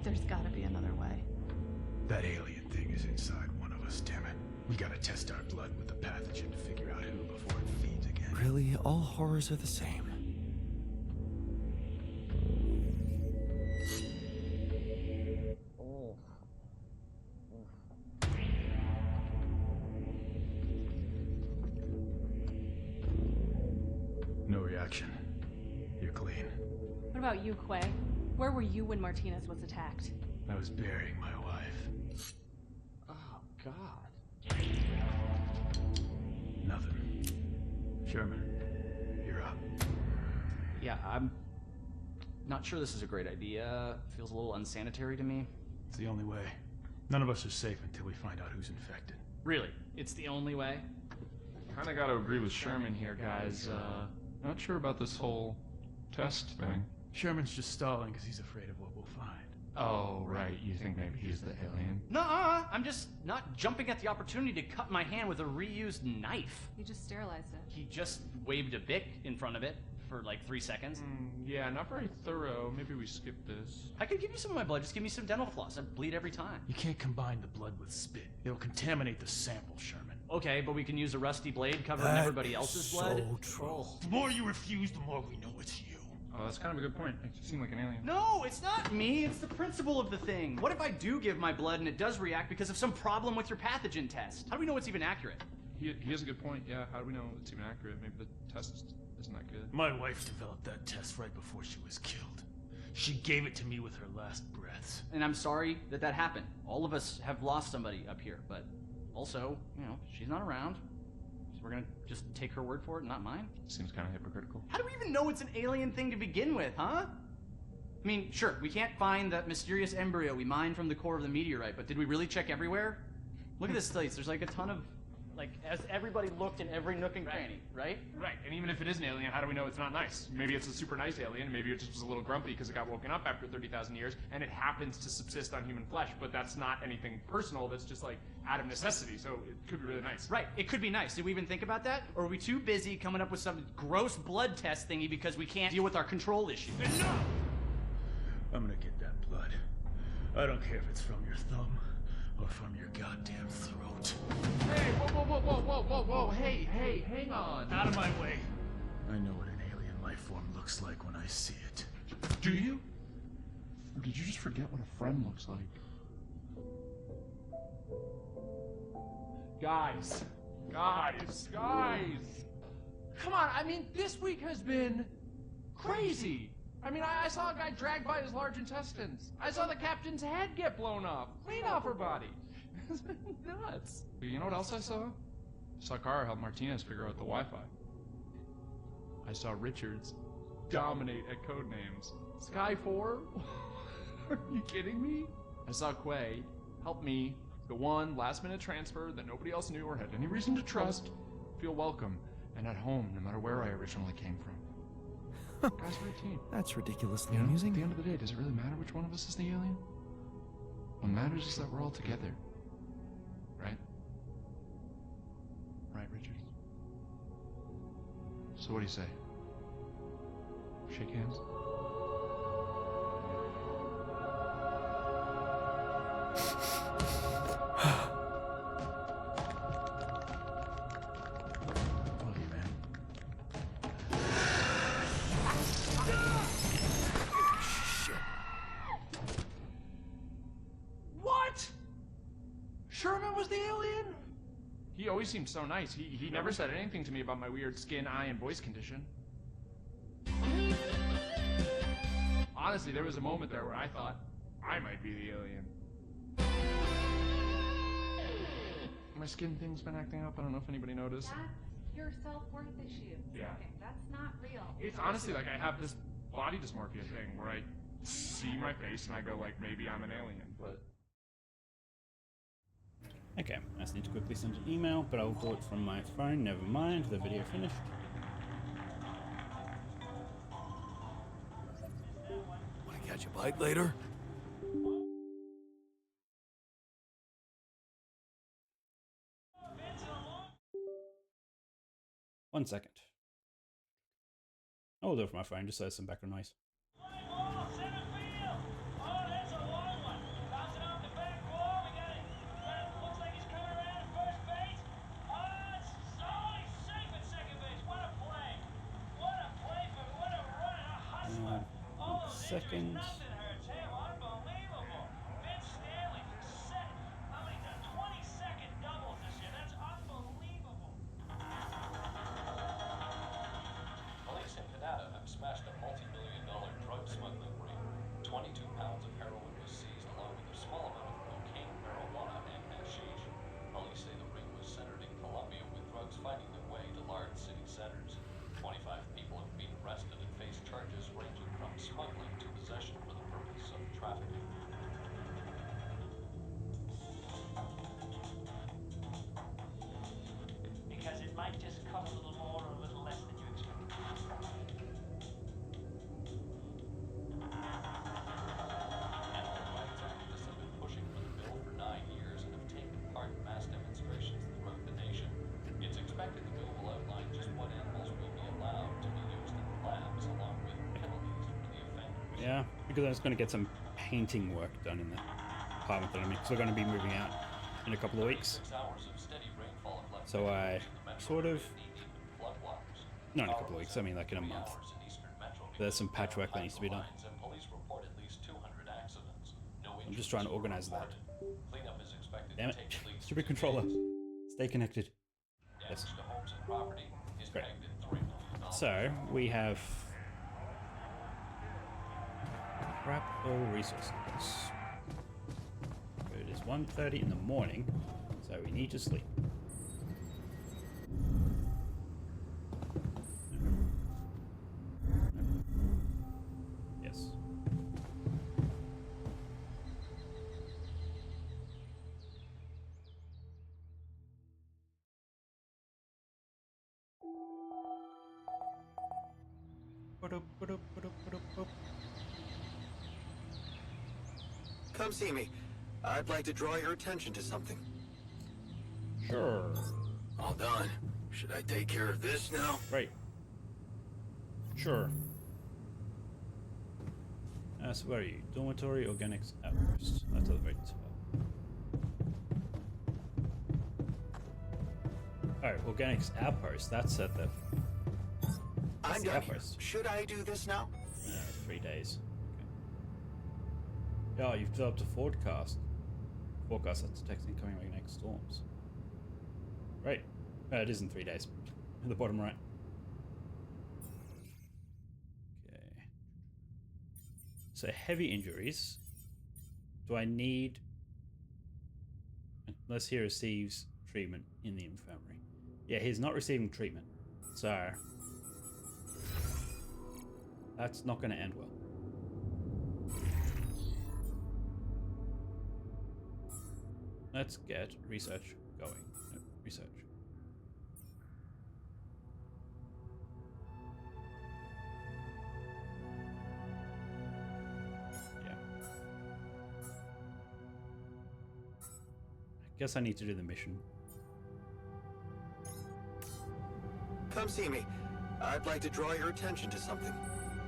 There's gotta be another way. That alien thing is inside one of us, damn it. We gotta test our blood with the pathogen to figure out who before it feeds again. Really, all horrors are the same. No reaction. You're clean. What about you, Quay? Where were you when Martinez was attacked? I was burying my wife. Oh, God. Nothing. Sherman, you're up. Yeah, I'm not sure this is a great idea. Feels a little unsanitary to me. It's the only way. None of us are safe until we find out who's infected. Really? It's the only way? Kinda gotta agree with Sherman here, guys. Not sure about this whole test thing. Sherman's just stalling because he's afraid of what we'll find. Oh, right. You think maybe he's the alien? Nuh-uh. I'm just not jumping at the opportunity to cut my hand with a reused knife. You just sterilized it. He just waved a bic in front of it for like 3 seconds. Yeah, not very thorough. Maybe we skip this. I could give you some of my blood. Just give me some dental floss. I bleed every time. You can't combine the blood with spit. It'll contaminate the sample, Sherman. Okay, but we can use a rusty blade covering everybody else's blood. So true. The more you refuse, the more we know it's you. Oh, that's kind of a good point. Makes you seem like an alien. No, it's not me. It's the principle of the thing. What if I do give my blood and it does react because of some problem with your pathogen test? How do we know it's even accurate? He has a good point. Yeah, how do we know it's even accurate? Maybe the test isn't that good. My wife developed that test right before she was killed. She gave it to me with her last breaths. And I'm sorry that that happened. All of us have lost somebody up here, but also, she's not around. So we're gonna just take her word for it, not mine? Seems kind of hypocritical. How do we even know it's an alien thing to begin with, huh? I mean, sure, we can't find that mysterious embryo we mined from the core of the meteorite, but did we really check everywhere? Look at this place. There's like a ton of, as everybody looked in every nook and cranny, right? Right, and even if it is an alien, how do we know it's not nice? Maybe it's a super nice alien, maybe it just was a little grumpy because it got woken up after 30,000 years, and it happens to subsist on human flesh, but that's not anything personal, that's just out of necessity, so it could be really nice. Right, it could be nice. Did we even think about that? Or are we too busy coming up with some gross blood test thingy because we can't deal with our control issue? Enough! I'm gonna get that blood. I don't care if it's from your thumb or from your goddamn throat. Hey, whoa, hey, hang on. Out of my way. I know what an alien life form looks like when I see it. Do you? Or did you just forget what a friend looks like? Guys! Come on, this week has been crazy. I saw a guy dragged by his large intestines. I saw the captain's head get blown off, clean off her body. It's been nuts. You know what else I saw? I saw Kara help Martinez figure out the Wi-Fi. I saw Richards dominate at codenames. Sky 4? Are you kidding me? I saw Quay help me, the one last-minute transfer that nobody else knew or had any reason to trust, feel welcome and at home no matter where I originally came from. Guys, we're a team. That's ridiculously You know, at amusing. the end of the day, does it really matter which one of us is the alien? What matters is that we're all together. Right? Right, Richard? So what do you say? Shake hands? Love you, man. Shit. What? Sherman was the alien? He always seemed so nice. He never said anything to me about my weird skin, eye, and voice condition. Honestly, there was a moment there where I thought I might be the alien. My skin thing's been acting up. I don't know if anybody noticed. That's your self-worth issue. Yeah. Okay, that's not real. It's honestly like I have this body dysmorphia thing where I see my face and I go like, maybe I'm an alien, but... Okay, I just need to quickly send an email, but I'll do it from my phone. Never mind, the video finished. Want to catch a bite later? One second. I'll do it from my phone just so there's some background noise. One second. Police in Canada have smashed a multi-million-dollar drug smuggling ring. 22 pounds of heroin was seized along with a small amount of cocaine, marijuana, and hashish. Police say the ring was centered in Colombia, with drugs finding their way to large city centers. 25 people have been arrested and face charges ranging from smuggling to possession for the purpose of trafficking. Because it might just cut a little more or a little less than you expected. Animal rights activists have been pushing for the bill for 9 years and have taken part in mass demonstrations throughout the nation. It's expected the bill will outline just what animals will be allowed to be used in the labs, along with penalties for the offenders. Yeah, because I was going to get some painting work done in the apartment that I'm in, because we're going to be moving out in a couple of weeks. 6 hours of steady rainfall have left So I sort of, knee-deep in floodwaters. not in a couple of weeks, I mean like in a month. There's some patchwork that needs to be done. And police report at least 200 accidents. No I'm just trying to injuries were organize that. reported. Cleanup is expected Damn to it. take at least Stupid 2 controller. days. Stay connected. Yes. Damage to homes and property is Great. pegged at $3 million. So, we have... Crap all resources. It is 1:30 in the morning, so we need to sleep. Yes. Come see me. I'd like to draw your attention to something. Sure. All done. Should I take care of this now? Right. Sure. So where are you? Dormitory, Organics, Outpost. That's at the right spot. Oh, Organics Outpost. That's at the... I'm the done here. outpost. Should I do this now? 3 days. Okay. Oh, you've developed a forecast. Forecast that's detecting coming magnetic storms. Right. It is in 3 days. In the bottom right. Okay. So heavy injuries. Do I need... Unless he receives treatment in the infirmary. Yeah, he's not receiving treatment. So... that's not going to end well. Let's get research going. No, research. guess I need to do the mission. Come see me. I'd like to draw your attention to something.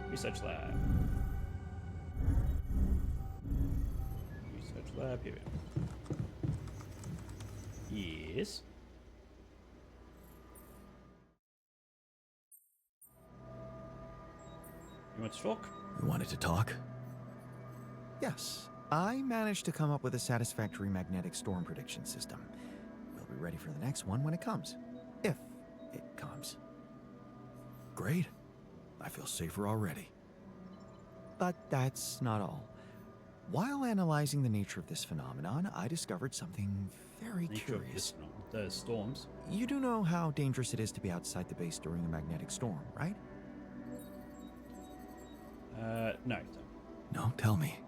Research lab. Research lab, here we go. Yes. You want to talk? You wanted to talk? Yes. I managed to come up with a satisfactory magnetic storm prediction system. We'll be ready for the next one when it comes. If it comes. Great. I feel safer already. But that's not all. While analyzing the nature of this phenomenon, I discovered something very curious. The storms. You do know how dangerous it is to be outside the base during a magnetic storm, right? No. No, tell me.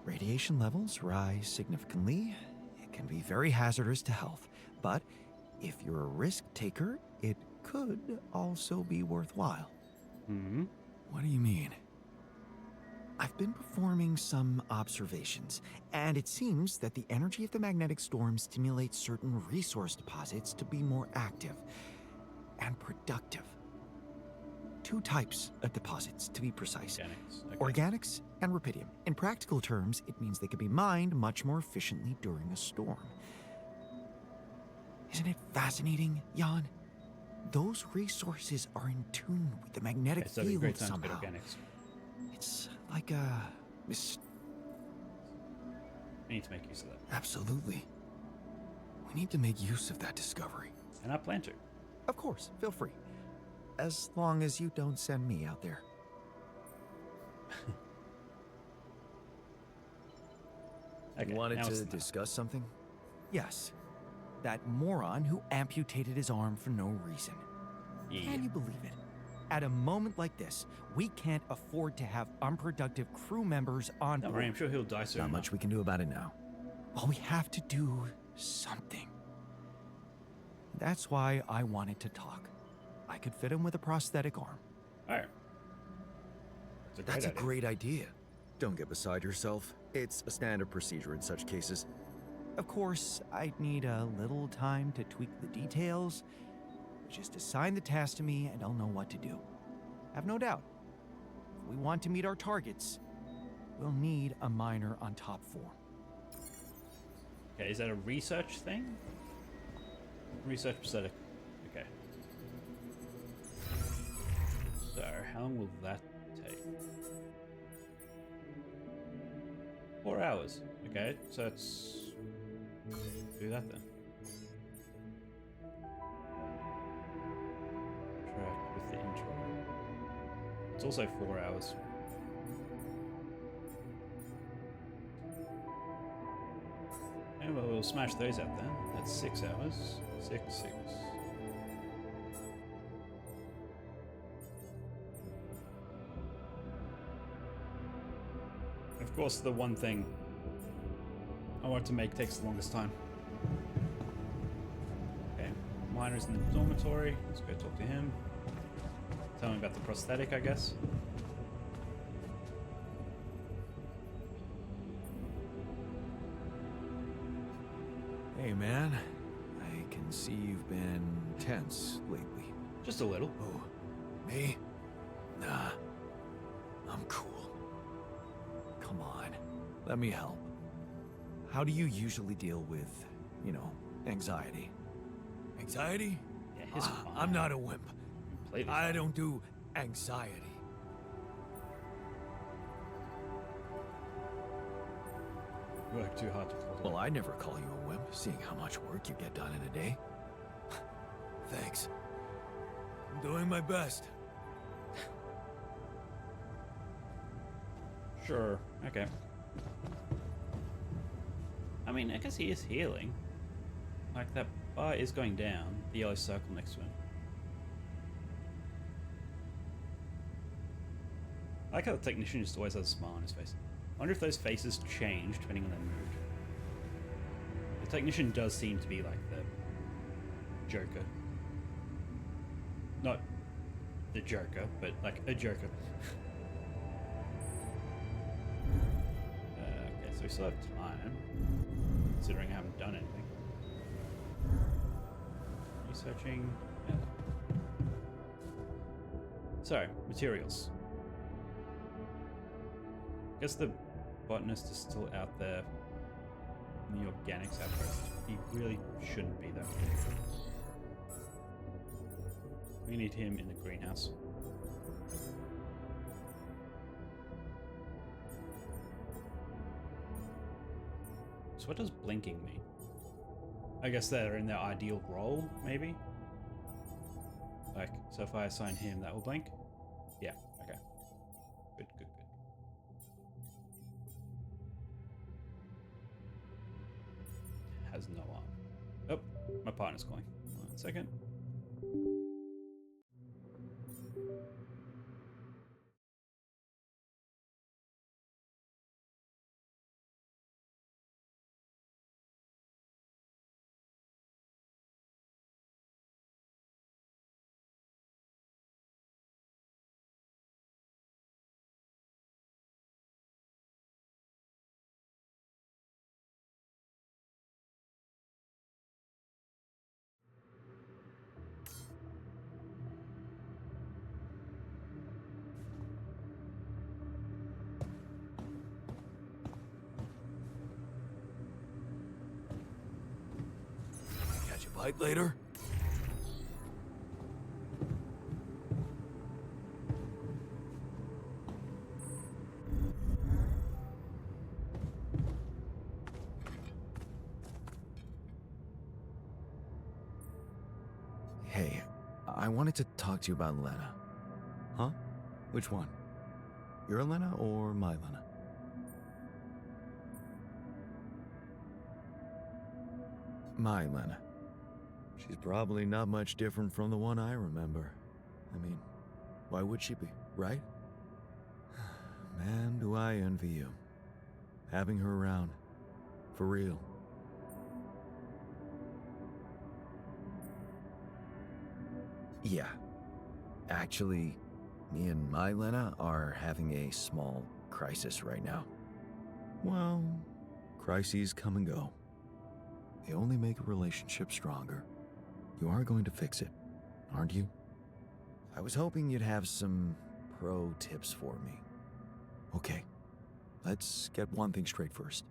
Radiation levels rise significantly. It can be very hazardous to health, but if you're a risk taker, it could also be worthwhile. Hmm. What do you mean? I've been performing some observations, and it seems that the energy of the magnetic storm stimulates certain resource deposits to be more active and productive. 2 types of deposits, to be precise. Organics. Okay. Organics and rupidium. In practical terms, it means they can be mined much more efficiently during a storm. Isn't it fascinating, Jan? Those resources are in tune with the magnetic So it'd be a great field time to somehow. get organics. It's like a... We need to make use of that. Absolutely. We need to make use of that discovery. And I plan to. Of course, feel free. As long as you don't send me out there. Okay, Wanted now it's to not. discuss something? Yes. That moron who amputated his arm for no reason. Yeah. Can you believe it? At a moment like this, we can't afford to have unproductive crew members on Don't board. worry, I'm sure he'll die soon. Not much we can do about it now. Well, we have to do something. That's why I wanted to talk. I could fit him with a prosthetic arm. Oh. That's a great idea. Don't get beside yourself. It's a standard procedure in such cases. Of course, I'd need a little time to tweak the details. Just assign the task to me and I'll know what to do. Have no doubt. If we want to meet our targets, we'll need a miner on top 4. Okay, is that a research thing? Research prosthetic. Okay. So, how long will that take? 4 hours. Okay, so let's do that then. Track with the intro. It's also 4 hours. And we'll smash those out then. That's 6 hours. 6. Of course, the one thing I want to make takes the longest time. Okay, Miner's in the dormitory. Let's go talk to him. Tell him about the prosthetic, I guess. Hey, man. I can see you've been tense lately. Just a little. Oh, me? Nah. I'm cool. Come on. Let me help. How do you usually deal with, anxiety? Anxiety? Yeah, his I'm not a wimp. Completely I fine. don't do anxiety. You work too hard to follow. Well, I never call you a wimp, seeing how much work you get done in a day. Thanks. I'm doing my best. Sure. Okay. I mean, I guess he is healing. Like, that bar is going down. The yellow circle next to him. I like how the technician just always has a smile on his face. I wonder if those faces change depending on their mood. The technician does seem to be like the Joker. Not the Joker, but like a Joker. Okay, so we still have time. considering I haven't done anything. Researching. Yeah. So, materials. I guess the botanist is still out there in the organics outpost. He really shouldn't be though. We need him in the greenhouse. So what does blinking mean? I guess they're in their ideal role, maybe? Like, so if I assign him, that will blink? Yeah, okay. Good, good, good. Has no arm. Oh, my partner's calling. 1 second. Catch a bite later? Hey, I wanted to talk to you about Lena. Huh? Which one? Your Lena or my Lena? My Lena. She's probably not much different from the one I remember. I mean, why would she be, right? Man, do I envy you. Having her around. For real. Yeah. Actually, me and my Lena are having a small crisis right now. Well, crises come and go. They only make a relationship stronger. You are going to fix it, aren't you? I was hoping you'd have some pro tips for me. Okay, let's get one thing straight first.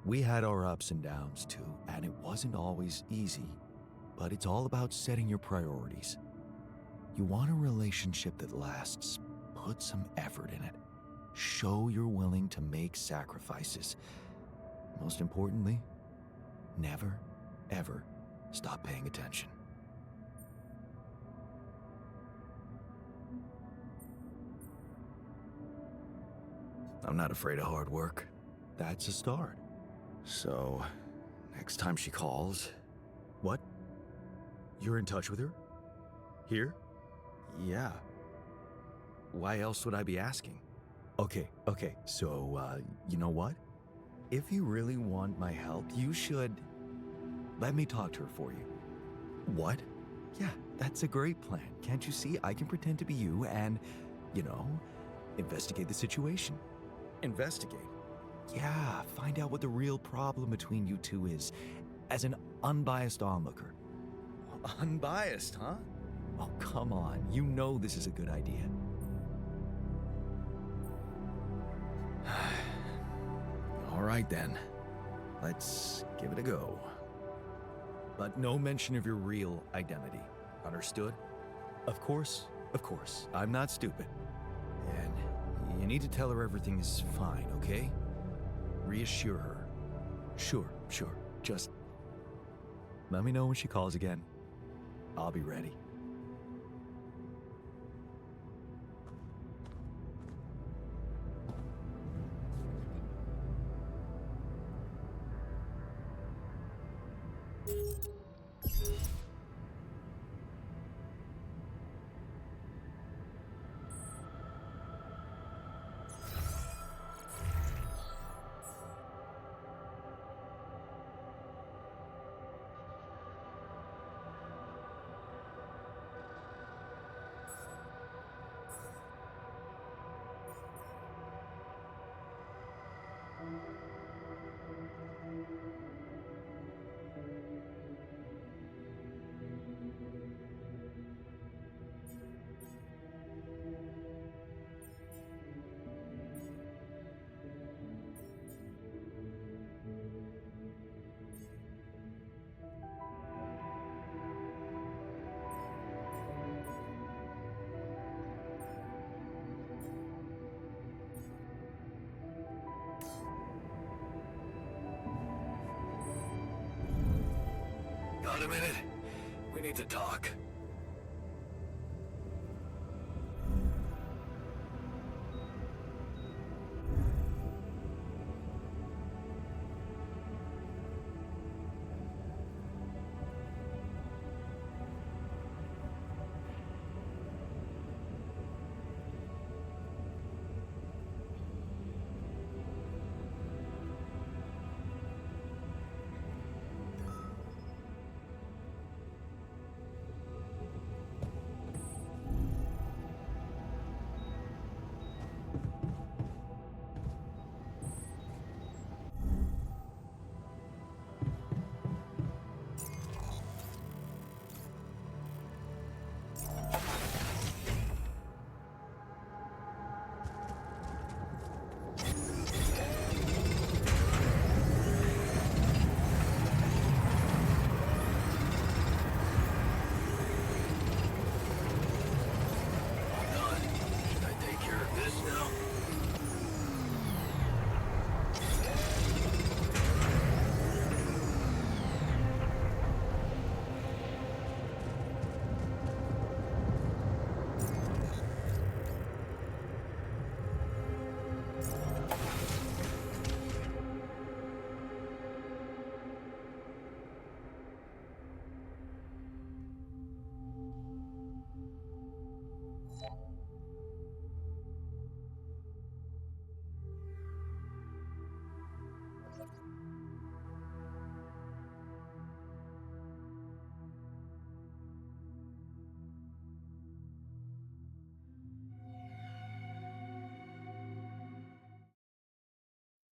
We had our ups and downs too, and it wasn't always easy, but it's all about setting your priorities. You want a relationship that lasts. Put some effort in it. Show you're willing to make sacrifices. Most importantly, never, ever stop paying attention. I'm not afraid of hard work. That's a start. So, next time she calls... What? You're in touch with her? Here? Yeah. Why else would I be asking? Okay, so, you know what? If you really want my help, you should... let me talk to her for you. What? Yeah, that's a great plan. Can't you see? I can pretend to be you and, investigate the situation. Investigate? Yeah, find out what the real problem between you two is, as an unbiased onlooker. Unbiased, huh? Oh, come on. You know this is a good idea. All right, then. Let's give it a go. But no mention of your real identity. Understood? Of course. I'm not stupid. And you need to tell her everything is fine, okay? Reassure her. Sure. Just let me know when she calls again. I'll be ready. a minute? We need to talk.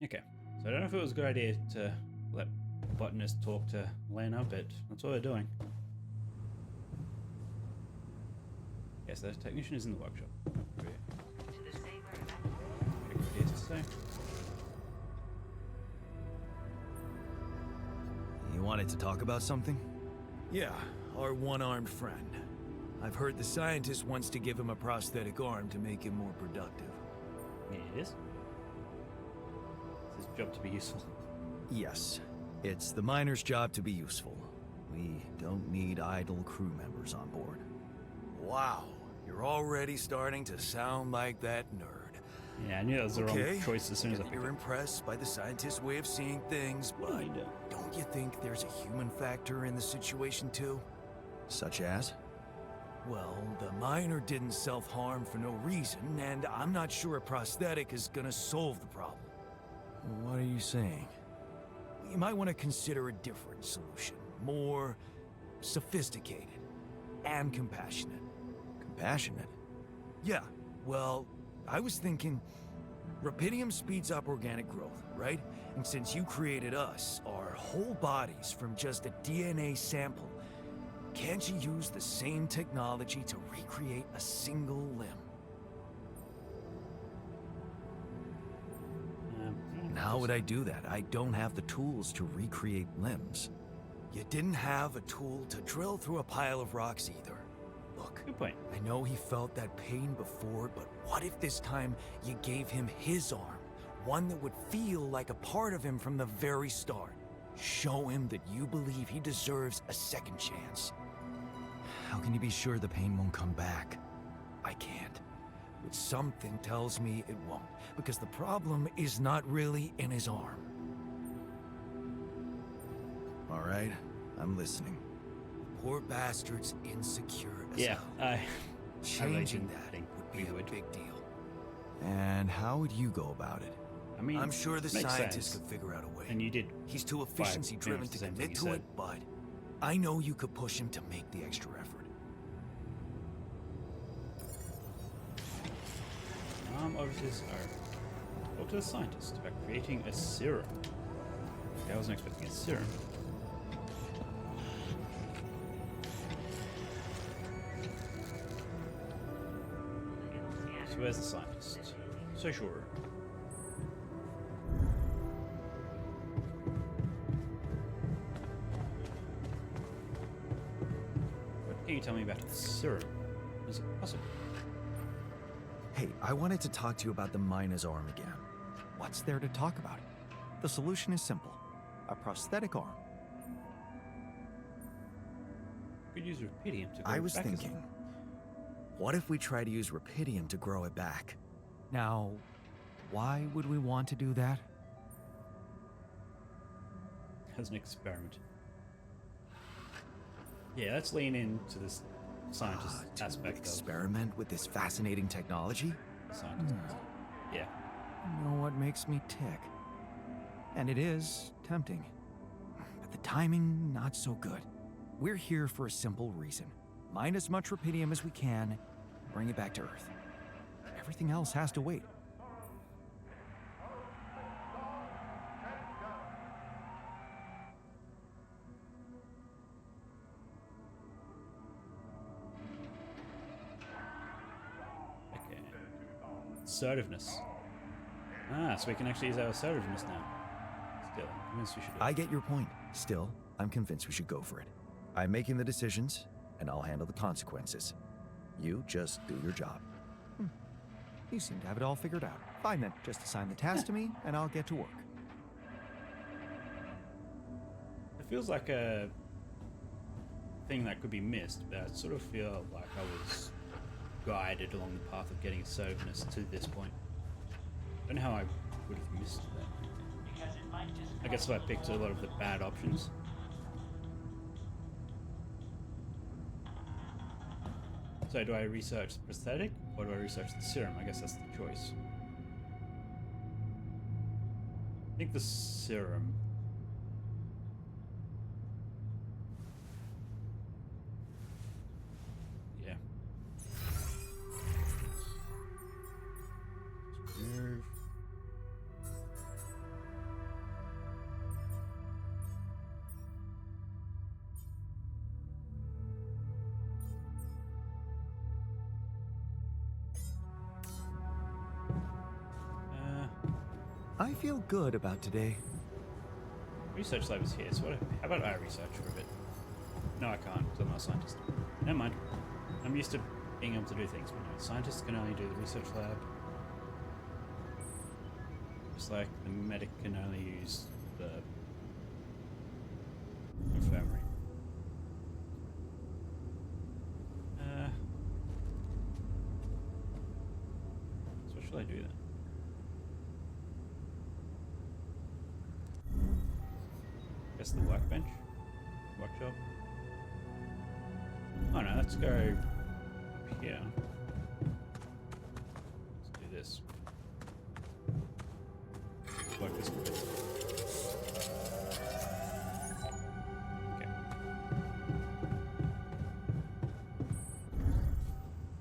Okay, so I don't know if it was a good idea to let Botanist talk to Lena, but that's what they're doing. Yes, the technician is in the workshop. Good idea to say. You wanted to talk about something? Yeah, our one-armed friend. I've heard the scientist wants to give him a prosthetic arm to make him more productive. It is. It's his job to be useful. Yes. It's the miner's job to be useful. We don't need idle crew members on board. Wow, you're already starting to sound like that nerd. Yeah, I knew that was the wrong choice as soon as I You're impressed by the scientist's way of seeing things, but don't you think there's a human factor in the situation too? Such as? Well, the miner didn't self-harm for no reason, and I'm not sure a prosthetic is gonna solve the problem. What are you saying? You might want to consider a different solution. More sophisticated and compassionate. Compassionate? Yeah, well, I was thinking Rapidium speeds up organic growth, right? And since you created us, our whole bodies from just a DNA sample, can't you use the same technology to recreate a single limb? How would I do that? I don't have the tools to recreate limbs. You didn't have a tool to drill through a pile of rocks either. Look, good point. I know he felt that pain before, but what if this time you gave him his arm? One that would feel like a part of him from the very start. Show him that you believe he deserves a second chance. How can you be sure the pain won't come back? I can't. But something tells me it won't, because the problem is not really in his arm. All right, I'm listening. Poor bastard's insecure as Yeah, hell. Changing that would be a big deal. And how would you go about it? I mean, I'm sure the makes scientist sense. could figure out a way. And you did. He's too efficiency-driven to commit to it, but I know you could push him to make the extra effort. Officers are talk to the scientist about creating a serum. I wasn't expecting a serum. So where's the scientist? Social room. What can you tell me about the serum? Is it possible? Hey, I wanted to talk to you about the miner's arm again. What's there to talk about? The solution is simple. A prosthetic arm. Could use rupidium to grow I it was back as thinking, what if we try to use rupidium to grow it back? Now, why would we want to do that? as an experiment. Yeah, let's lean into this scientist To aspect experiment with this fascinating technology? of scientist. Yeah. You know what makes me tick? And it is tempting. But the timing, not so good. We're here for a simple reason. Mine as much rupidium as we can, bring it back to Earth. Everything else has to wait. Okay. Assertiveness. Ah, so we can actually use our assertiveness now. Still, I'm convinced we should do it. I get your point. Still, I'm convinced we should go for it. I'm making the decisions, and I'll handle the consequences. You just do your job. You seem to have it all figured out. Fine then, just assign the task to me, and I'll get to work. It feels like a thing that could be missed, but I sort of feel like I was guided along the path of getting assertiveness to this point. I don't know how I would have missed that. I guess I picked a lot of the bad options. So do I research the prosthetic, or do I research the serum? I guess that's the choice. I think the serum. Yeah. Move. I feel good about today. Research lab is here, so how about I research for a bit? No, I can't, because I'm not a scientist. Never mind. I'm used to being able to do things, but no, scientists can only do the research lab. Just like the medic can only use the infirmary. So what should I do then? Guess the workbench? Workshop? Oh no, let's go up here. Let's do this. Work this way. Okay.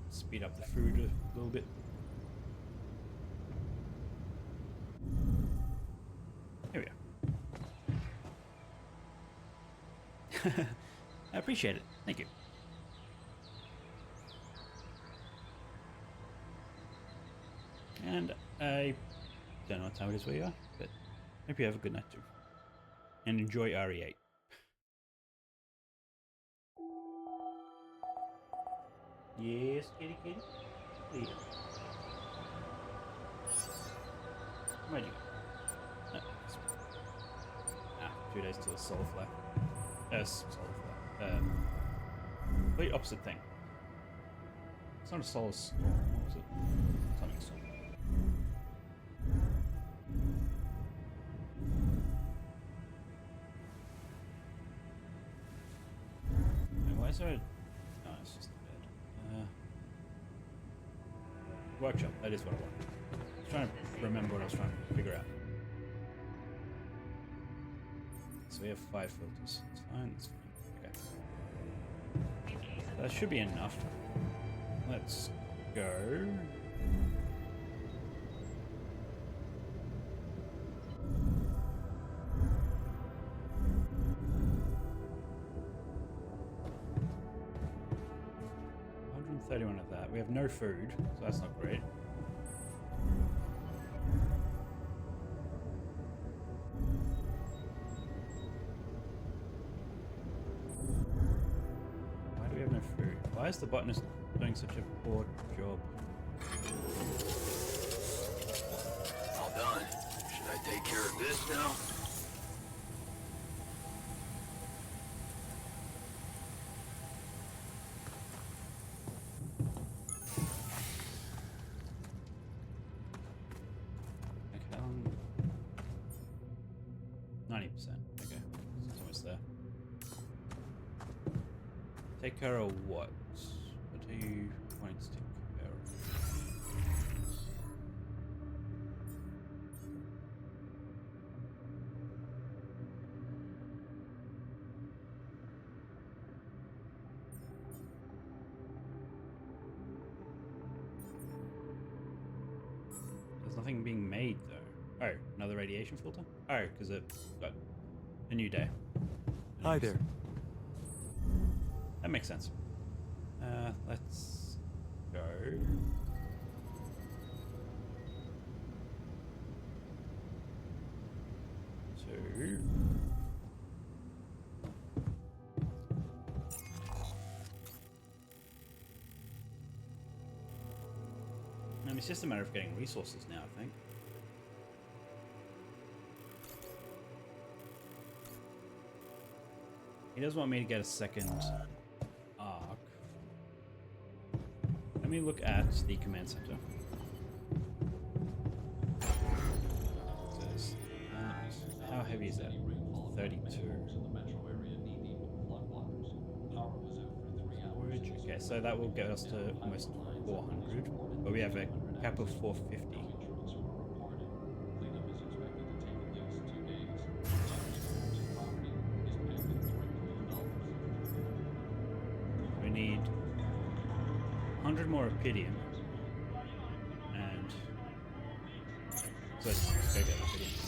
Speed up the food a little bit. Here we are. I appreciate it. Thank you. And I don't know what time it is where you are, but hope you have a good night too. And enjoy RE8. Yes, kitty kitty. Lead. Where'd you go? No. 2 days till the solar flare. Solar flare. Complete opposite thing. It's not a solar storm. What was it? Something storm. And why is there a... No, it's just a bed. Workshop. That is what I want. I was trying to remember what I was trying to figure out. So we have 5 filters. That's fine, that's fine. Okay. That should be enough. Let's go. $131 of that. We have no food, so that's not great. Why is the botanist doing such a poor job? All done. Should I take care of this now? Take care of what? What are you wanting to take care of? There's nothing being made though. Oh, another radiation filter? Oh, because it got a new day. Hi there. That makes sense. Let's go. To... And it's just a matter of getting resources now, I think. He does want me to get a second arc. Let me look at the command center. It says, how heavy is that? 32. Storage. Okay, so that will get us to almost 400, but we have a cap of 450. We need 100 more Epidium, and so let's go get Epidium.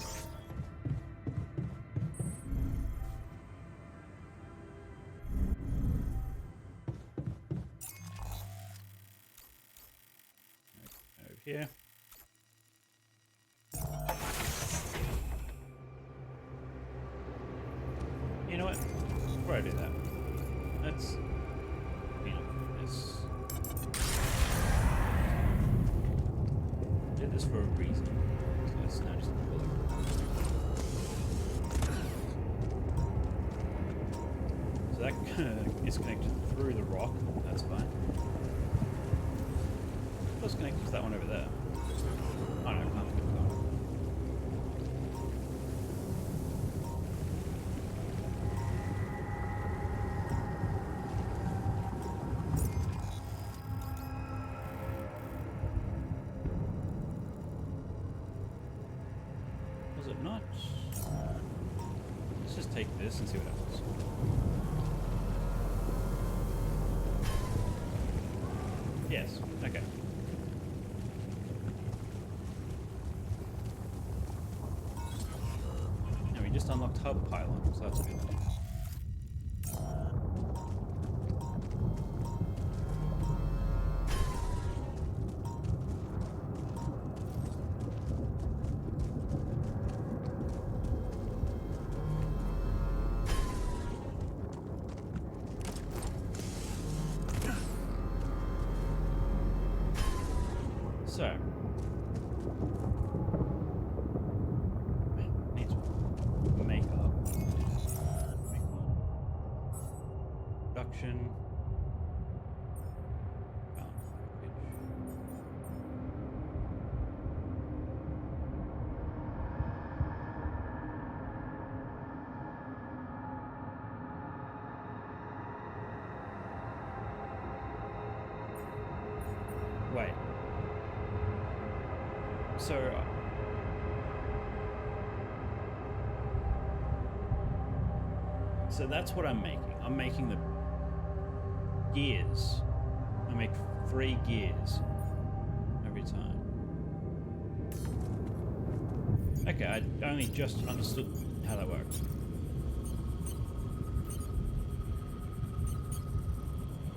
Over here. You know what? Before I do that, let's clean up this. I did this for a reason. So let's now just pull it. So that is connected through the rock. That's fine. What's connected to that one over there? Oh no, I can't connect that one. Was it not? Let's just take this and see what happens. Yes, okay. And we just unlocked hub pylon, so that's good. So, need to make up. Make one. Production. Wait. So that's what I'm making. I'm making the gears. I make 3 gears every time. Okay, I only just understood how that works.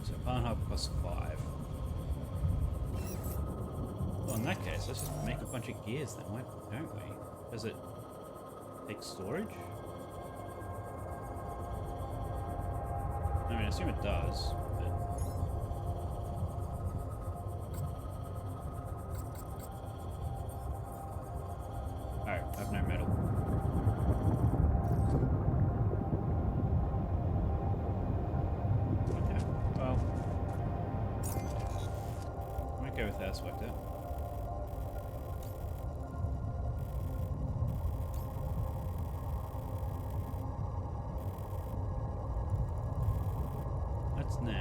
So pylon hub plus 5. Well, in that case, let's just make a bunch of gears then, why don't we? Does it take storage? I mean, I assume it does, but... Oh, I have no metal. Okay, well... I might go with that, swept out. Next.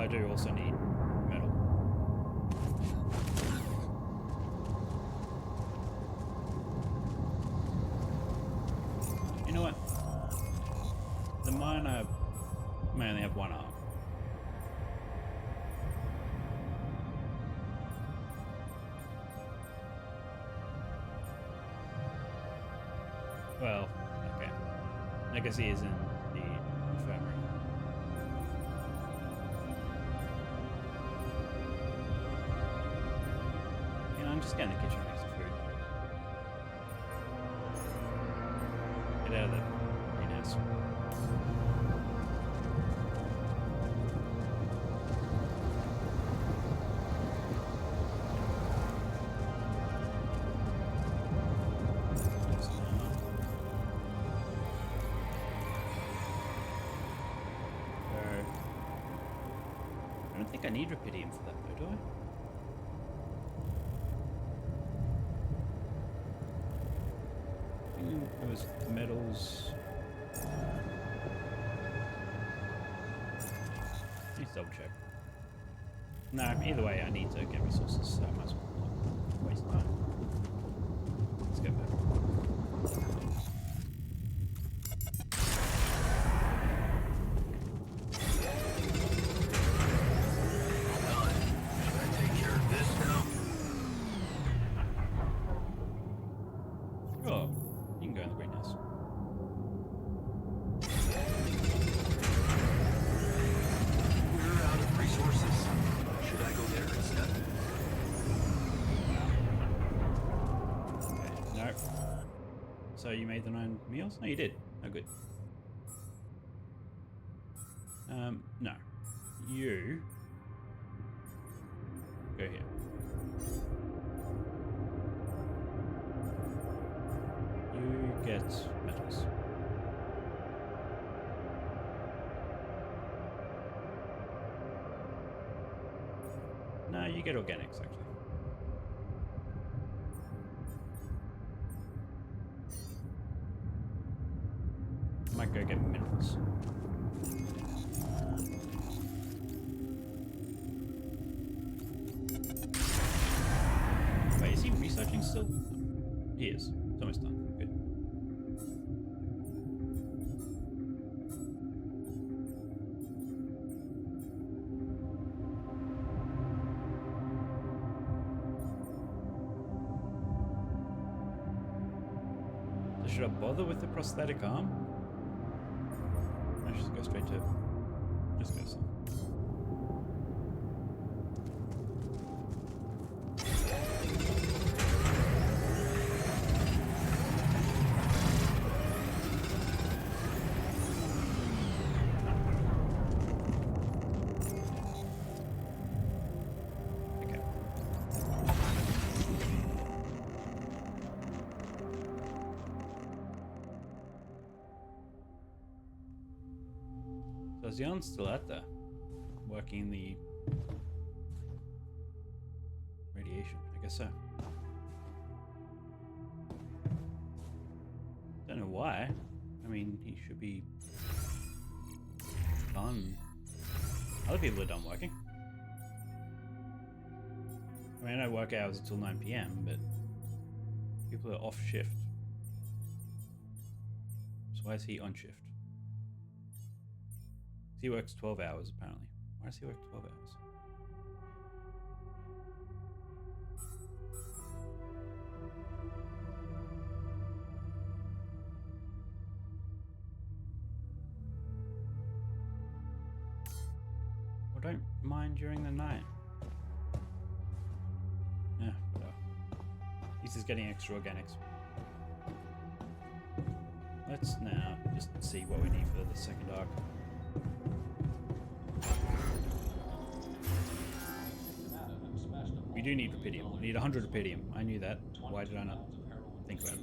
I do also need metal. You know what? The miner may only have one arm. Well, okay. I guess he is in the infirmary. You know, I'm just getting the kitchen next to food. Get out of the greenhouse. I don't think I need rubidium for that though, do I? It was metals. Let's double check. No, either way I need to get resources, so I might as well not waste time. Let's go back. Oh, you can go in the greenhouse. We're out of resources. Should I go there instead? Okay, no. So you made the 9 meals? No, you did. Oh, good. No. You go here. You get metals. No, you get organics, actually. Might go get minerals. Wait, is he researching still? He is. It's almost done. Good. So should I bother with the prosthetic arm? I should just go straight to... Just go some. Okay. So is Jan still out there? Working the radiation? I guess so. Don't know why. I mean, he should be done. Other people are done working. I mean, I know work hours until 9 PM, but people are off shift. So why is he on shift? He works 12 hours, apparently. Why does he work 12 hours? Well, don't mind during the night. Yeah, whatever. He's just getting extra organics. Let's now just see what we need for the second arc. We do need rubidium. We need 100 rubidium. I knew that. Why did I not think about it?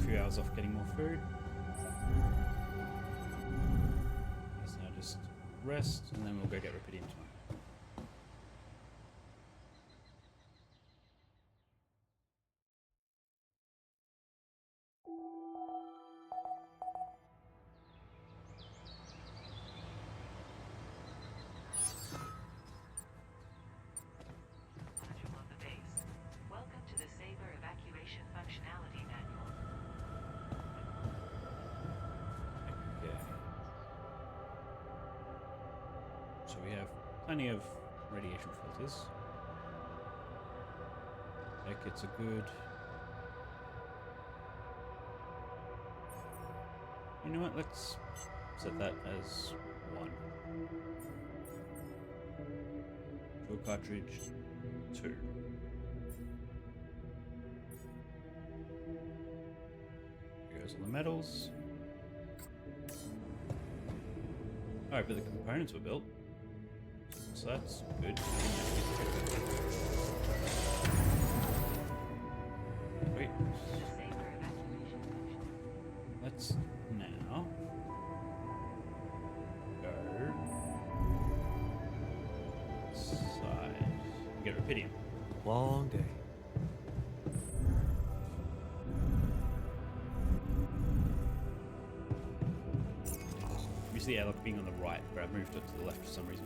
few hours off getting more food. So now just rest, and then we'll go get Rapidium tomorrow. Module of the base. Welcome to the Saber Evacuation Functionality Manual. Okay. So we have plenty of radiation filters. Heck, it's a good... You know what, let's set that as 1. Fuel cartridge 2. Goes on the metals. Alright, but the components were built. So that's good. Wait. Let's now go side. Get Rapidium. Long day. Usually the airlock being on the right, but I've moved it to the left for some reason.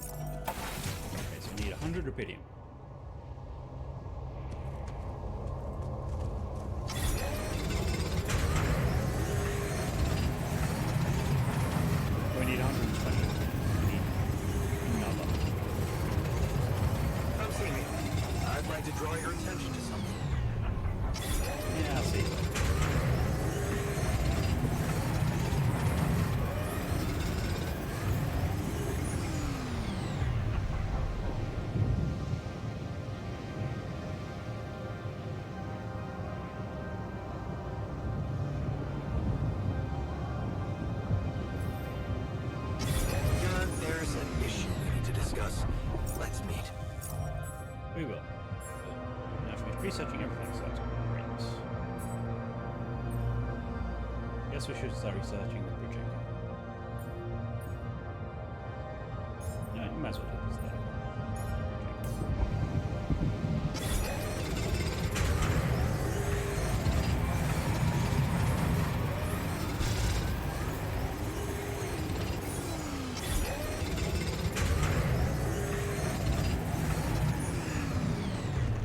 Okay, so we need 100 Rapidium. We need 120. We need another. Come see me. I'd like to draw your attention to something. Yeah, I'll see. There's an issue we need to discuss. Let's meet. We will. Now finish researching everything, so that's great. Guess we should start researching the bridge anchor. No, you might as well do this later.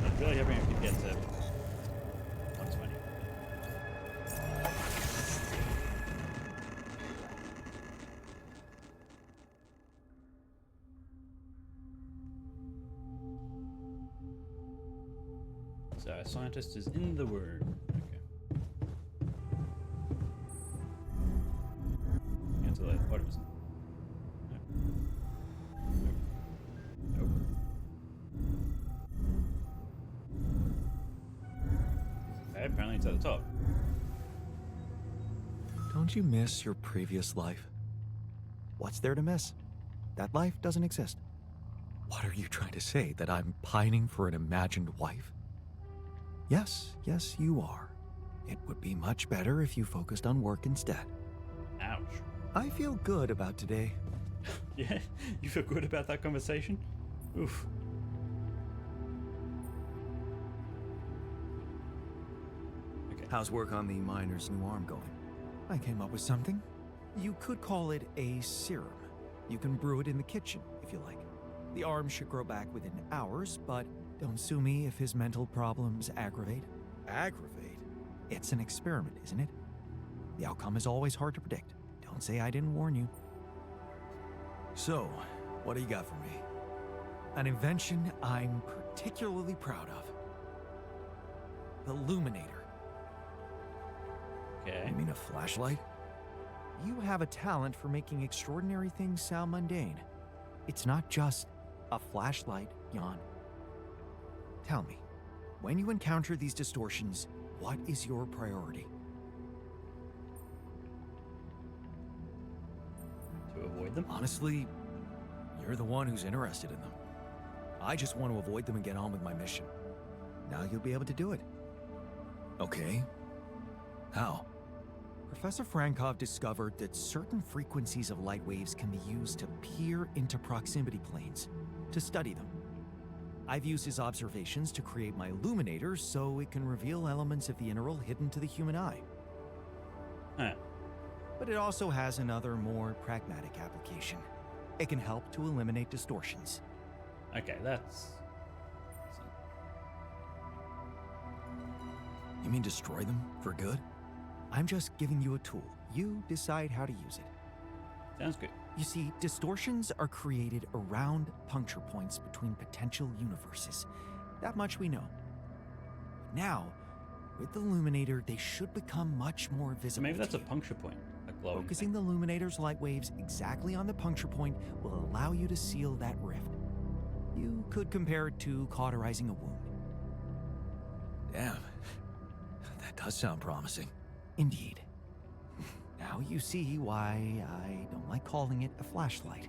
I'm really hoping I can get to 120. So our scientist is in the room. Okay. Cancel that. What was it? Nope. Okay, apparently it's at the top. Don't you miss your previous life? What's there to miss? That life doesn't exist. What are you trying to say? That I'm pining for an imagined wife? Yes, you are. It would be much better if you focused on work instead. Ouch. I feel good about today. Yeah, you feel good about that conversation? Oof. Okay. How's work on the miner's new arm going? I came up with something. You could call it a serum. You can brew it in the kitchen, if you like. The arm should grow back within hours, but don't sue me if his mental problems aggravate. Aggravate? It's an experiment, isn't it? The outcome is always hard to predict. Don't say I didn't warn you. So, what do you got for me? An invention I'm particularly proud of. The Luminator. Okay. You mean a flashlight? You have a talent for making extraordinary things sound mundane. It's not just a flashlight, Jan. Tell me, when you encounter these distortions, what is your priority? To avoid them? Honestly, you're the one who's interested in them. I just want to avoid them and get on with my mission. Now you'll be able to do it. Okay. How? Professor Frankov discovered that certain frequencies of light waves can be used to peer into proximity planes, to study them. I've used his observations to create my illuminator so it can reveal elements of the interval hidden to the human eye. Huh. But it also has another, more pragmatic application. It can help to eliminate distortions. Okay, that's... You mean destroy them for good? I'm just giving you a tool. You decide how to use it. Sounds good. You see, distortions are created around puncture points between potential universes. That much we know. Now, with the illuminator, they should become much more visible. Maybe that's to a you. puncture point. A glowing Focusing the illuminator's light waves exactly on the puncture point will allow you to seal that rift. You could compare it to cauterizing a wound. Damn. That does sound promising. Indeed. Now you see why I don't like calling it a flashlight.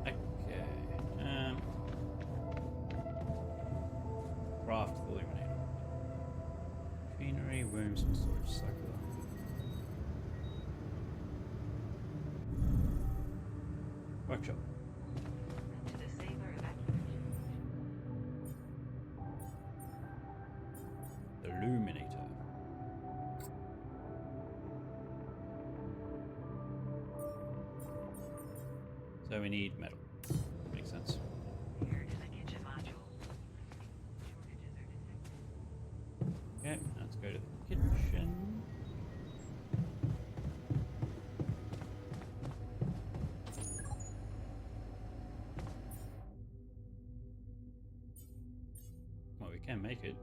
Okay. Craft the illuminator. Machinery, rooms, and storage cycle. Workshop. To the Saber evacuation. Illuminator. So we need metal. Makes sense. Here is the kitchen module. Shortages are detected. Okay, let's go to the kitchen. Well, we can make it.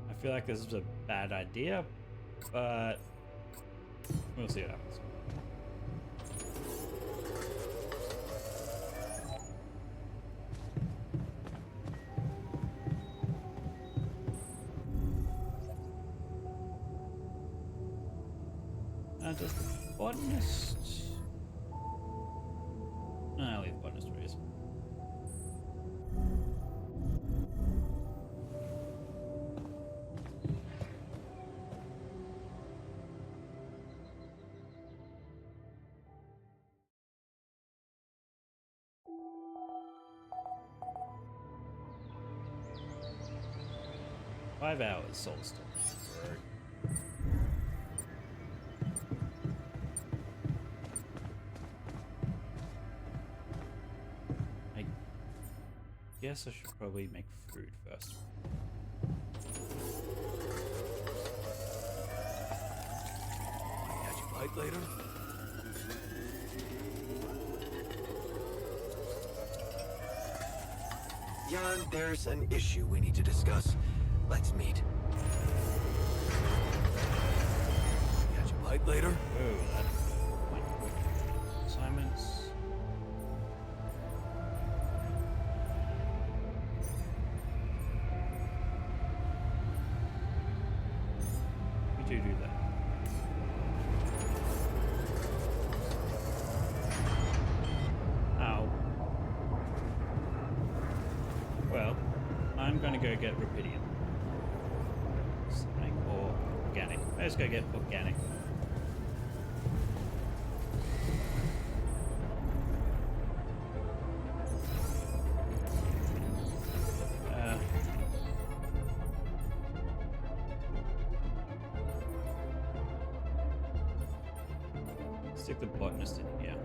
I feel like this is a bad idea, but we'll see what happens. Does the botanist... I'll leave the botanist where he is. Five hours, Solstice. Right. I guess I should probably make food first. Catch a bite later? Jan, there's an issue we need to discuss. Let's meet. Catch a bite later? Oh, that's quite quick. Assignments. We do that. Ow. Well, I'm gonna go get rubidium. Something or organic. Let's go get organic. Stick the botanist in here.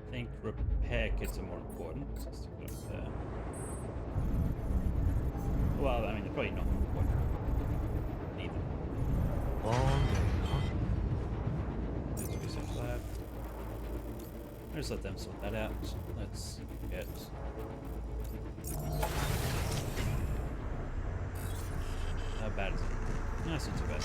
I think repair kits are more important, so stick it up there. Well, I mean, they're probably not more important. Neither. Long day, huh? Let's research lab. I'll just let them sort that out. Let's get... How bad is it? No, it's not too bad.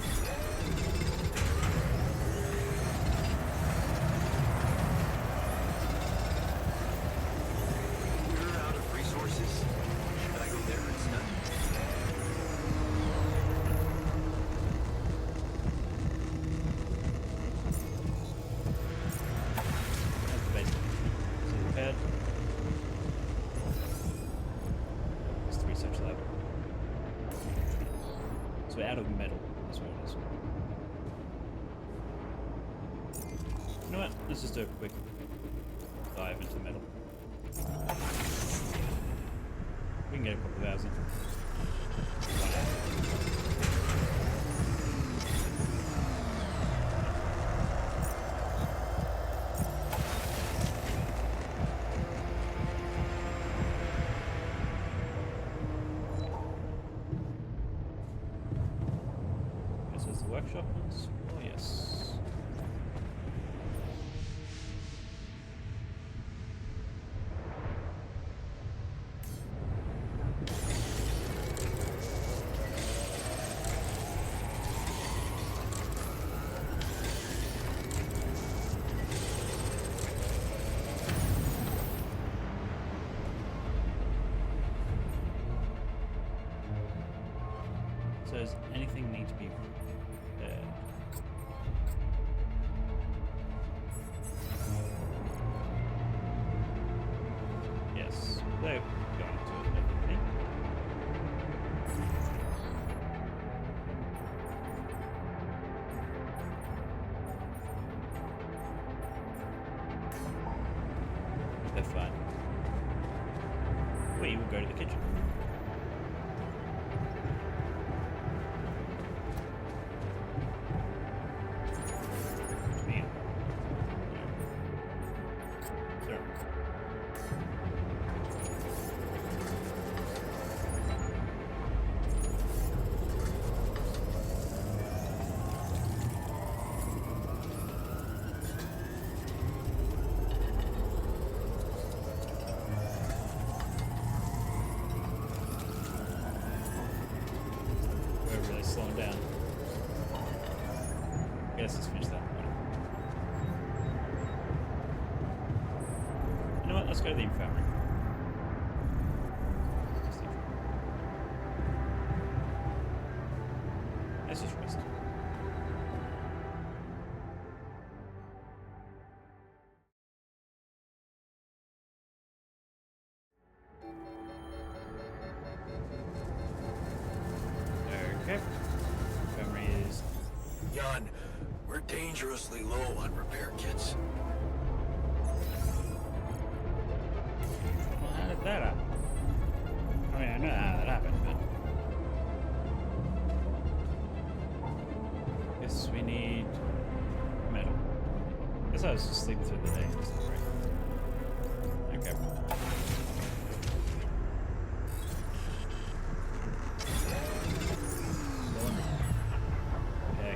Let's just do a quick dive into metal. We can get a couple of hours in. 1 hour. This is the workshop once. Oh yes. So does anything need to be repaired? Yes, they're going to everything. They're fine. We will go to the kitchen. Meal. Sir. We're really slowing down. I guess let's finish that one. You know what? Let's go to the infirmary. Just the infirmary. Let's just rest. Okay. Infirmary is Jan, we're dangerously low on repair kits. Well, how did that happen? I mean, I know how that happened, but guess we need metal. Guess I was just sleeping through the day. Okay. Okay.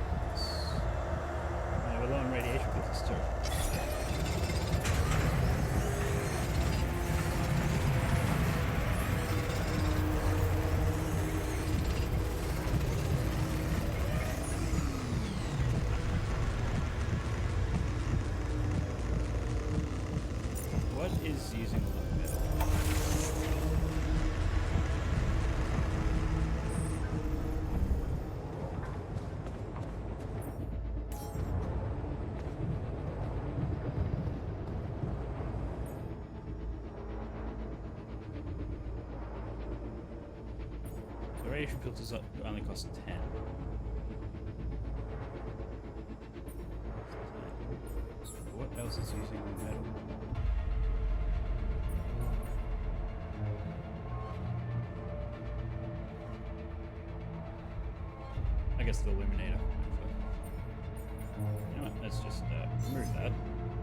We're low on radiation filters too. What is using a lot of metal? The radiation filters only cost 10. What else is using metal? I guess the illuminator. You know what? Let's just remove that.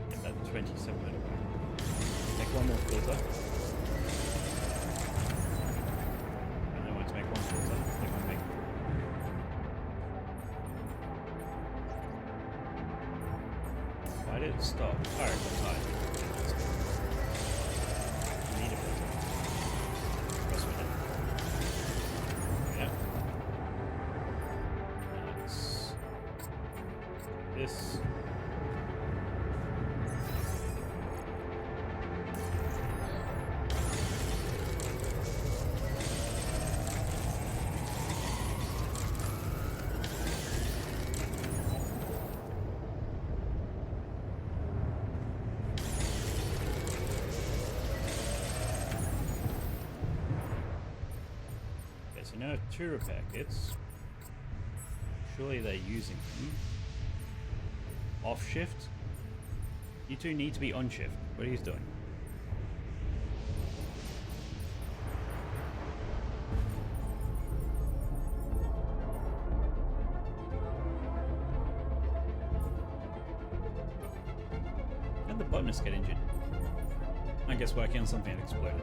Get that 27 metal back. Make one more filter. And I want to make one filter. I think I'll make. Why did it stop? Oh, it got tired. I need a filter. Press with it. Yeah. Let's do this. Okay, so now 2 repair kits. Surely they're using them. Off shift. You two need to be on shift. What are you doing? How'd the botanist get injured? I guess working on something that exploded.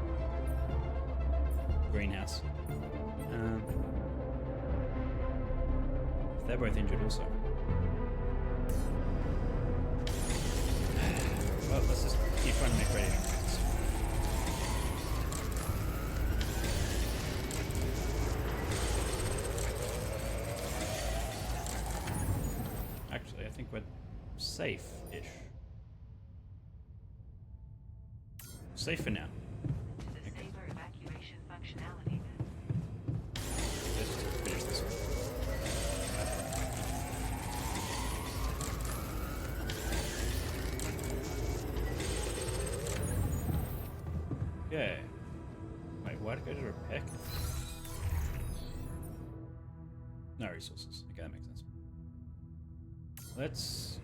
Greenhouse. They're both injured also. Well, let's just keep trying to make radiation rounds. Actually, I think we're safe-ish. Safe for now. To the saber evacuation functionality then. Let's just finish this one. Okay. Wait, why'd it go to repair? No resources. Okay, that makes sense. Let's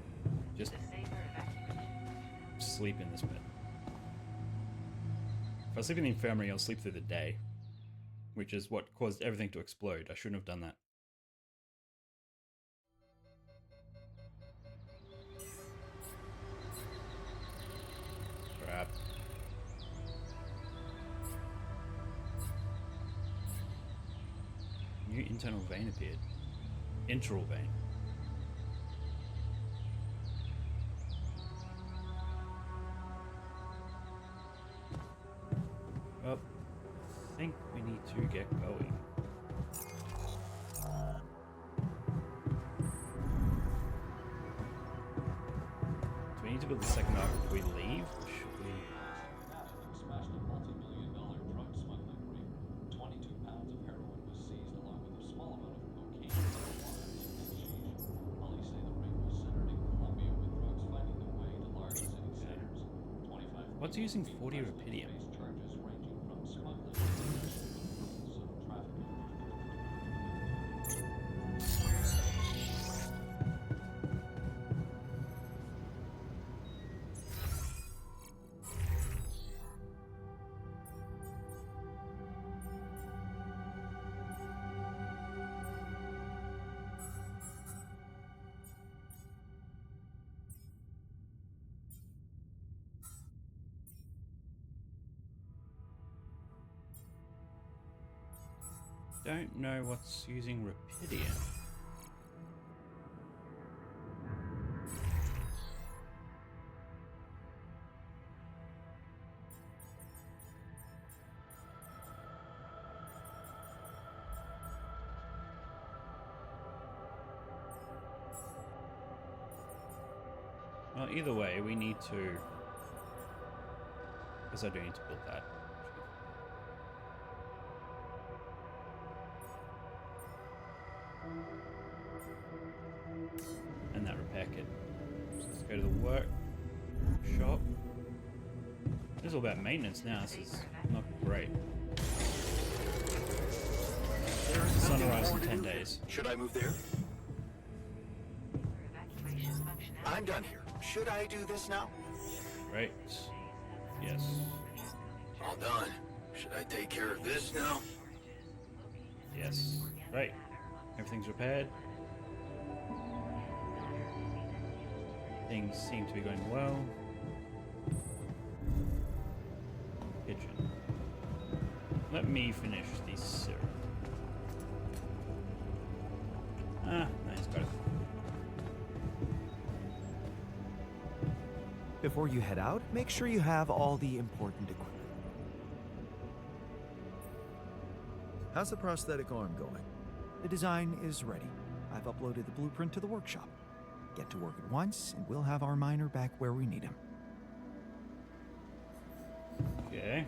just The saber evacuation. sleep in this bed. If I sleep in the infirmary, I'll sleep through the day, which is what caused everything to explode. I shouldn't have done that. Crap. New internal vein appeared. Enteral vein. Well, I think we need to get going. Do we need to build the second arc before we leave? Or should we? Smashed a multi-million-dollar drug smuggling ring. 22 pounds of heroin was seized along with a small amount of cocaine and marijuana in Hashish. Police say the ring was centered in Colombia, with drugs finding their way to large city centers. 25. What's using 40 rupidium? Face charges ranging from smuggling to possession of tons of trafficking. Don't know what's using rupidium. Well, either way, we need to... Because I do need to build that. And that repair kit. So let's go to the workshop. This is all about maintenance now. This is not great. Sunrise in 10 days. Should I move there? Evacuation functionality. I'm done here. Should I do this now? Right. Yes. All done. Should I take care of this now? Yes. Right. Everything's repaired. Things seem to be going well. Kitchen. Let me finish the syrup. Ah, nice, got it. Before you head out, make sure you have all the important equipment. How's the prosthetic arm going? The design is ready. I've uploaded the blueprint to the workshop. Get to work at once, and we'll have our miner back where we need him. Okay.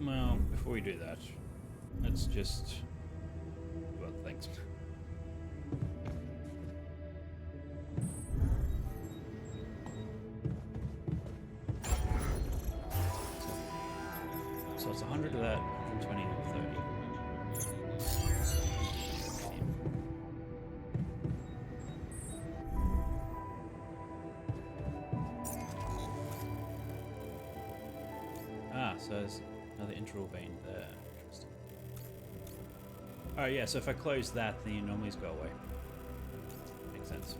Well, before we do that, let's just do other things. So it's 100 of that, 120 and 30. So there's another interval vein there. Interesting. Oh yeah, so if I close that, the anomalies go away. Makes sense.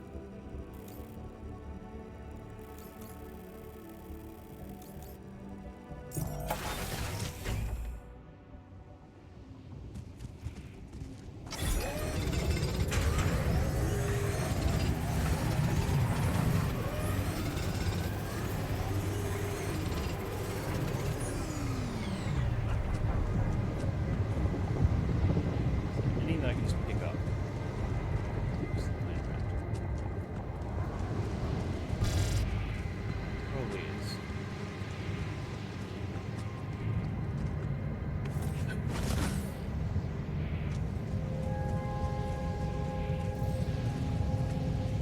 Anything that I can just pick up. Just laying around. Probably is.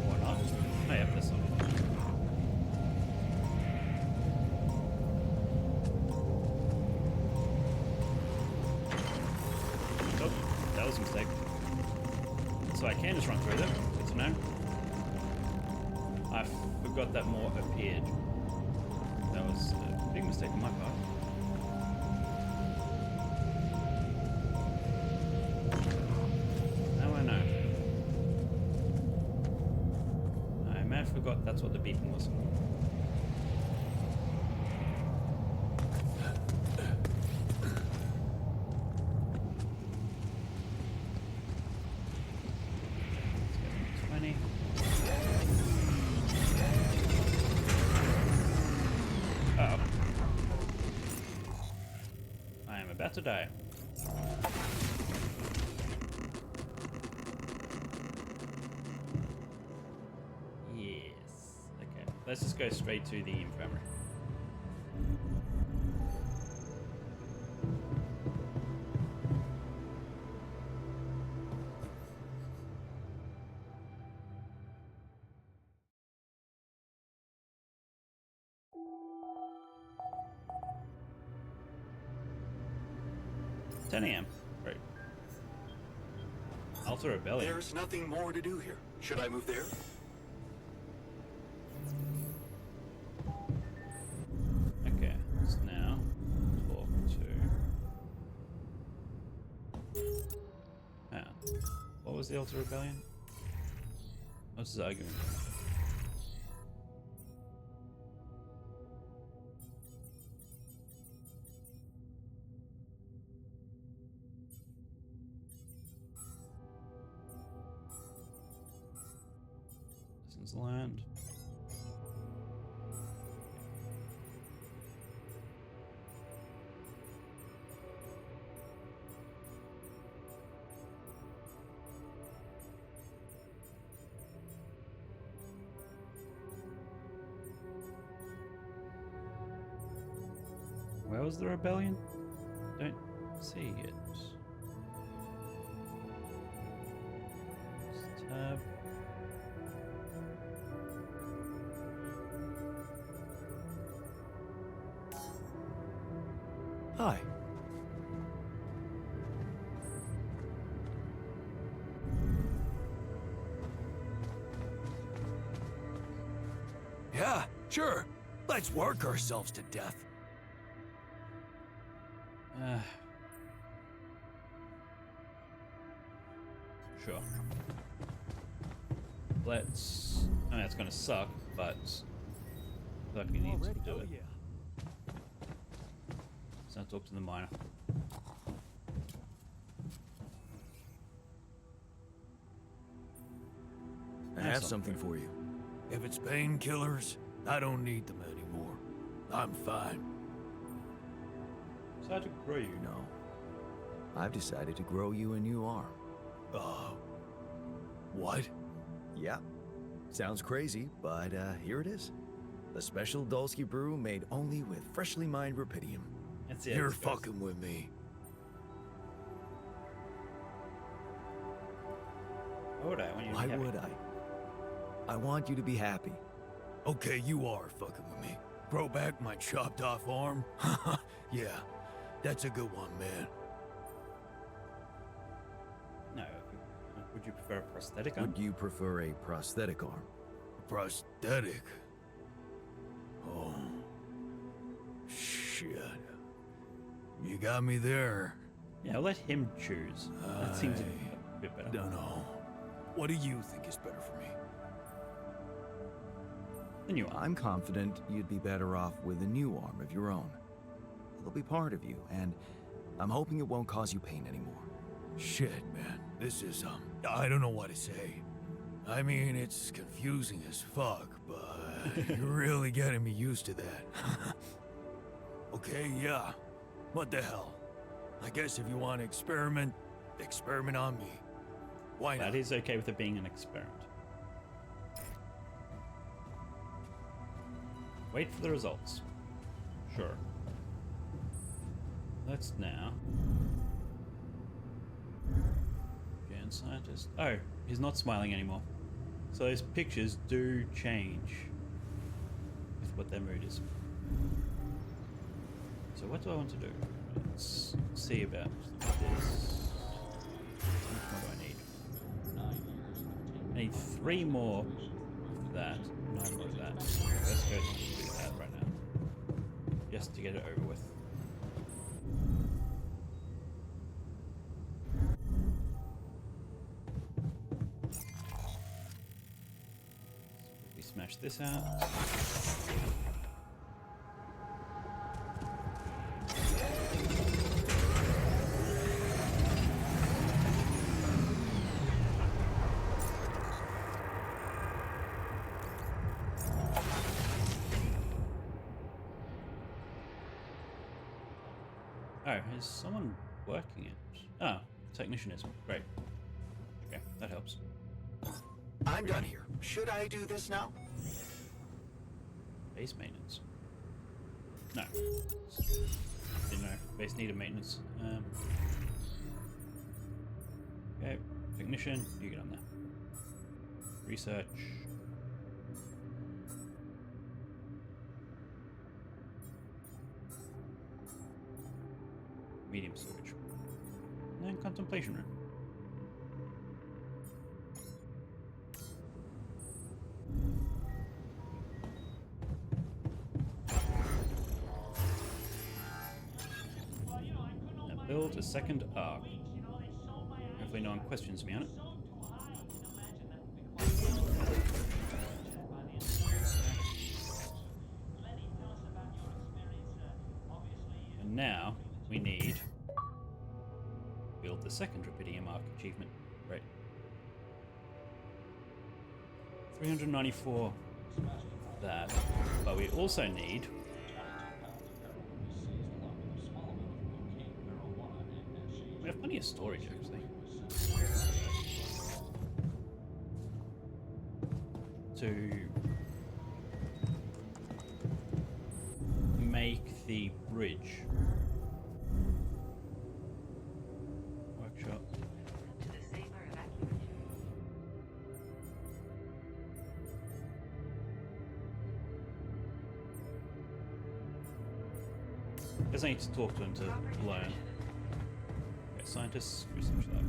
Why not? Oh yeah, there's some. Oh, that was a mistake. So I can just run through them. Good to know. I forgot that more appeared. That was a big mistake on my part. Now I know. I may have forgot that's what the beeping was. Let's get 20. Uh-oh. I am about to die. Yes. Okay. Let's just go straight to the infirmary. $10 a.m. Right. Alter Rebellion. There's nothing more to do here. Should I move there? Okay, let's now talk to... what was the Alter Rebellion? What's his argument? Lessons learned. Where was the rebellion? Don't see it. Tab. Hi. Yeah, sure. Let's work ourselves to death. Sure. Let's... I mean, it's gonna suck, but... I feel like we need to do it. So I'll talk to the miner. I have something for you. If it's painkillers, I don't need them anymore. I'm fine. Decided to grow you. No. I've decided to grow you a new arm. What? Yeah. Sounds crazy, but here it is. A special Dulski brew made only with freshly mined rupidium. That's it. You're fucking with me. Why would I? When Why would I? I want you to be happy. Okay, you are fucking with me. Grow back my chopped off arm? Yeah, that's a good one, man. No. Would you prefer a prosthetic arm? Would you prefer a prosthetic arm? Prosthetic? Oh. Shit. You got me there. Yeah, I'll let him choose. That seems a bit better. Don't know. What do you think is better for me? The new arm. I'm confident you'd be better off with a new arm of your own. It'll be part of you, and I'm hoping it won't cause you pain anymore. Shit, man. This is, I don't know what to say. I mean, it's confusing as fuck, but you're really getting me used to that. Okay, yeah. What the hell? I guess if you want to experiment on me. Why not? That is okay with it being an experiment. Wait for the results. Sure. Let's now... Gen scientist. Oh, he's not smiling anymore. So those pictures do change with what their mood is. So what do I want to do? Let's see about this. How much more do I need? I need 3 more of that, 9 more of that. Let's go do that right now. Just to get it over with. We smash this out. Oh, is someone working it? Oh, technician is. Great. Okay, that helps. I'm done here. Should I do this now? Base maintenance. No. Didn't know. Base needed maintenance. Okay, technician, you get on there. Research. Medium storage. And then contemplation room. Now build a second arc. Hopefully no one questions me on it. And now we need build the second Rapidium arc achievement. Right. 394 of that. But we also need we have plenty of storage actually. To make the bridge. Workshop. To the Saber evacuation. Guess I need to talk to him to learn. Okay, scientists, research lab.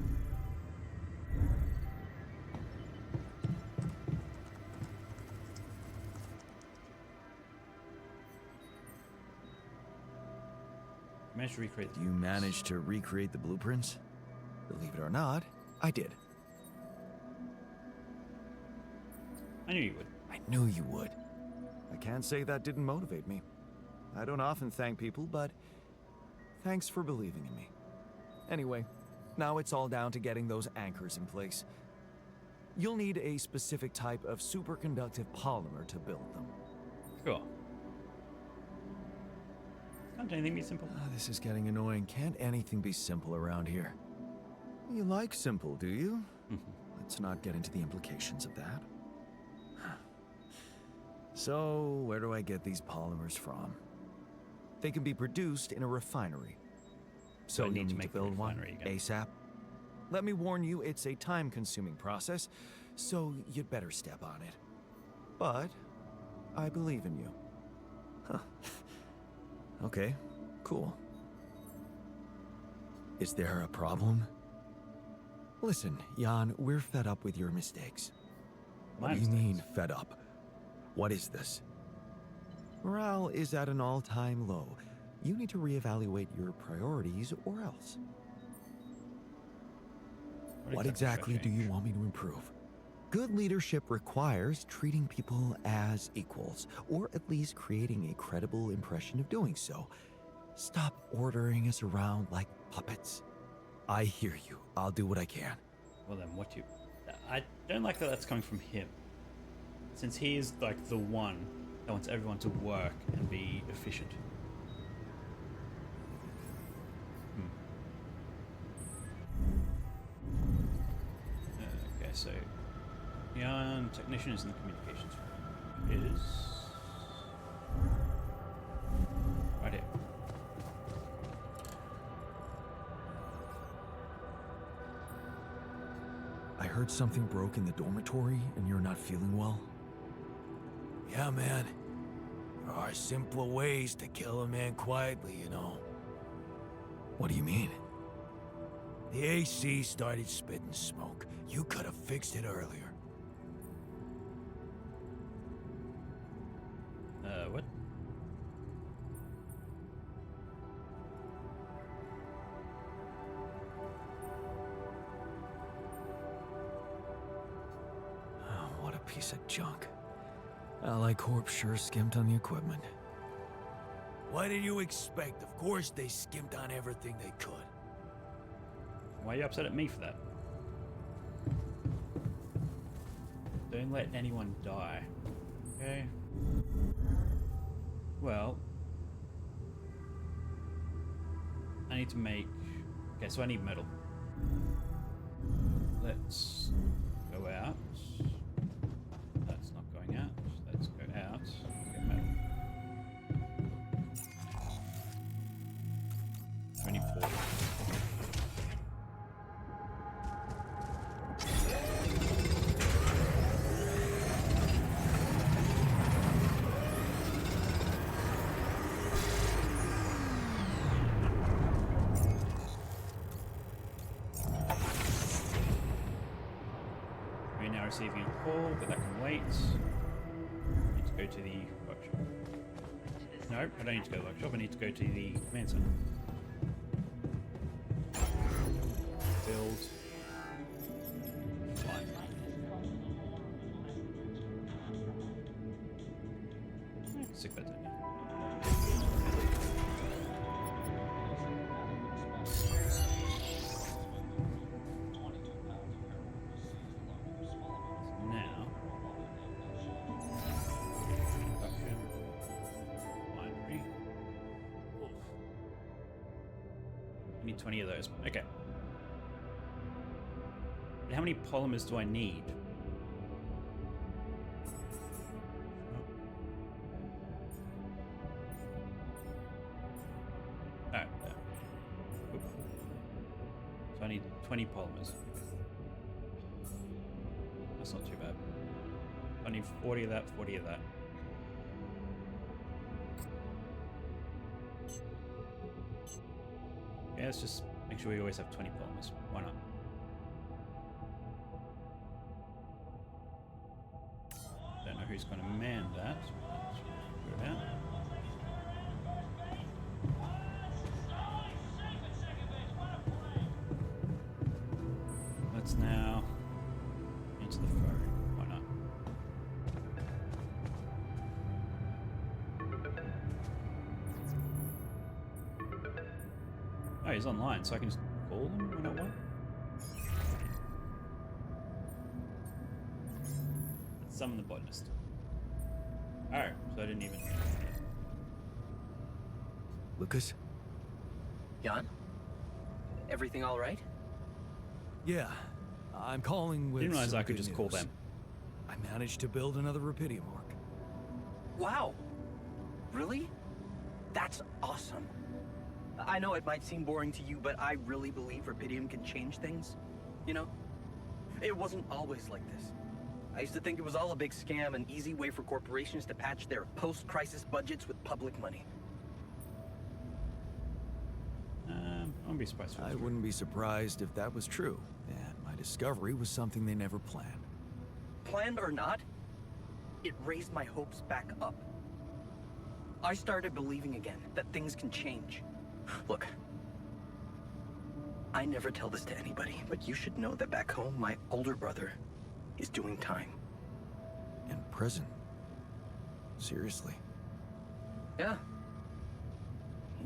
Managed to recreate the You managed to recreate the blueprints? Believe it or not, I did. I knew you would. I knew you would. I can't say that didn't motivate me. I don't often thank people, but thanks for believing in me. Anyway, now it's all down to getting those anchors in place. You'll need a specific type of superconductive polymer to build them. Sure. Can't anything be simple? This is getting annoying. Can't anything be simple around here? You like simple, do you? Let's not get into the implications of that. So, where do I get these polymers from? They can be produced in a refinery. So I you need to need make to the build one refinery again. ASAP. Let me warn you, it's a time-consuming process, so you'd better step on it. But I believe in you. Huh. Okay, cool. Is there a problem? Listen, Jan, we're fed up with your mistakes. What do you mean, fed up? What is this? Morale is at an all-time low. you need to reevaluate your priorities or else. What exactly do you want me to improve? Good leadership requires treating people as equals, or at least creating a credible impression of doing so. Stop ordering us around like puppets. I hear you. I'll do what I can. Well then, what you... I don't like that that's coming from him. Since he is like the one that wants everyone to work and be efficient. Okay, so... Young technician is in the communications room. Is... right here. I heard something broke in the dormitory and you're not feeling well. Yeah, man. There are simpler ways to kill a man quietly, you know. What do you mean? The AC started spitting smoke. You could have fixed it earlier. What? Oh, what a piece of junk. Ally Corp sure skimped on the equipment. What did you expect? Of course they skimped on everything they could. Why are you upset at me for that? Don't let anyone die. Okay? Well... I need to make... Okay, so I need metal. Let's go out. That's not going out. Let's go out. Get metal. I need 4. We're now receiving a call, but that can wait. I need to go to the workshop. No, I don't need to go to the workshop. I need to go to the command center. Build. Fine. Stick that down here. Now, production, binary. Oof. I need 20 of those. Okay. And how many polymers do I need? Alright, there. Oop. So I need 20 polymers. That's not too bad. I need 40 of that, 40 of that. Yeah, let's just make sure we always have 20 polymers. Why not? Don't know who's going to man that. Go out. Let's now into the phone. Why not? Oh, he's online, so I can just call him when I want. Let's summon the botanist. Oh, so I didn't even... Lucas? Jan? Everything all right? Yeah. I'm calling with Didn't realize some I could good just call news. them. I managed to build another Rapidium arc. Wow. Really? That's awesome. I know it might seem boring to you, but I really believe Rapidium can change things. You know? It wasn't always like this. I used to think it was all a big scam, an easy way for corporations to patch their post-crisis budgets with public money. I wouldn't be surprised if it was I true. wouldn't be surprised if that was true, and my discovery was something they never planned. Planned or not, it raised my hopes back up. I started believing again that things can change. Look, I never tell this to anybody, but you should know that back home, my older brother is doing time. In prison? Seriously? Yeah.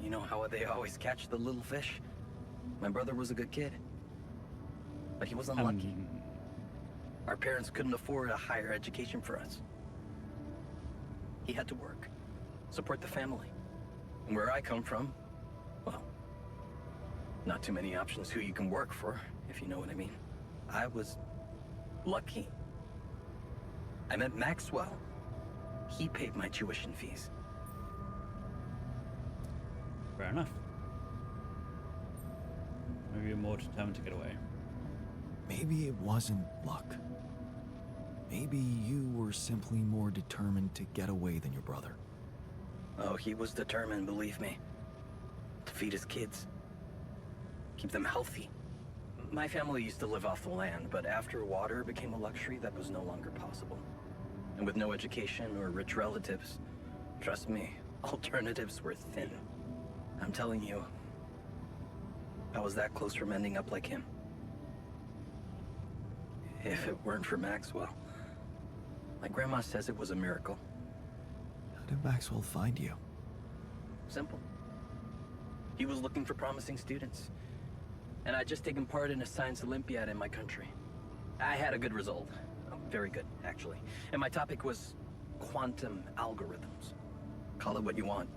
You know how they always catch the little fish? My brother was a good kid, but he was unlucky. Our parents couldn't afford a higher education for us. He had to work, support the family. And where I come from, well, not too many options who you can work for, if you know what I mean. I was lucky. I met Maxwell. He paid my tuition fees. Fair enough. Maybe you're more determined to get away. Maybe it wasn't luck. Maybe you were simply more determined to get away than your brother. Oh, he was determined, believe me. To feed his kids. Keep them healthy. My family used to live off the land, but after water became a luxury, that was no longer possible. And with no education or rich relatives, trust me, alternatives were thin. I'm telling you, I was that close from ending up like him. If it weren't for Maxwell. My grandma says it was a miracle. How did Maxwell find you? Simple. He was looking for promising students. And I'd just taken part in a science Olympiad in my country. I had a good result. Very good, actually. And my topic was quantum algorithms. Call it what you want.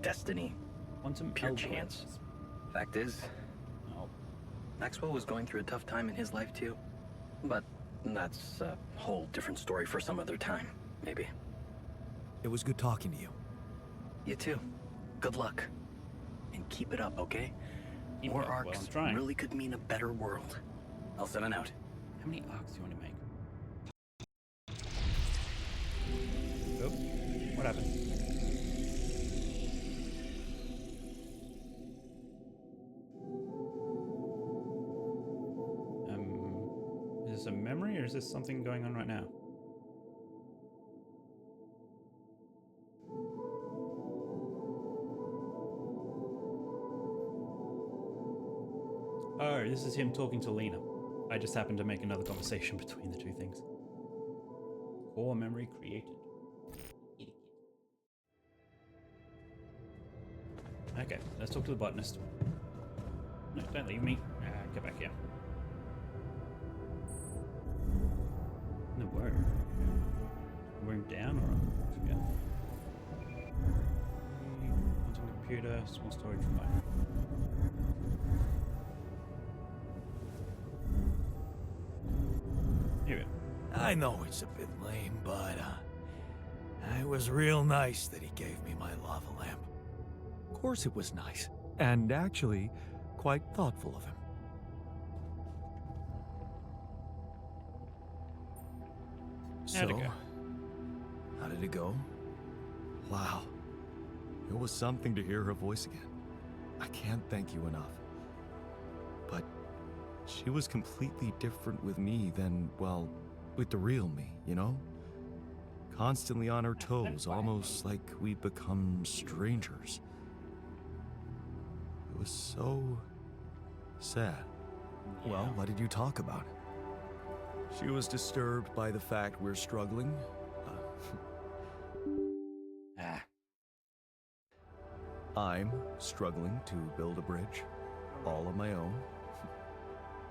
Destiny. Quantum pure algorithms. chance. Fact is, Maxwell was going through a tough time in his life too. But that's a whole different story for some other time, maybe. It was good talking to you. You too. Good luck. And keep it up, okay? More arcs really could mean a better world. I'll send it out. How many arcs do you want to make? Oh, what happened? Is this a memory or is this something going on right now? Oh, this is him talking to Lena. I just happened to make another conversation between the two things. Core memory created. Okay, let's talk to the botanist. No, don't leave me. Get back here. No, where? Room down or up? Yeah. Quantum computer, small storage remote. Here we go. I know it's a bit lame, but it was real nice that he gave me my lava lamp. Of course it was nice, and actually quite thoughtful of him. How'd it go? How did it go? Wow. It was something to hear her voice again. I can't thank you enough. But she was completely different with me than, well, with the real me, you know? Constantly on her toes, almost like we'd become strangers. It was so sad. Well, what did you talk about? She was disturbed by the fact we're struggling. I'm struggling to build a bridge, all on my own.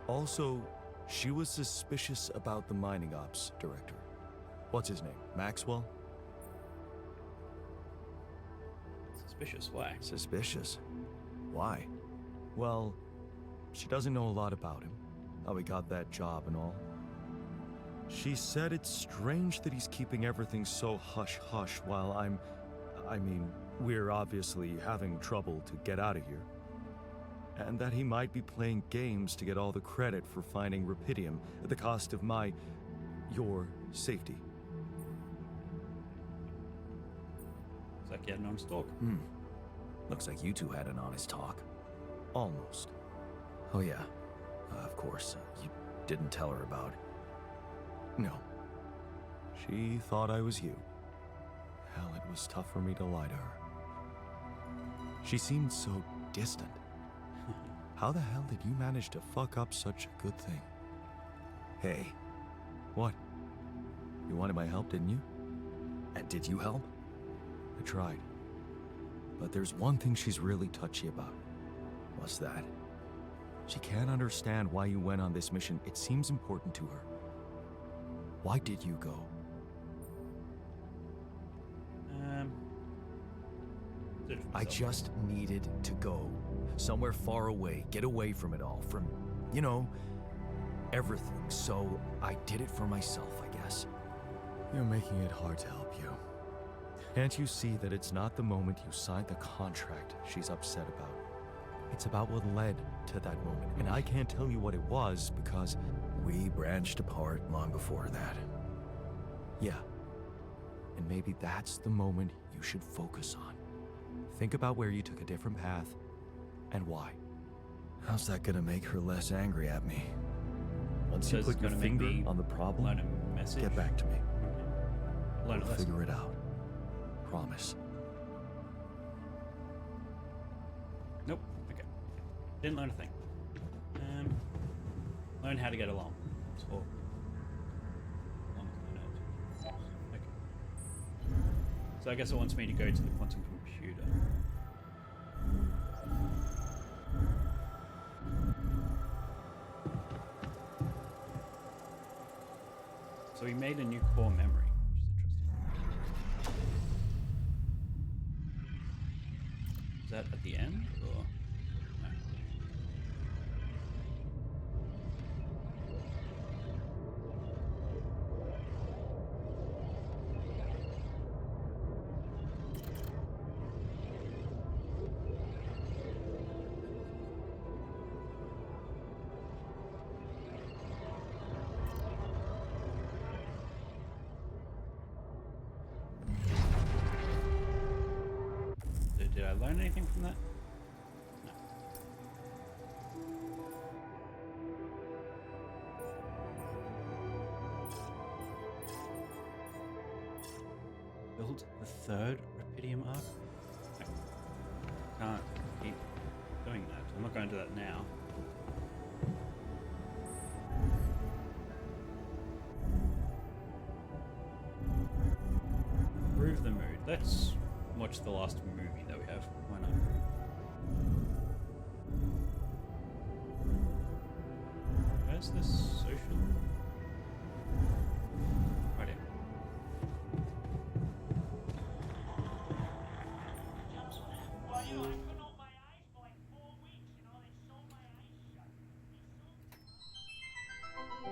Also, she was suspicious about the mining ops director. What's his name? Maxwell? Suspicious, why? Suspicious? Why? Well, she doesn't know a lot about him, how he got that job and all. She said it's strange that he's keeping everything so hush-hush while I mean, we're obviously having trouble to get out of here. And that he might be playing games to get all the credit for finding Rapidium at the cost of your safety. Looks like you had an honest talk. Looks like you two had an honest talk. Almost. Oh yeah, of course, you didn't tell her about... No. She thought I was you. Hell, it was tough for me to lie to her. She seemed so distant. How the hell did you manage to fuck up such a good thing? Hey, what? You wanted my help, didn't you? And did you help? I tried. But there's one thing she's really touchy about. What's that? She can't understand why you went on this mission. It seems important to her. Why did you go? I just needed to go. Somewhere far away. Get away from it all. From, you know, everything. So I did it for myself, I guess. You're making it hard to help you. Can't you see that it's not the moment you signed the contract she's upset about? It's about what led to that moment. And I can't tell you what it was because we branched apart long before that. Yeah. And maybe that's the moment you should focus on. Think about where you took a different path and why. How's that gonna make her less angry at me? Once you put your finger on the problem, get back to me. We'll figure it out. Promise. Nope. Okay. Didn't learn a thing. Learn how to get along. That's all. Okay. So I guess it wants me to go to the quantum computer. So we made a new core memory, which is interesting. Is that at the end, or no? Did I learn anything from that? No. Build the third Rapidium arc? I can't keep doing that. I'm not going to do that now. Improve the mood. Let's watch the last movie that we have. Why not? Where's this social? Right here. Well, you know, I couldn't open my eyes for like 4 weeks, you know, they sewed my eyes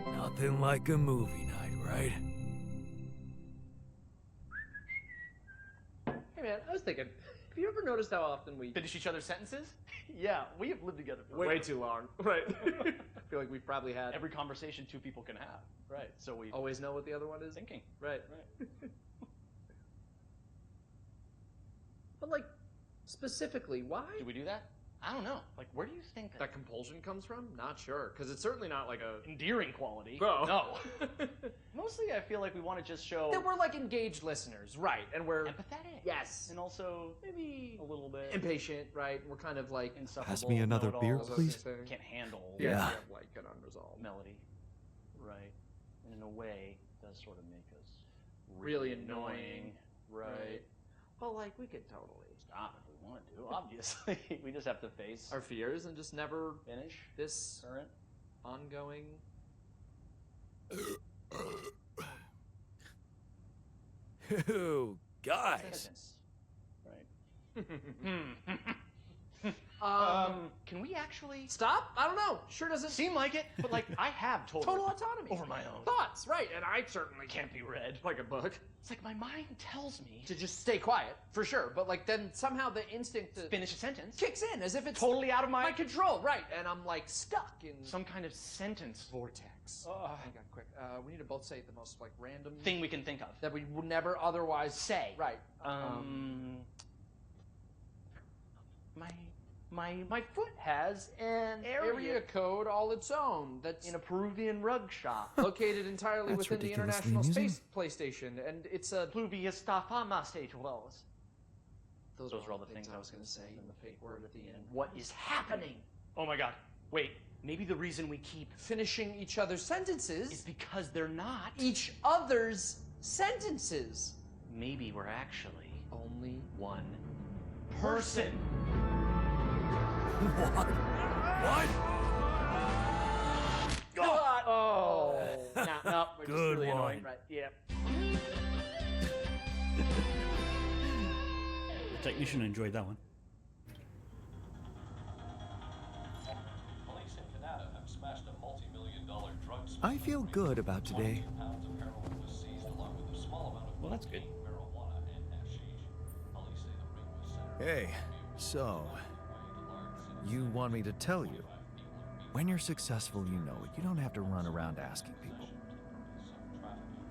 shut. Nothing like a movie night, right? Hey man, I was thinking, have you ever noticed how often we Finish each other's sentences? Yeah, we have lived together for Way too long. Right. I feel like we've probably had Every conversation two people can have. Right. So we always know what the other one is. thinking. Right. Right. But like, specifically, why? Do we do that? I don't know. Like, where do you think That compulsion comes from? Not sure, because it's certainly not like a endearing quality? No. No. Mostly, I feel like we want to just show that we're like engaged listeners, right? And we're empathetic. yes, And also maybe a little bit impatient, right? We're kind of like insufferable. Pass me another beer, know-it-alls. please. Can't handle Yeah. We have like an unresolved melody. Right. And in a way, it does sort of make us really annoying. Right. Well, like we could totally Stop if we want to. Obviously, we just have to face our fears and just never finish this current. ongoing. Ew, guys. Sentence. Right. Can we actually Stop? I don't know. Sure doesn't seem like it, but like I have total autonomy over my own thoughts, right? And I certainly can't be read. like a book It's like my mind tells me to just stay quiet for sure, but like then somehow the instinct to finish a sentence kicks in as if it's totally out of my control, right? And I'm like stuck in some kind of sentence vortex. Hang on, quick. We need to both say the most like random thing we can think of that we would never otherwise say. Right. My foot has an area code all its own. That's in a Peruvian rug shop. located entirely That's within the ridiculously International amusing. Space PlayStation, and it's a Pluvi está fama stage wells. Those were all the things I was going to say, and the fake word at the end. What is happening? Oh my god. Wait, maybe the reason we keep Finishing each other's sentences. is because they're not. Each other's sentences. Maybe we're actually Only one person. What? God. Oh. No, we're just Good really one. annoying, right? Yeah. The technician enjoyed that one. Police in Canada have smashed a multi-million-dollar drug I feel good about today. pounds of heroin was seized along with a small amount of Well, that's good. marijuana and hashish. Police say the ring was centered Hey, so, you want me to tell you? When you're successful, you know it. You don't have to run around asking people.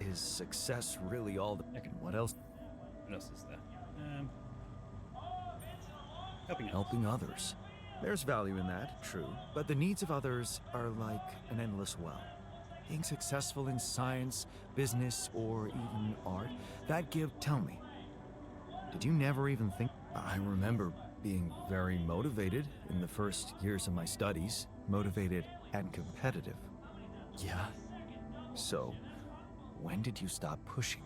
Is success really all the... What else? What else is there? Helping out. Helping others. There's value in that, true. But the needs of others are like an endless well. Being successful in science, business, or even art, tell me, did you never even think? I remember being very motivated in the first years of my studies. Motivated and competitive. Yeah. So, when did you stop pushing?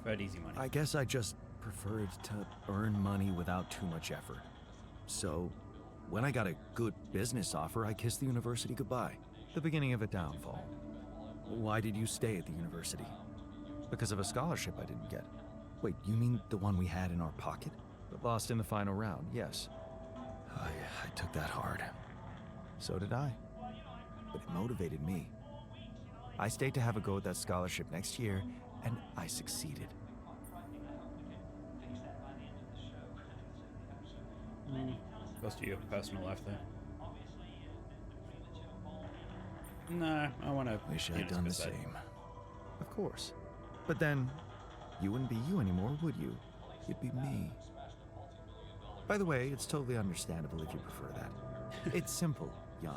Preferred easy money. I guess I just preferred to earn money without too much effort. So, when I got a good business offer, I kissed the university goodbye. The beginning of a downfall. Why did you stay at the university? Because of a scholarship I didn't get. Wait, you mean the one we had in our pocket? But lost in the final round, yes. I took that hard. So did I. But it motivated me. I stayed to have a go at that scholarship next year, and I succeeded. Close to your personal life there. No, I want to. Wish I'd done the same. Of course. But then, you wouldn't be you anymore, would you? You'd be me. By the way, it's totally understandable if you prefer that. It's simple, Jan.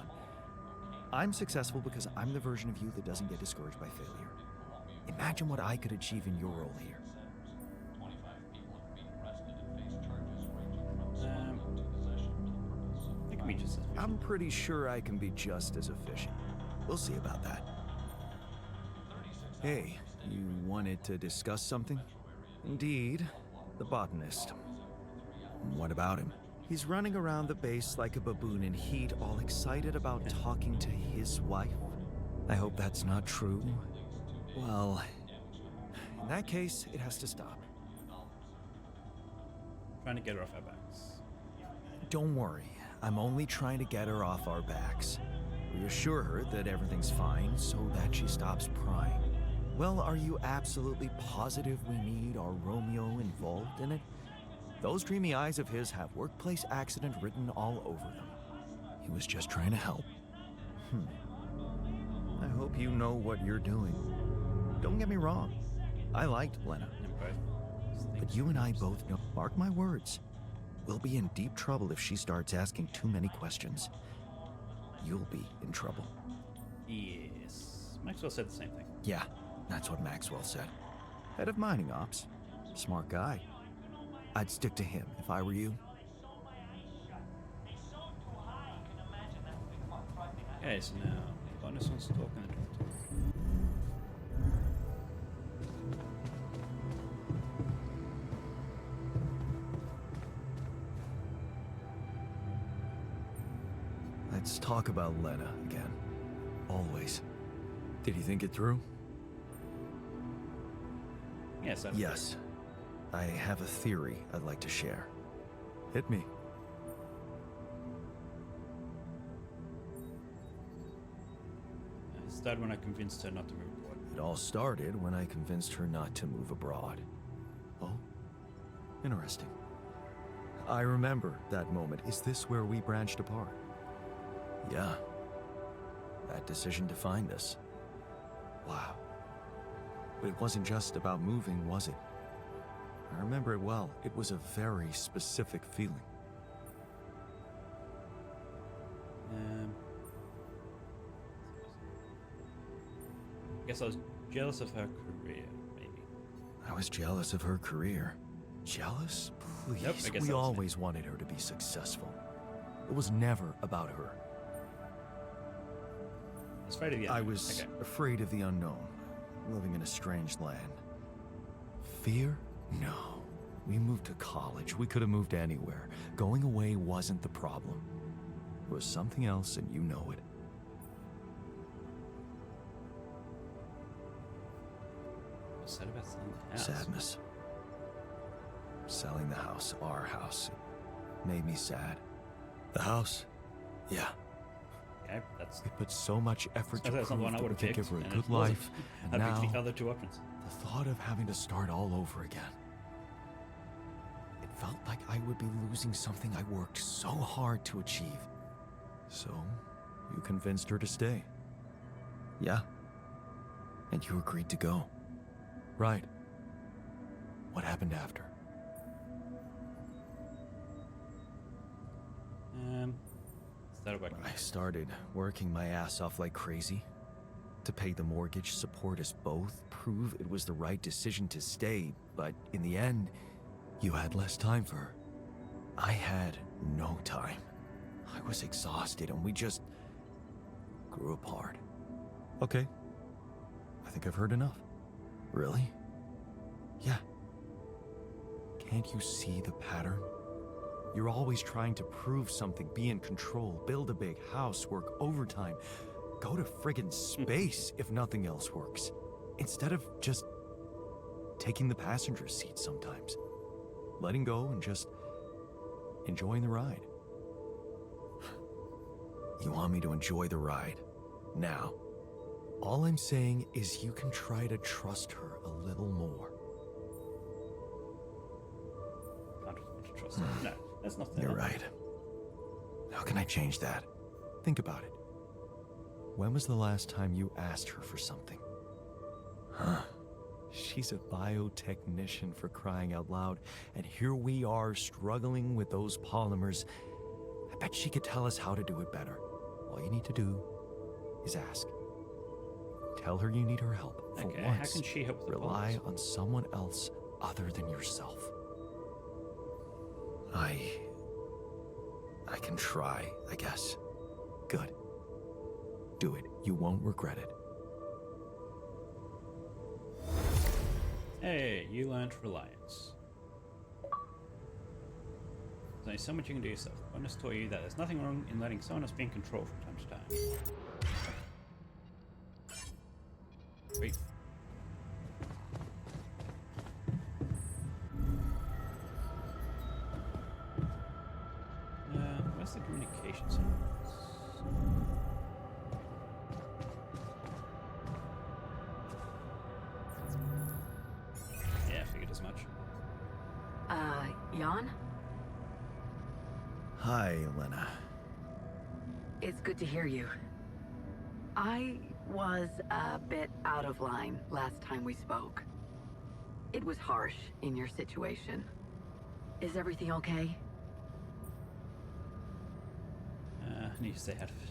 I'm successful because I'm the version of you that doesn't get discouraged by failure. Imagine what I could achieve in your role here. I can be just as efficient. I'm pretty sure I can be just as efficient. We'll see about that. Hey, you wanted to discuss something? Indeed, the botanist. What about him? He's running around the base like a baboon in heat, all excited about talking to his wife. I hope that's not true. Well, in that case, it has to stop. Trying to get her off our backs. Don't worry, I'm only trying to get her off our backs. Reassure her that everything's fine so that she stops prying. Well, are you absolutely positive we need our Romeo involved in it? Those dreamy eyes of his have workplace accident written all over them. He was just trying to help. I hope you know what you're doing. Don't get me wrong. I liked Lena. But you and I both know, mark my words, we'll be in deep trouble if she starts asking too many questions. You'll be in trouble. Yes. Maxwell said the same thing. Yeah, that's what Maxwell said. Head of mining ops. Smart guy. I'd stick to him if I were you. Okay, so now bonus wants to talk and the director. Let's talk about Lena again. Always. Did you think it through? Yes, Yes. I have a theory I'd like to share. Hit me. It started when I convinced her not to move abroad. It all started when I convinced her not to move abroad. Oh? Interesting. I remember that moment. Is this where we branched apart? Yeah. That decision defined us. Wow. But it wasn't just about moving, was it? I remember it well. It was a very specific feeling. Guess I was jealous of her career, maybe. I was jealous of her career. Jealous? Please. Nope, I guess We that was it. always wanted her to be successful. It was never about her. I was afraid of the I unknown. was Okay. afraid of the unknown, living in a strange land. Fear? No. We moved to college. We could have moved anywhere. Going away wasn't the problem. It was something else, and you know it. What's that about selling the house? Sadness. Selling the house, our house, made me sad. The house? Yeah. Okay, that's... We put so much effort to That's not prove the one I that would we have could picked. give her a and good it wasn't. life, and I picked now the other two options. the thought of having to start all over again. It felt like I would be losing something I worked so hard to achieve. So, you convinced her to stay. Yeah. And you agreed to go. Right. What happened after? Is that about... I started working my ass off like crazy to pay the mortgage, support us both, prove it was the right decision to stay, but in the end, you had less time for her. I had no time. I was exhausted and we just grew apart. Okay. I think I've heard enough. Really? Yeah. Can't you see the pattern? You're always trying to prove something, be in control, build a big house, work overtime, go to friggin' space if nothing else works, instead of just taking the passenger seat sometimes, letting go and just enjoying the ride. You want me to enjoy the ride now? All I'm saying is you can try to trust her a little more. Can't afford to trust her. No, that's not... You're right. How can I change that? Think about it. When was the last time you asked her for something? Huh? She's a biotechnician, for crying out loud, and here we are struggling with those polymers. I bet she could tell us how to do it better. All you need to do is ask. Tell her you need her help. For Okay, once, how can she help with the rely polymers? on someone else other than yourself. I can try, I guess. Good. Do it. You won't regret it. Hey, you learned reliance. There's only so much you can do yourself. Bonus taught you that there's nothing wrong in letting someone else be in control from time to time. Sweet. Where's the communication center? Yeah, I figured as much. Jan? Hi, Elena. It's good to hear you. I was a bit out of line last time we spoke. It was harsh in your situation. Is everything okay? I need to stay out of it.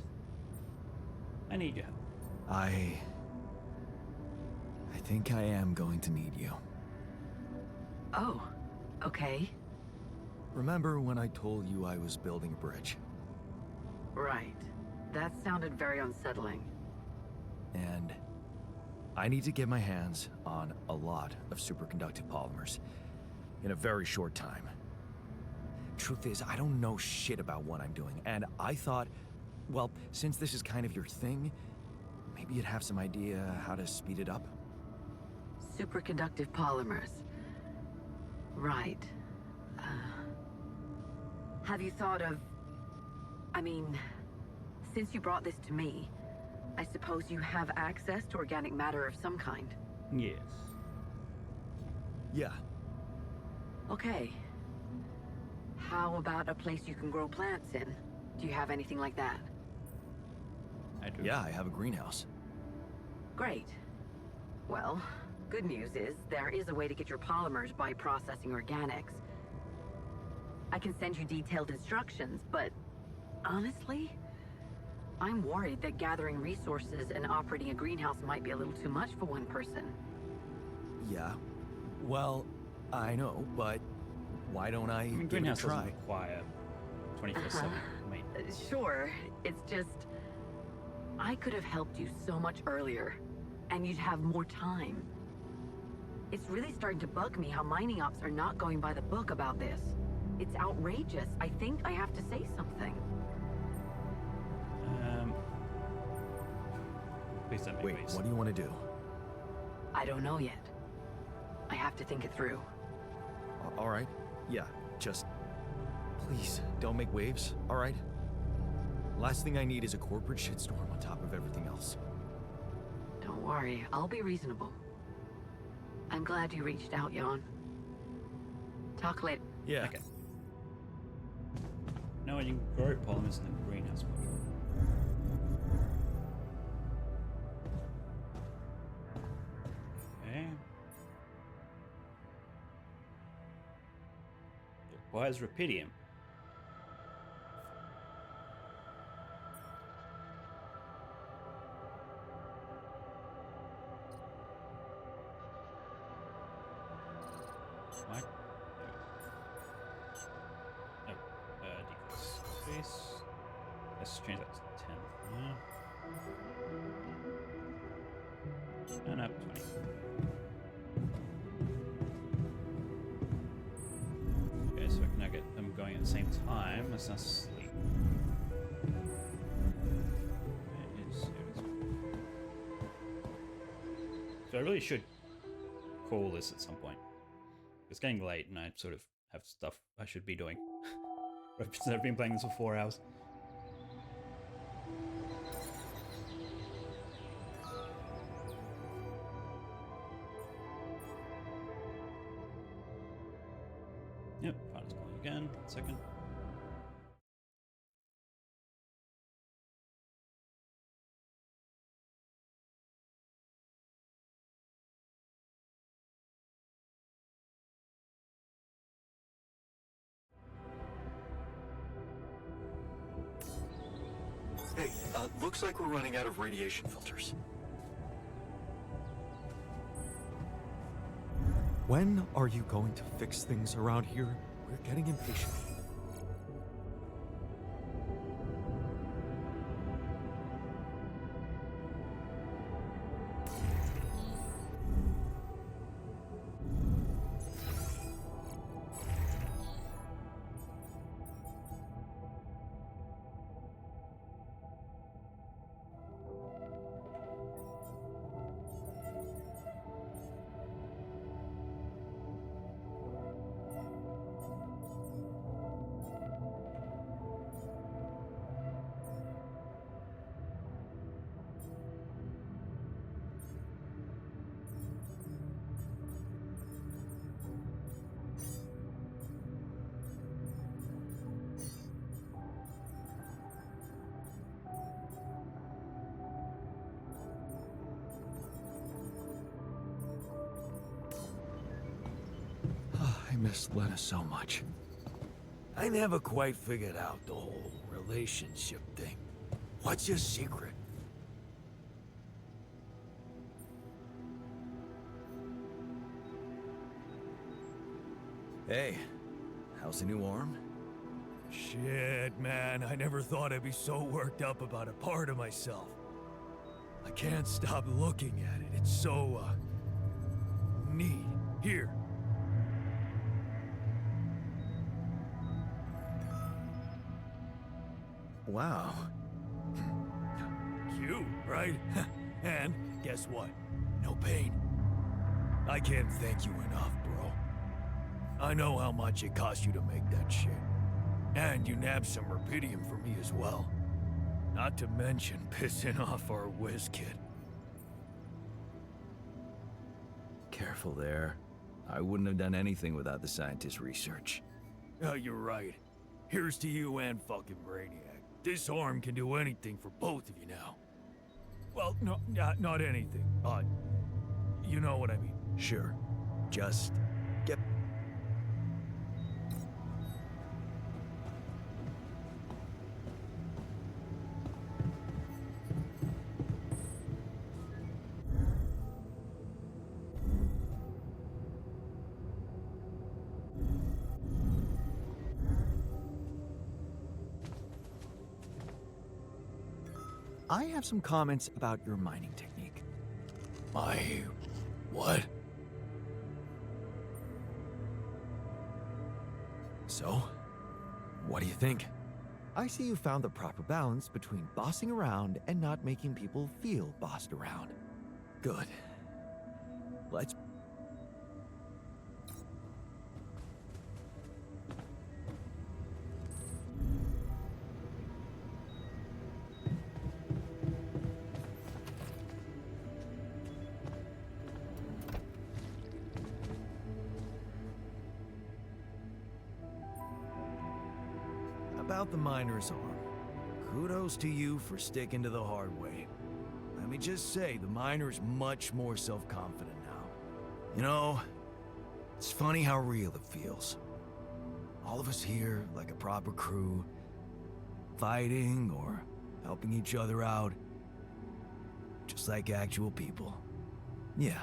I need your help. I think I am going to need you. Oh, okay. Remember when I told you I was building a bridge? Right. That sounded very unsettling. And I need to get my hands on a lot of superconductive polymers in a very short time. Truth is, I don't know shit about what I'm doing, and I thought, well, since this is kind of your thing, maybe you'd have some idea how to speed it up. Superconductive polymers. Right. Have you thought of... I mean, since you brought this to me, I suppose you have access to organic matter of some kind. Yes. Yeah. Okay. How about a place you can grow plants in? Do you have anything like that? I do. Yeah, I have a greenhouse. Great. Well, good news is there is a way to get your polymers by processing organics. I can send you detailed instructions, but honestly, I'm worried that gathering resources and operating a greenhouse might be a little too much for one person. Yeah. Well, I know, but why don't I give it a greenhouse doesn't try? require 24/7 maintenance. Sure, it's just... I could have helped you so much earlier, and you'd have more time. It's really starting to bug me how mining ops are not going by the book about this. It's outrageous. I think I have to say something. Please don't make Wait, waves. what do you want to do? I don't know yet. I have to think it through. All right. Yeah, just... Please, don't make waves, all right? Last thing I need is a corporate shitstorm on top of everything else. Don't worry, I'll be reasonable. I'm glad you reached out, Jan. Talk later. Yeah. Okay. Now you can grow polymers in the greenhouse module. Okay. It requires rupidium. What? No. Decrease space. Let's change that to 10. And up 20. Okay, so I can now get them going at the same time. Let's not sleep. So I really should call this at some point. It's getting late and I sort of have stuff I should be doing. I've been playing this for 4 hours. Yep, pilot's calling again. 1 second. Hey, looks like we're running out of radiation filters. When are you going to fix things around here? We're getting impatient. I miss Lena so much. I never quite figured out the whole relationship thing. What's your secret? Hey, how's the new arm? Shit, man, I never thought I'd be so worked up about a part of myself. I can't stop looking at it. It's so, neat. Here. Wow. Cute, right? And guess what? No pain. I can't thank you enough, bro. I know how much it cost you to make that shit. And you nabbed some rupidium for me as well. Not to mention pissing off our whiz kid. Careful there. I wouldn't have done anything without the scientist's research. Oh, you're right. Here's to you and fucking Brainiac. This arm can do anything for both of you now. Well, no, not anything. You know what I mean. Sure. Just get... I have some comments about your mining technique. My... what? So, what do you think? I see you found the proper balance between bossing around and not making people feel bossed around. Good. Let's... About the miner's arm. Kudos to you for sticking to the hard way. Let me just say, the miner's much more self-confident now. You know, it's funny how real it feels. All of us here, like a proper crew, fighting or helping each other out. Just like actual people. Yeah.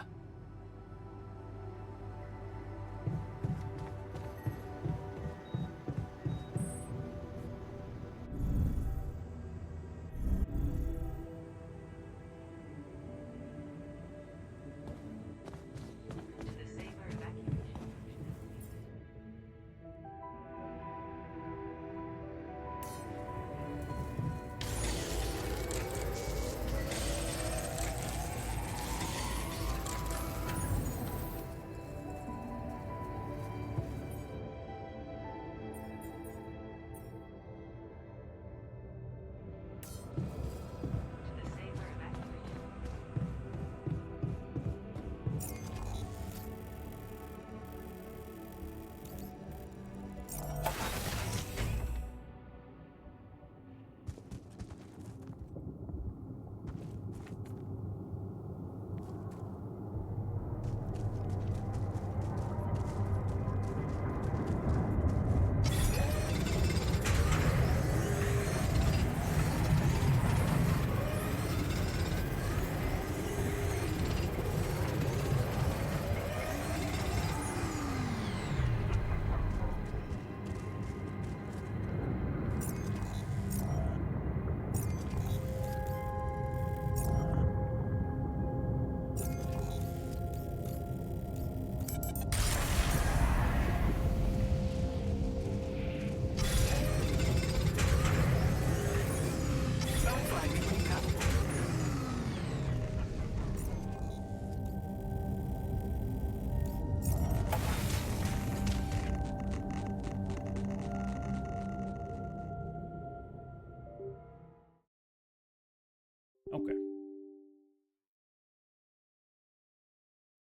Okay.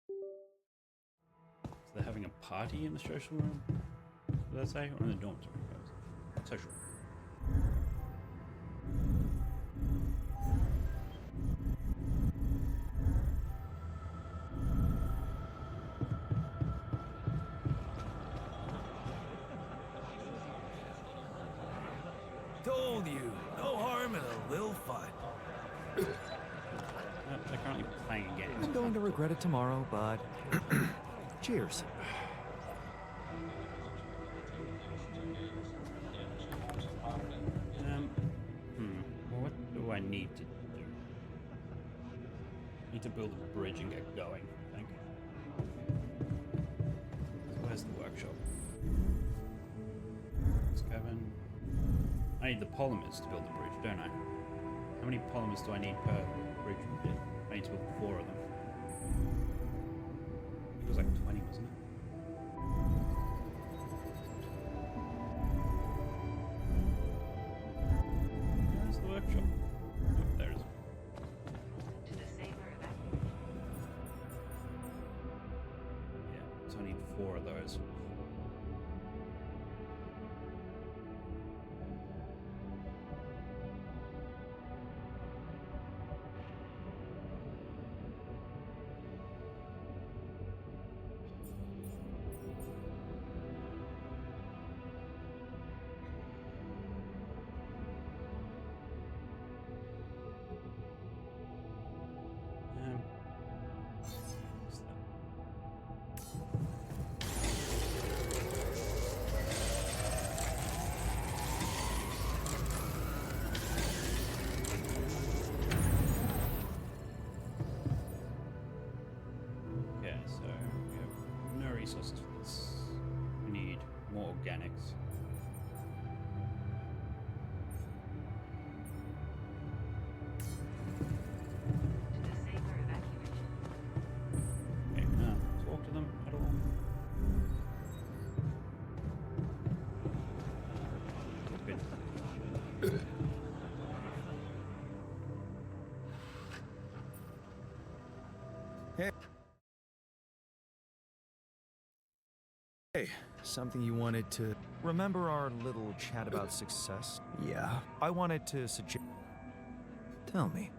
So they're having a party in the social room? Did I say? Or in the dormitory? Social room. Told you, no harm in a little fun. They're currently playing a game. I'm going to regret it tomorrow, but... Cheers. Well, what do I need to do? I need to build a bridge and get going, I think. Where's the workshop? This cabin. I need the polymers to build the bridge, don't I? How many polymers do I need per bridge? I need to build 4 of them. It was like 20, wasn't it? Where's the workshop? Oh, there it is. Yeah, so I need 4 of those. resources for this. We need more organics. Okay, talk to them at all. Good. Hey, something you wanted to... Remember our little chat about success? Yeah. I wanted to suggest... Tell me.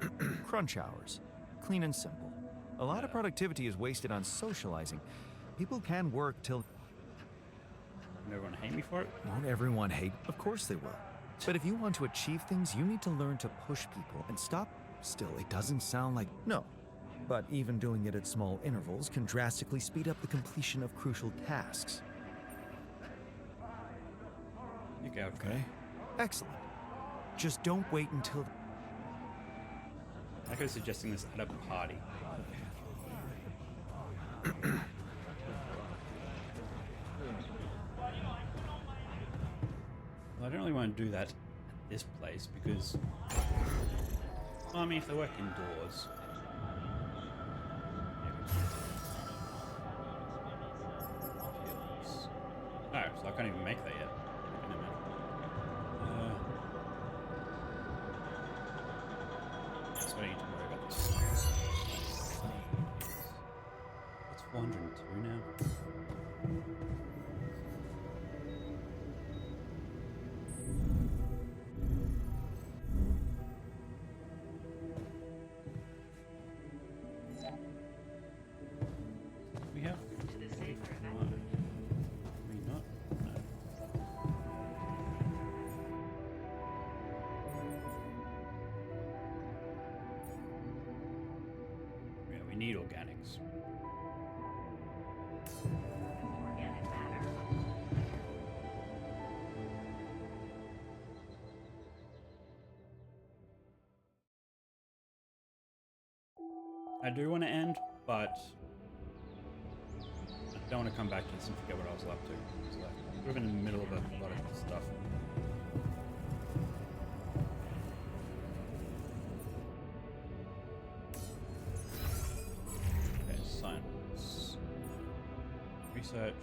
Crunch hours. Clean and simple. A lot of productivity is wasted on socializing. People can work till... Won't everyone hate me for it? Won't everyone hate? Of course they will. But if you want to achieve things, you need to learn to push people and stop. Still, it doesn't sound like... No. But even doing it at small intervals can drastically speed up the completion of crucial tasks. You go. Okay. Excellent. Just don't wait until... I was suggesting this at a party. Well, I don't really want to do that at this place because... Well, I mean, if they work indoors... No, so I can't even make that yet. So I need to worry about this. It's 402 now. We have one. We not? No. Yeah, we need organics. I do want to end, but I don't want to come back to this and forget what I was up to. So we're in the middle of a lot of stuff. Okay, science. Research.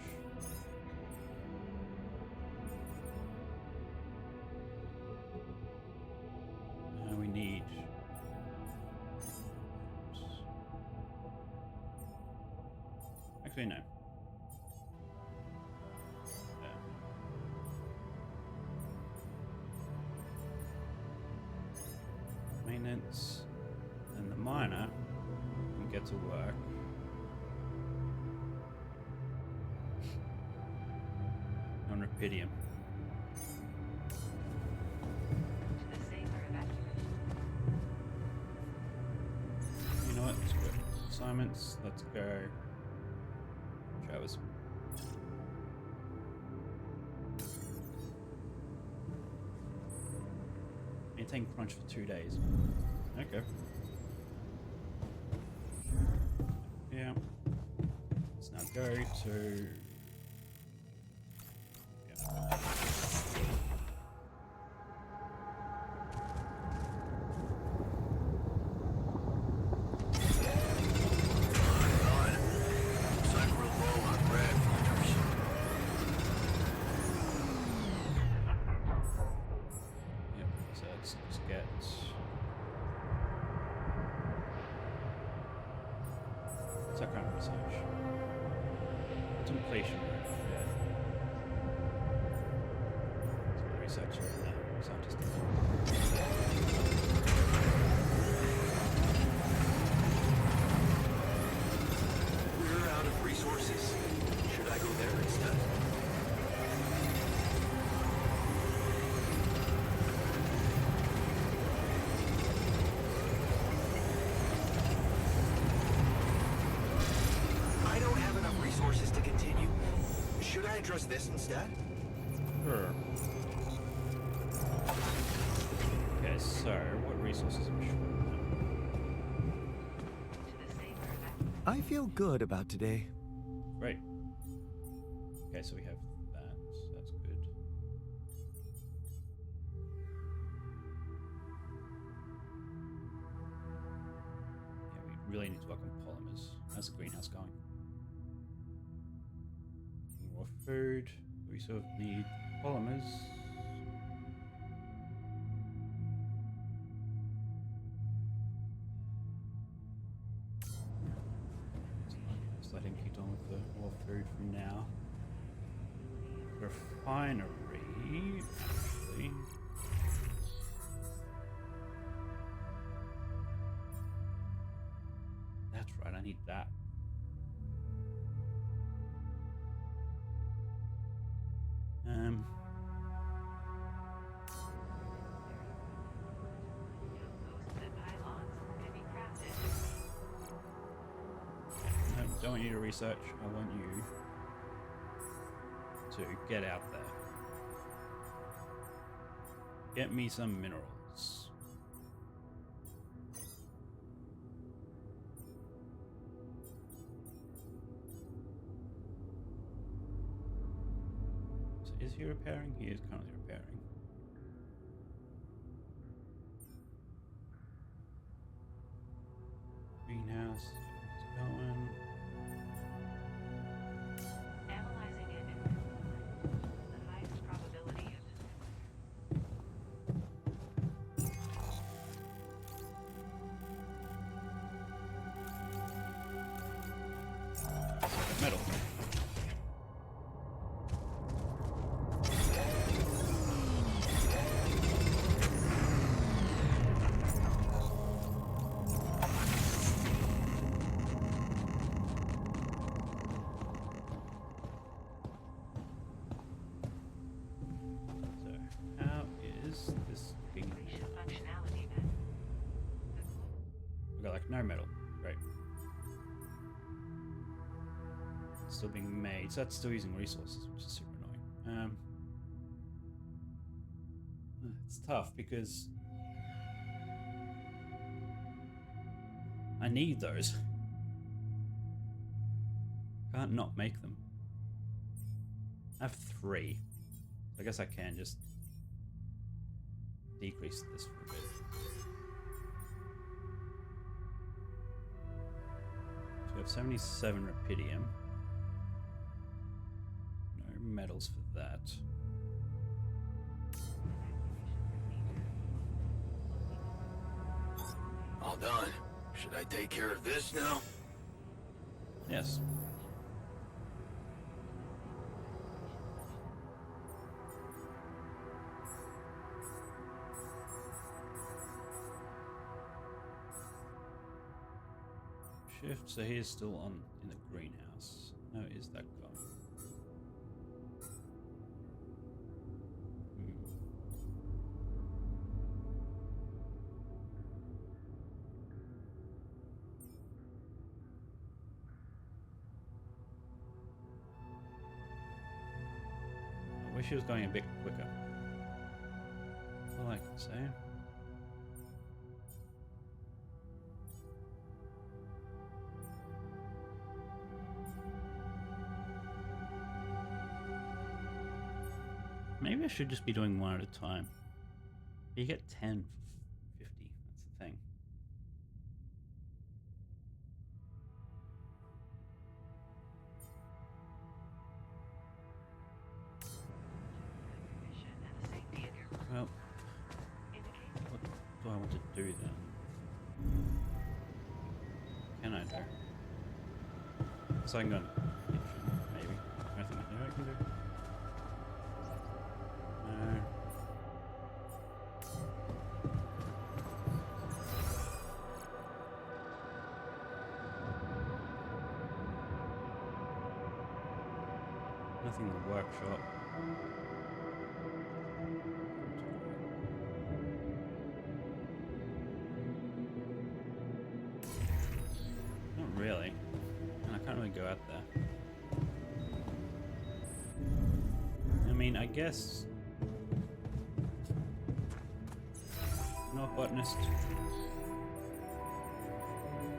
We need... Actually, no. There. Maintenance. And the miner can get to work. On Rapidium. You know what? Let's go. Assignments. Let's go. Travis. Maintain crunch for 2 days. Okay. Yeah. Let's now go to... Yeah. Background research. Contemplation. Yeah. Researcher and scientist. We're out of resources. Should I go there instead? To continue. Should I address this instead? Sure. Okay, so what resources are we short I feel good about today. Great. Okay, so we have that. That's good. Yeah, we really need to work on polymers. How's the greenhouse going? More food. We sort of need polymers. Just letting keep on with the more food for now. Refinery, actually. That's right, I need that. No, don't want you to research. I want you to get out there. Get me some minerals. So is he repairing? He is currently repairing. Greenhouse is going. Analyzing it. The highest probability of Metal. So, how is this being made? functionality then. We got like no metal. Great. It's still being made, so that's still using resources, which is super annoying. It's tough because I need those. Can't not make them. I have 3. I guess I can just decrease this for a bit. So we have 77 rupidium. No metals for that. All done. Should I take care of this now? Yes. Shift, so he is still on in the greenhouse. How is that going? I wish he was going a bit quicker. That's all I can say. Maybe I should just be doing one at a time. You get 10 for 50. That's the thing. Well, what do I want to do then? Can I do? So I can go in the kitchen, maybe. Anything I can do? No. Nothing in the workshop. Not really. And I can't really go out there. I mean, I guess... No botanist.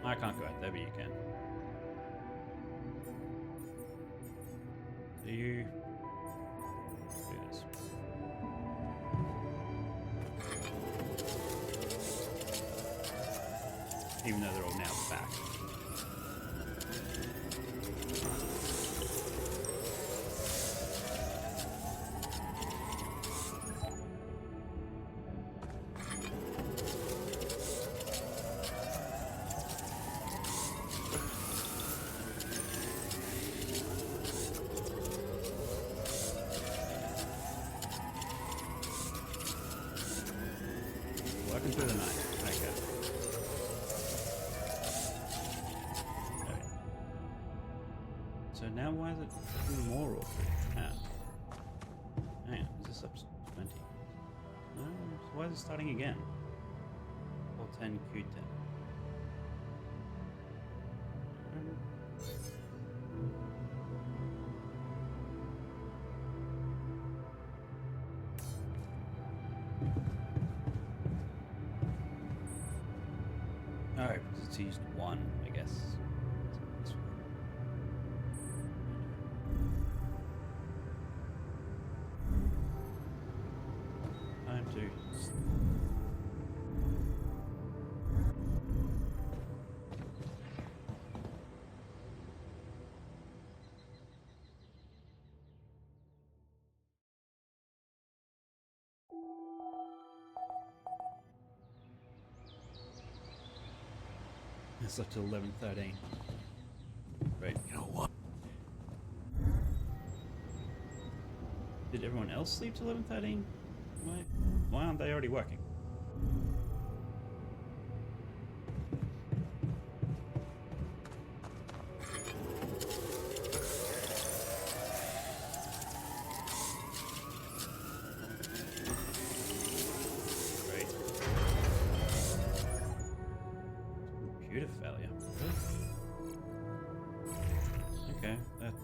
I can't go out there, but you can. So you... do this. Even though they're all now back. Working through the night. Okay. Okay. So now why is it taking more awkward? Hang on, is this up to 20? No, so why is it starting again? L10 Q10. Alright, because it's used one, I guess. This one. Time to... It's up to 11:13. Right. You know what? Did everyone else sleep till 11:13? Why aren't they already working? Great. Computer failure. Okay, that's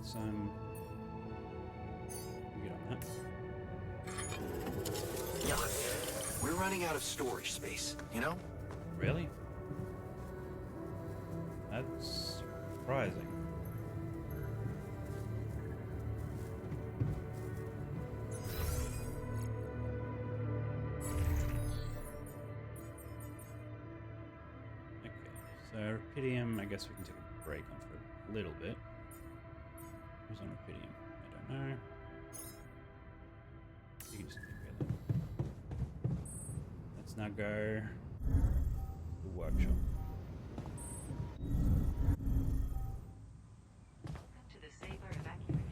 we get on that. Yeah, we're running out of storage space, you know? Really? That's surprising. Okay, so Rapidium, I guess we can take a break on for a little bit. Who's on Rapidium? I don't know. You can just keep going. Let's now go to the workshop. To the Saber evacuation.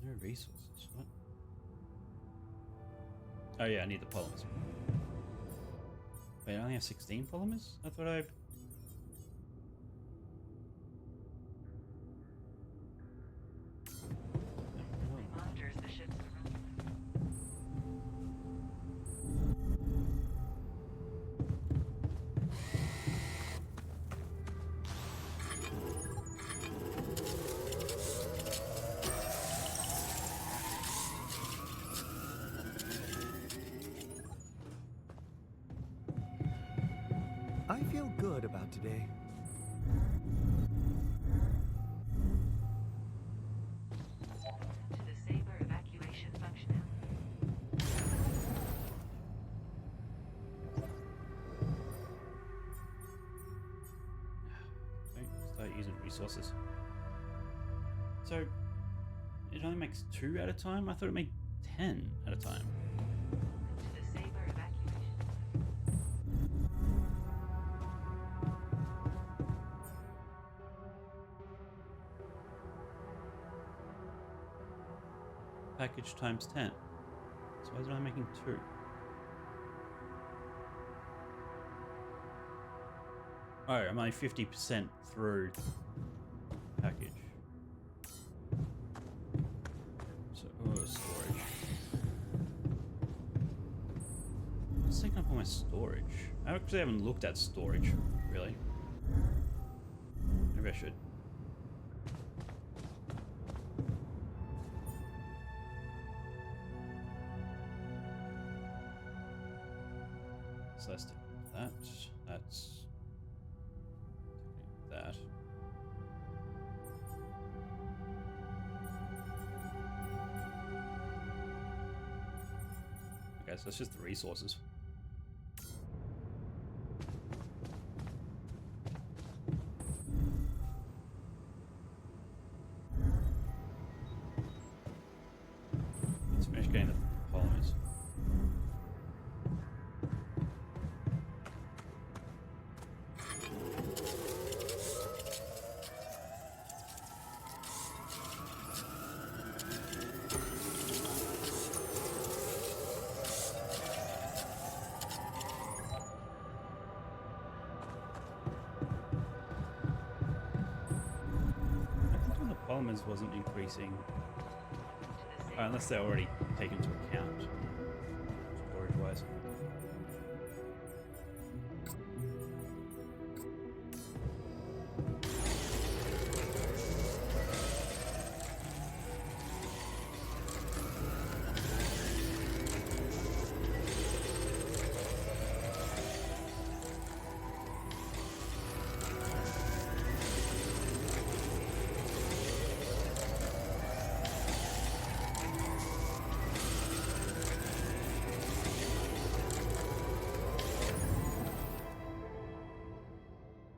No resources. What? Oh yeah, I need the polymers. Wait, I only have 16 polymers? I thought I... Monitors the ship's I feel good about today. to the Saber evacuation functionality. Okay, start using resources. So, it only makes 2 at a time? I thought it made 10 at a time. To the Saber evacuation. Package times 10. So why is it only making 2? Oh, I'm only 50% through package. So, storage. It's taking up all my storage. I actually haven't looked at storage, really. Maybe I should. So let's take that. That's that. guess. That's just the resources. Let's finish getting the polymers. Polymers wasn't increasing unless they're already taken into account storage wise.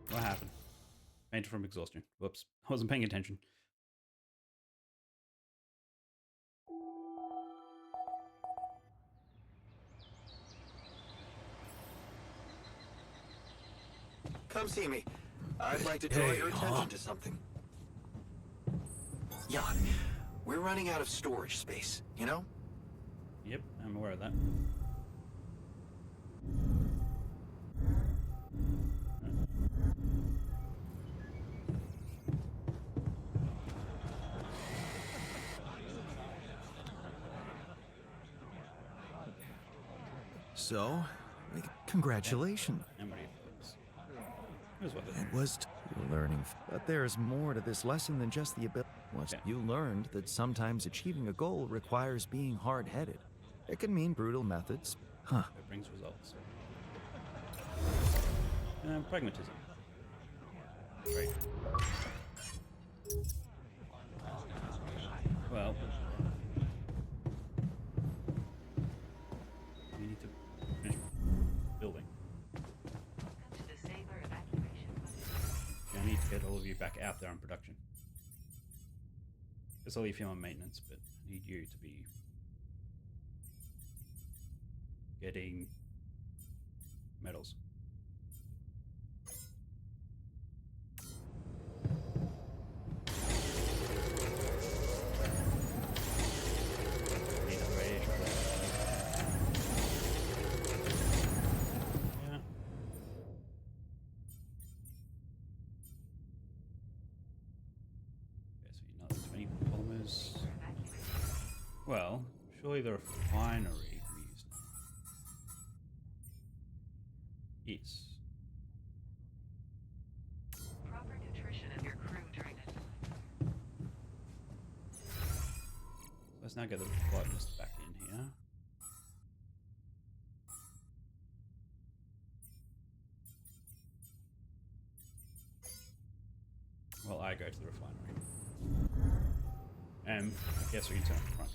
What happened? Fainted from exhaustion. Whoops. I wasn't paying attention. Come see me. I'd like to draw your attention to something. Jan, we're running out of storage space, you know? Yep, I'm aware of that. So, congratulations. It was learning, but there's more to this lesson than just the ability. You learned that sometimes achieving a goal requires being hard-headed. It can mean brutal methods. Huh. It brings results. Pragmatism. Great. Well, we need to finish building. I need to get all of you back out there on production. Guess I'll leave you on maintenance, but I need you to be getting medals. Well, surely the refinery can be used now. Yes. Proper nutrition of your crew during a Let's now get the botanist back in here. Well, I go to the refinery. And I guess we can turn off crunch.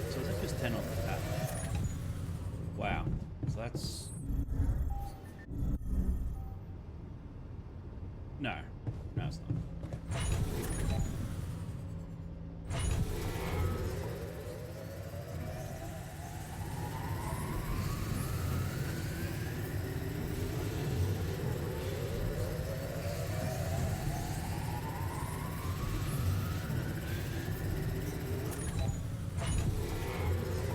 So is that just 10 off the tap? Wow. So that's... No. No, it's not.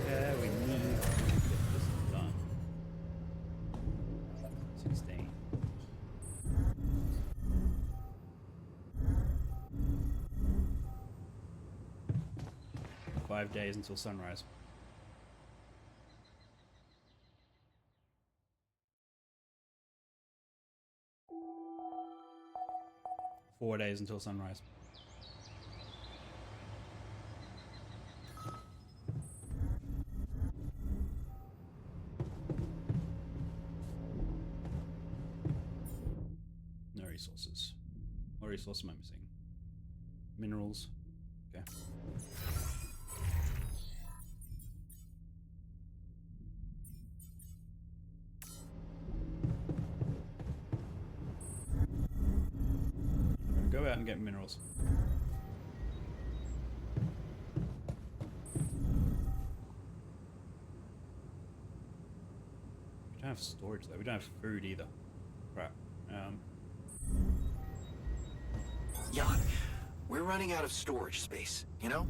Yeah, we need to get this done. 16. Five days until sunrise. Four days until sunrise. resources. What resource am I missing? Minerals. Okay. I'm gonna go out and get minerals. We don't have storage though. We don't have food either. Right. Jan, we're running out of storage space, you know?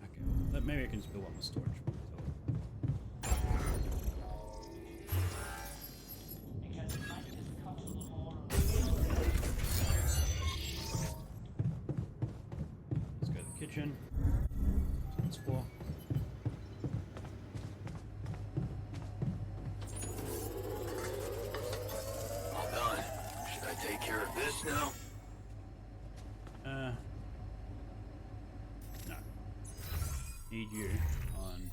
Okay. Well, maybe I can just build one more storage. Because it might just cost a little more. Let's go to the kitchen. Let's explore. All done. Should I take care of this now? No. Need you on.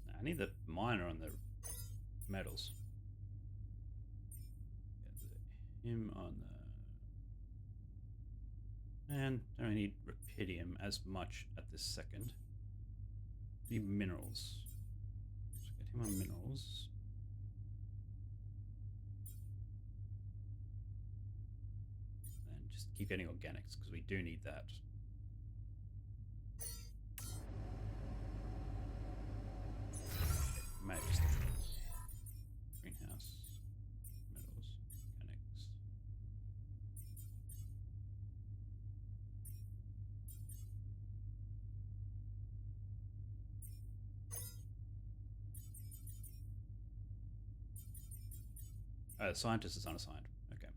No, I need the miner on the metals. Get him on the. And I don't need rupidium as much at this second. Need minerals. So get him on minerals. And just keep getting organics because we do need that. Okay, might just greenhouse, metals, organics. Scientist is unassigned. Okay. I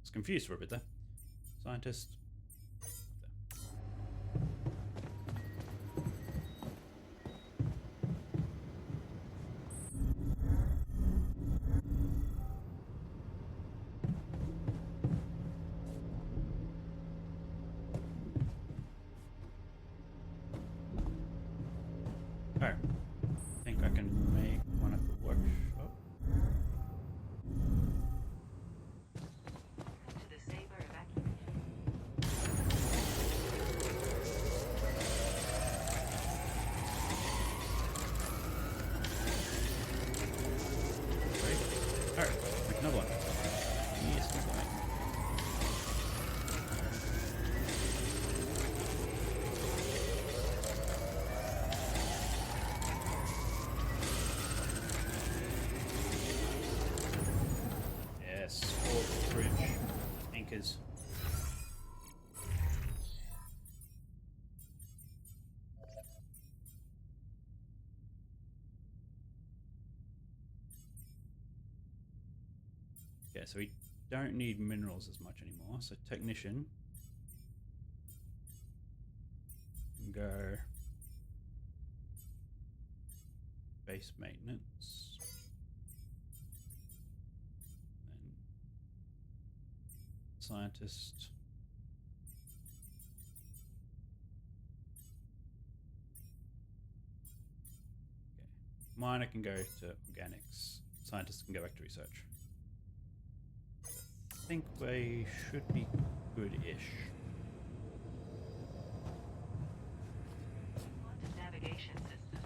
was confused for a bit there. Scientist. Alright. I think I can make one at the workshop. To the Saber evacuation. Great. Alright, make another one. Yes, make one. Yes, fourth bridge anchors. Okay, so we don't need minerals as much anymore. So technician can go base maintenance. Then scientist. Okay. Miner can go to organics. Scientist can go back to research. I think they should be good-ish. Quantum navigation system.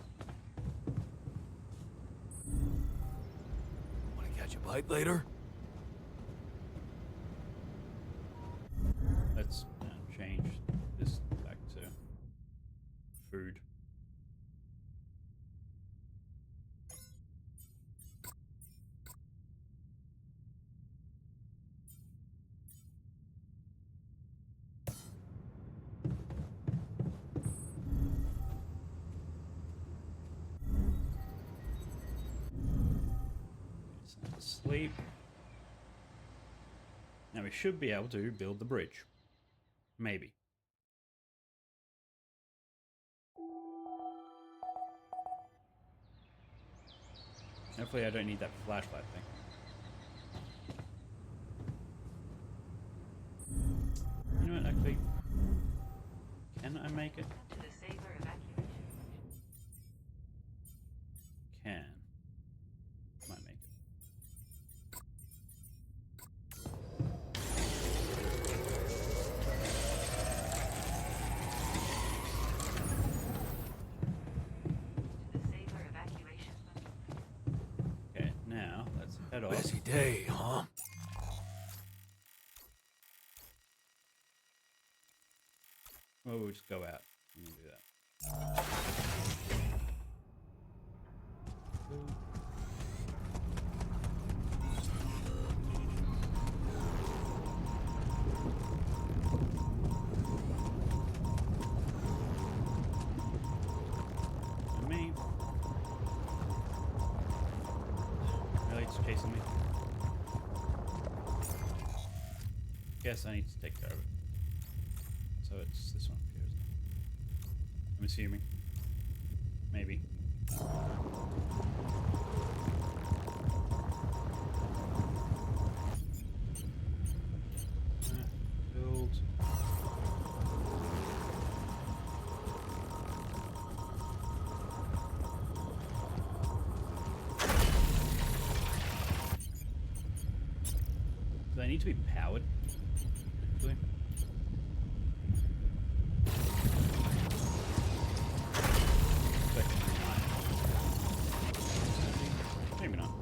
Want to catch a bite later? Let's change this back to food. Sleep. Now we should be able to build the bridge. Maybe. Hopefully I don't need that flashlight thing. make it? To the Saber evacuation. Can. Might make it. To the Saber evacuation. Okay, now let's head off. Busy day, huh? Well, we'll just go out and do that. Me. Really, it's chasing me. Guess I need to take care of it. So it's this one here, isn't it? I'm assuming. Maybe. Build. Do they need to be powered? Actually? Maybe not.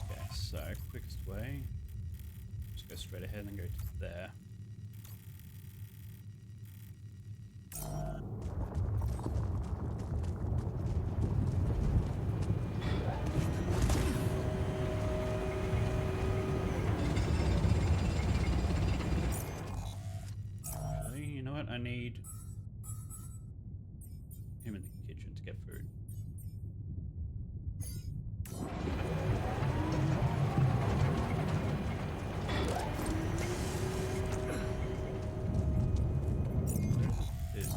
Okay, so quickest way. Just go straight ahead and go to there. You know what? I need him in the kitchen to get food. Where is it?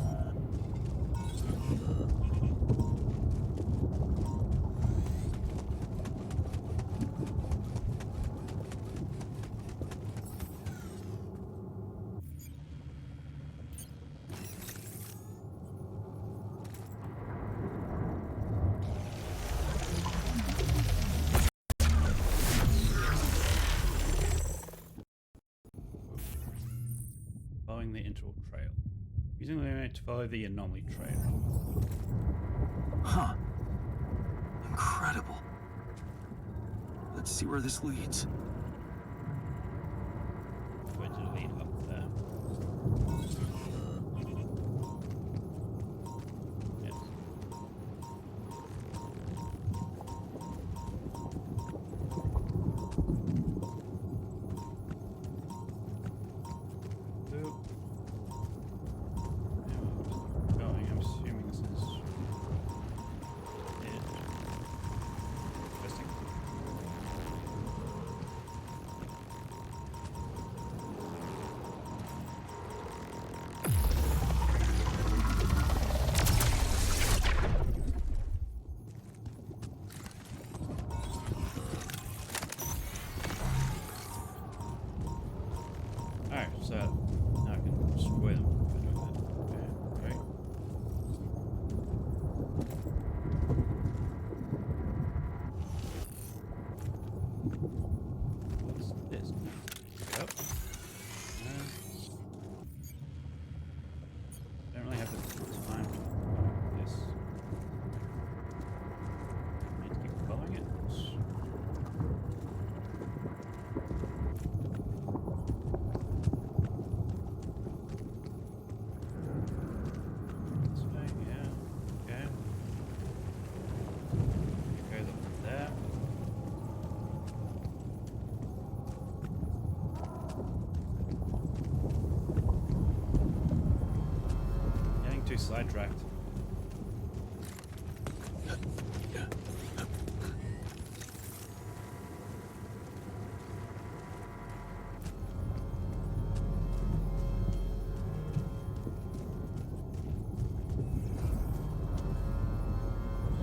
Following the interval trail. Using the internet to follow the anomaly trail. Huh. Incredible. Let's see where this leads. Going to lead up there. Yes. Boop. Going. I'm assuming this is it. Interesting. Alright, so now I can destroy them. Okay, right. What's this? Yep. Don't really have the time to do this. Need to keep following it. This way, yeah. Okay. It goes up there. Getting too sidetracked.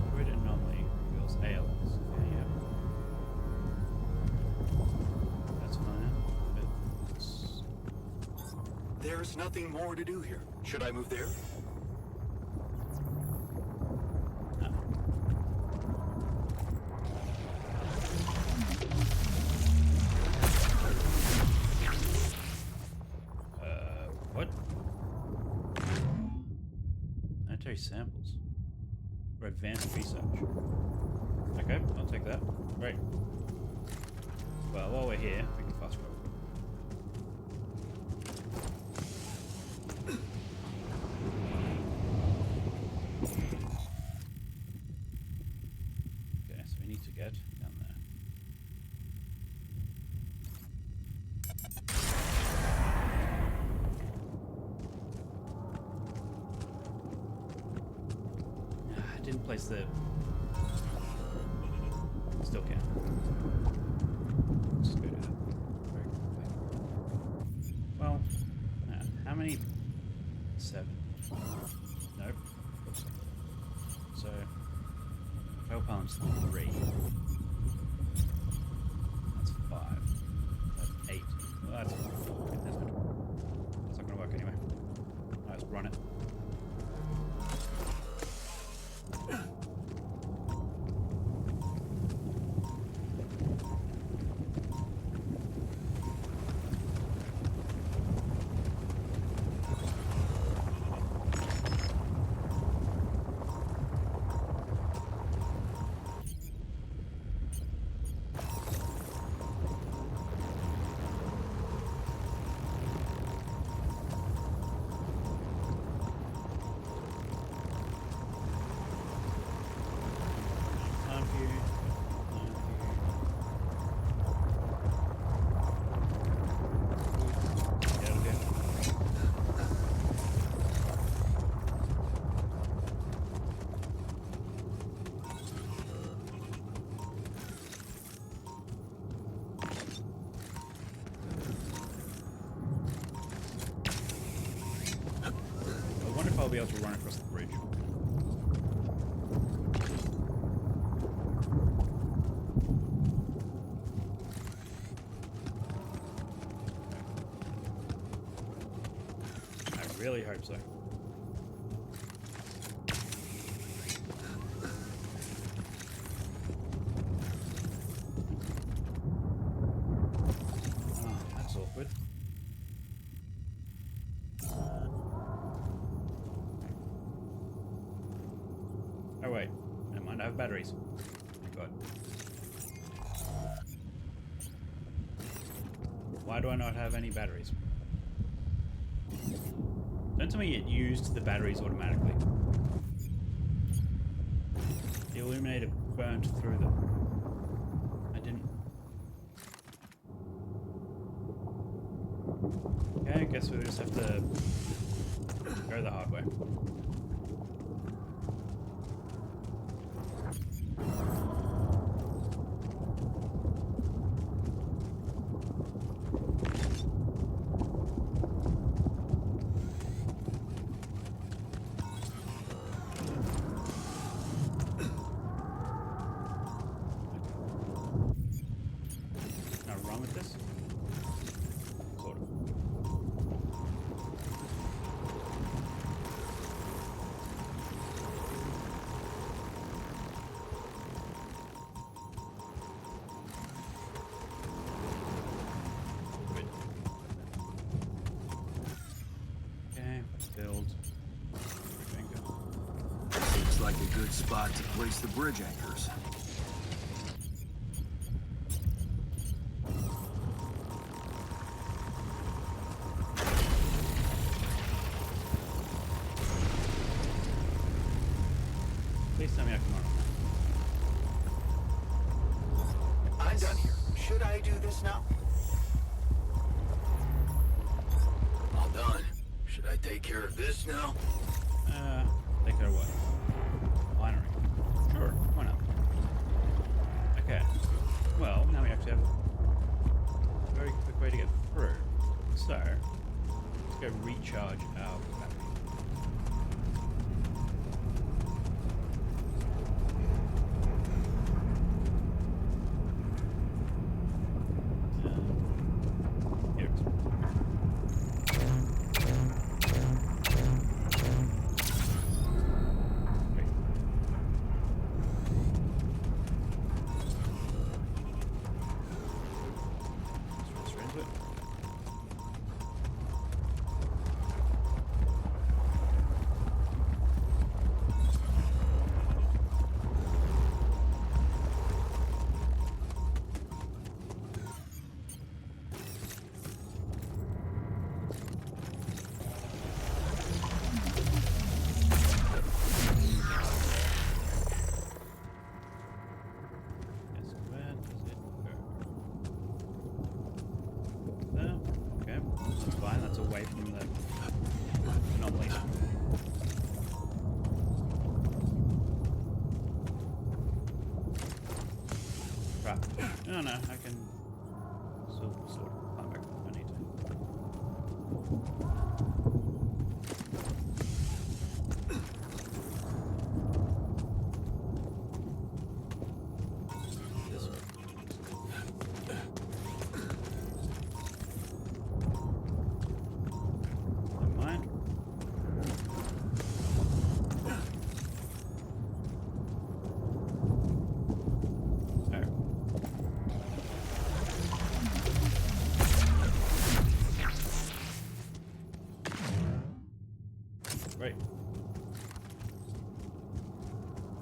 Squid anomaly reveals ALS. Okay, yeah. That's fine. But it's There's nothing more to do here. Should I move there? What? Planetary samples for advanced research. Okay, I'll take that. Great. Well, while we're here, we can fast forward. Okay, so we need to get down there. I didn't place the... Still can. Just go to that very quickly. Well, how many? 7. Nope. So, fail palms 3. That's 5. That's 8. Well, that's good. That's not gonna work anyway. Let's run it. I'll be able to run across the bridge. I really hope so. Oh, that's awkward. Oh wait, never mind, I have batteries. Thank God. Why do I not have any batteries? Don't tell me it used the batteries automatically. The illuminator burned through them. I didn't... Okay, I guess we just have to go the hard way. Build. Looks like a good spot to place the bridge anchors. Please tell me I can run on that. I'm done here. Should I do this now? All done. Should I take care of this now? Take care of what? Binary. Sure, why not? Okay. Well, now we actually have a very quick way to get through. So, let's go recharge our battery. Here it is. it's away from the anomaly. Right. No, I can still sort of climb back if I need to. This way. Never mind. Right.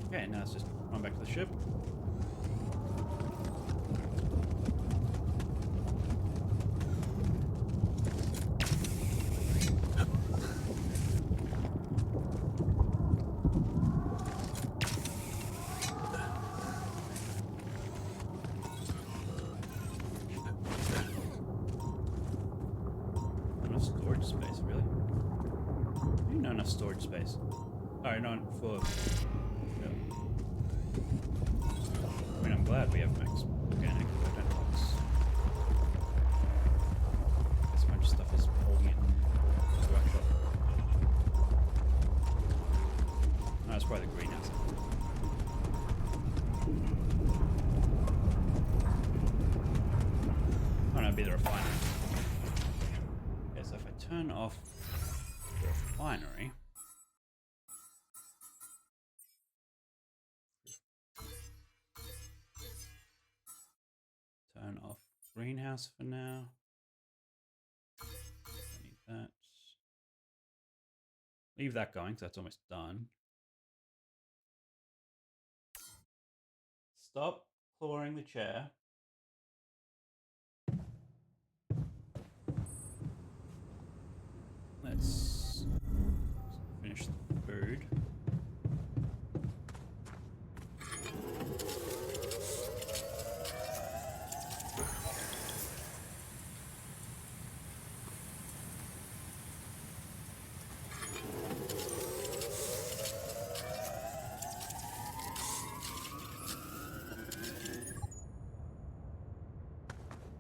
Okay, now let's just run back to the ship. Enough storage space, really? Not enough storage space. Alright, not for. No. I mean, I'm glad we have max organic box. This bunch of stuff is holding it in the workshop. No, it's probably the greenhouse. Oh no, it'd be the refinery. Okay, so if I turn off the refinery. Turn off greenhouse for now. Don't need that. Leave that going, because that's almost done. Stop clawing the chair. Let's finish the food.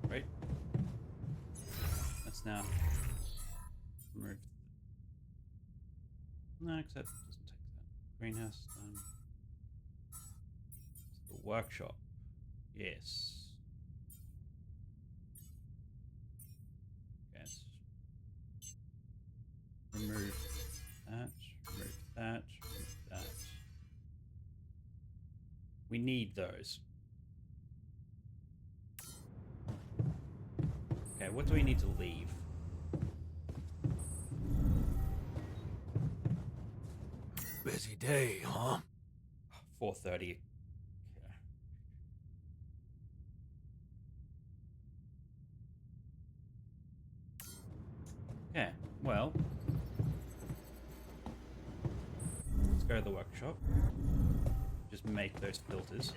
Right. Let's now remove. No, except it doesn't take that. Greenhouse done. The workshop. Yes. Okay. Remove that. Remove that. Remove that. We need those. Okay, what do we need to leave? Busy day, huh? 4:30. Okay, well, let's go to the workshop. Just make those filters.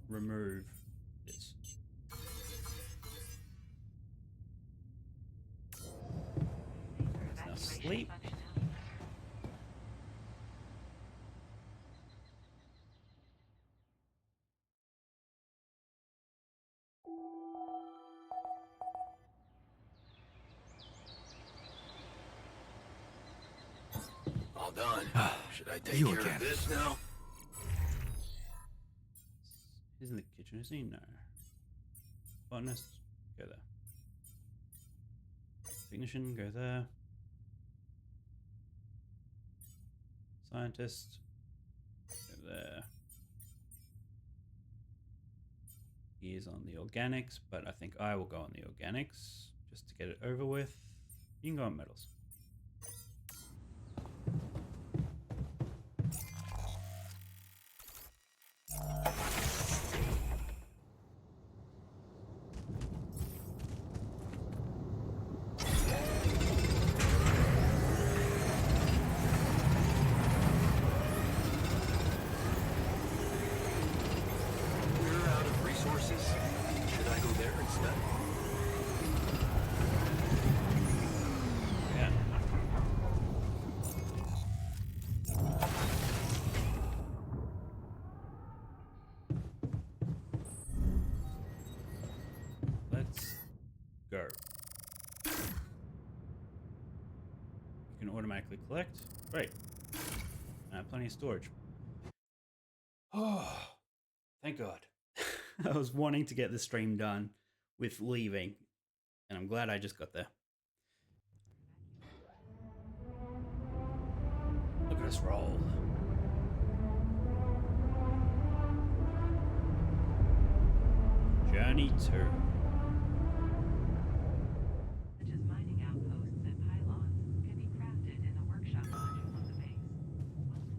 Remove this. Let's now sleep. All done. Should I take You care again. of this now? He's in the kitchen, isn't he? No. Botanist, go there. Technician, go there. Scientist, go there. He is on the organics, but I think I will go on the organics just to get it over with. You can go on metals. We're out of resources. Should I go there instead? Yeah. Let's go. You can automatically collect. Great. Plenty of storage. Oh, thank God. I was wanting to get the stream done with leaving, and I'm glad I just got there. Look at us roll. Journey 2. Mining outposts and pylons can be crafted in the workshop module on the base. Welcome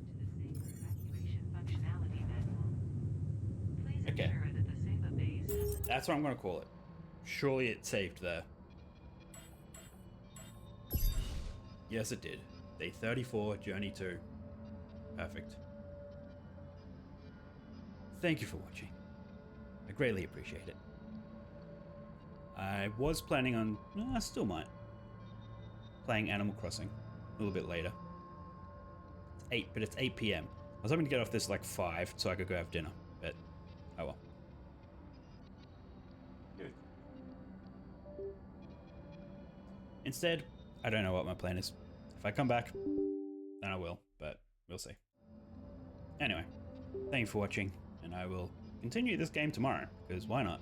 to the Saber Evacuation Functionality Manual. Please Okay. ensure that the Saber base has That's what I'm going to call it. Surely it saved there. Yes, it did. Day 34, Journey 2. Perfect. Thank you for watching. I greatly appreciate it. I was planning on, I still might, playing Animal Crossing a little bit later. It's 8 p.m. I was hoping to get off this like 5 so I could go have dinner, but oh well. Instead, I don't know what my plan is. If I come back, then I will, but we'll see. Anyway, thank you for watching, and I will continue this game tomorrow, because why not?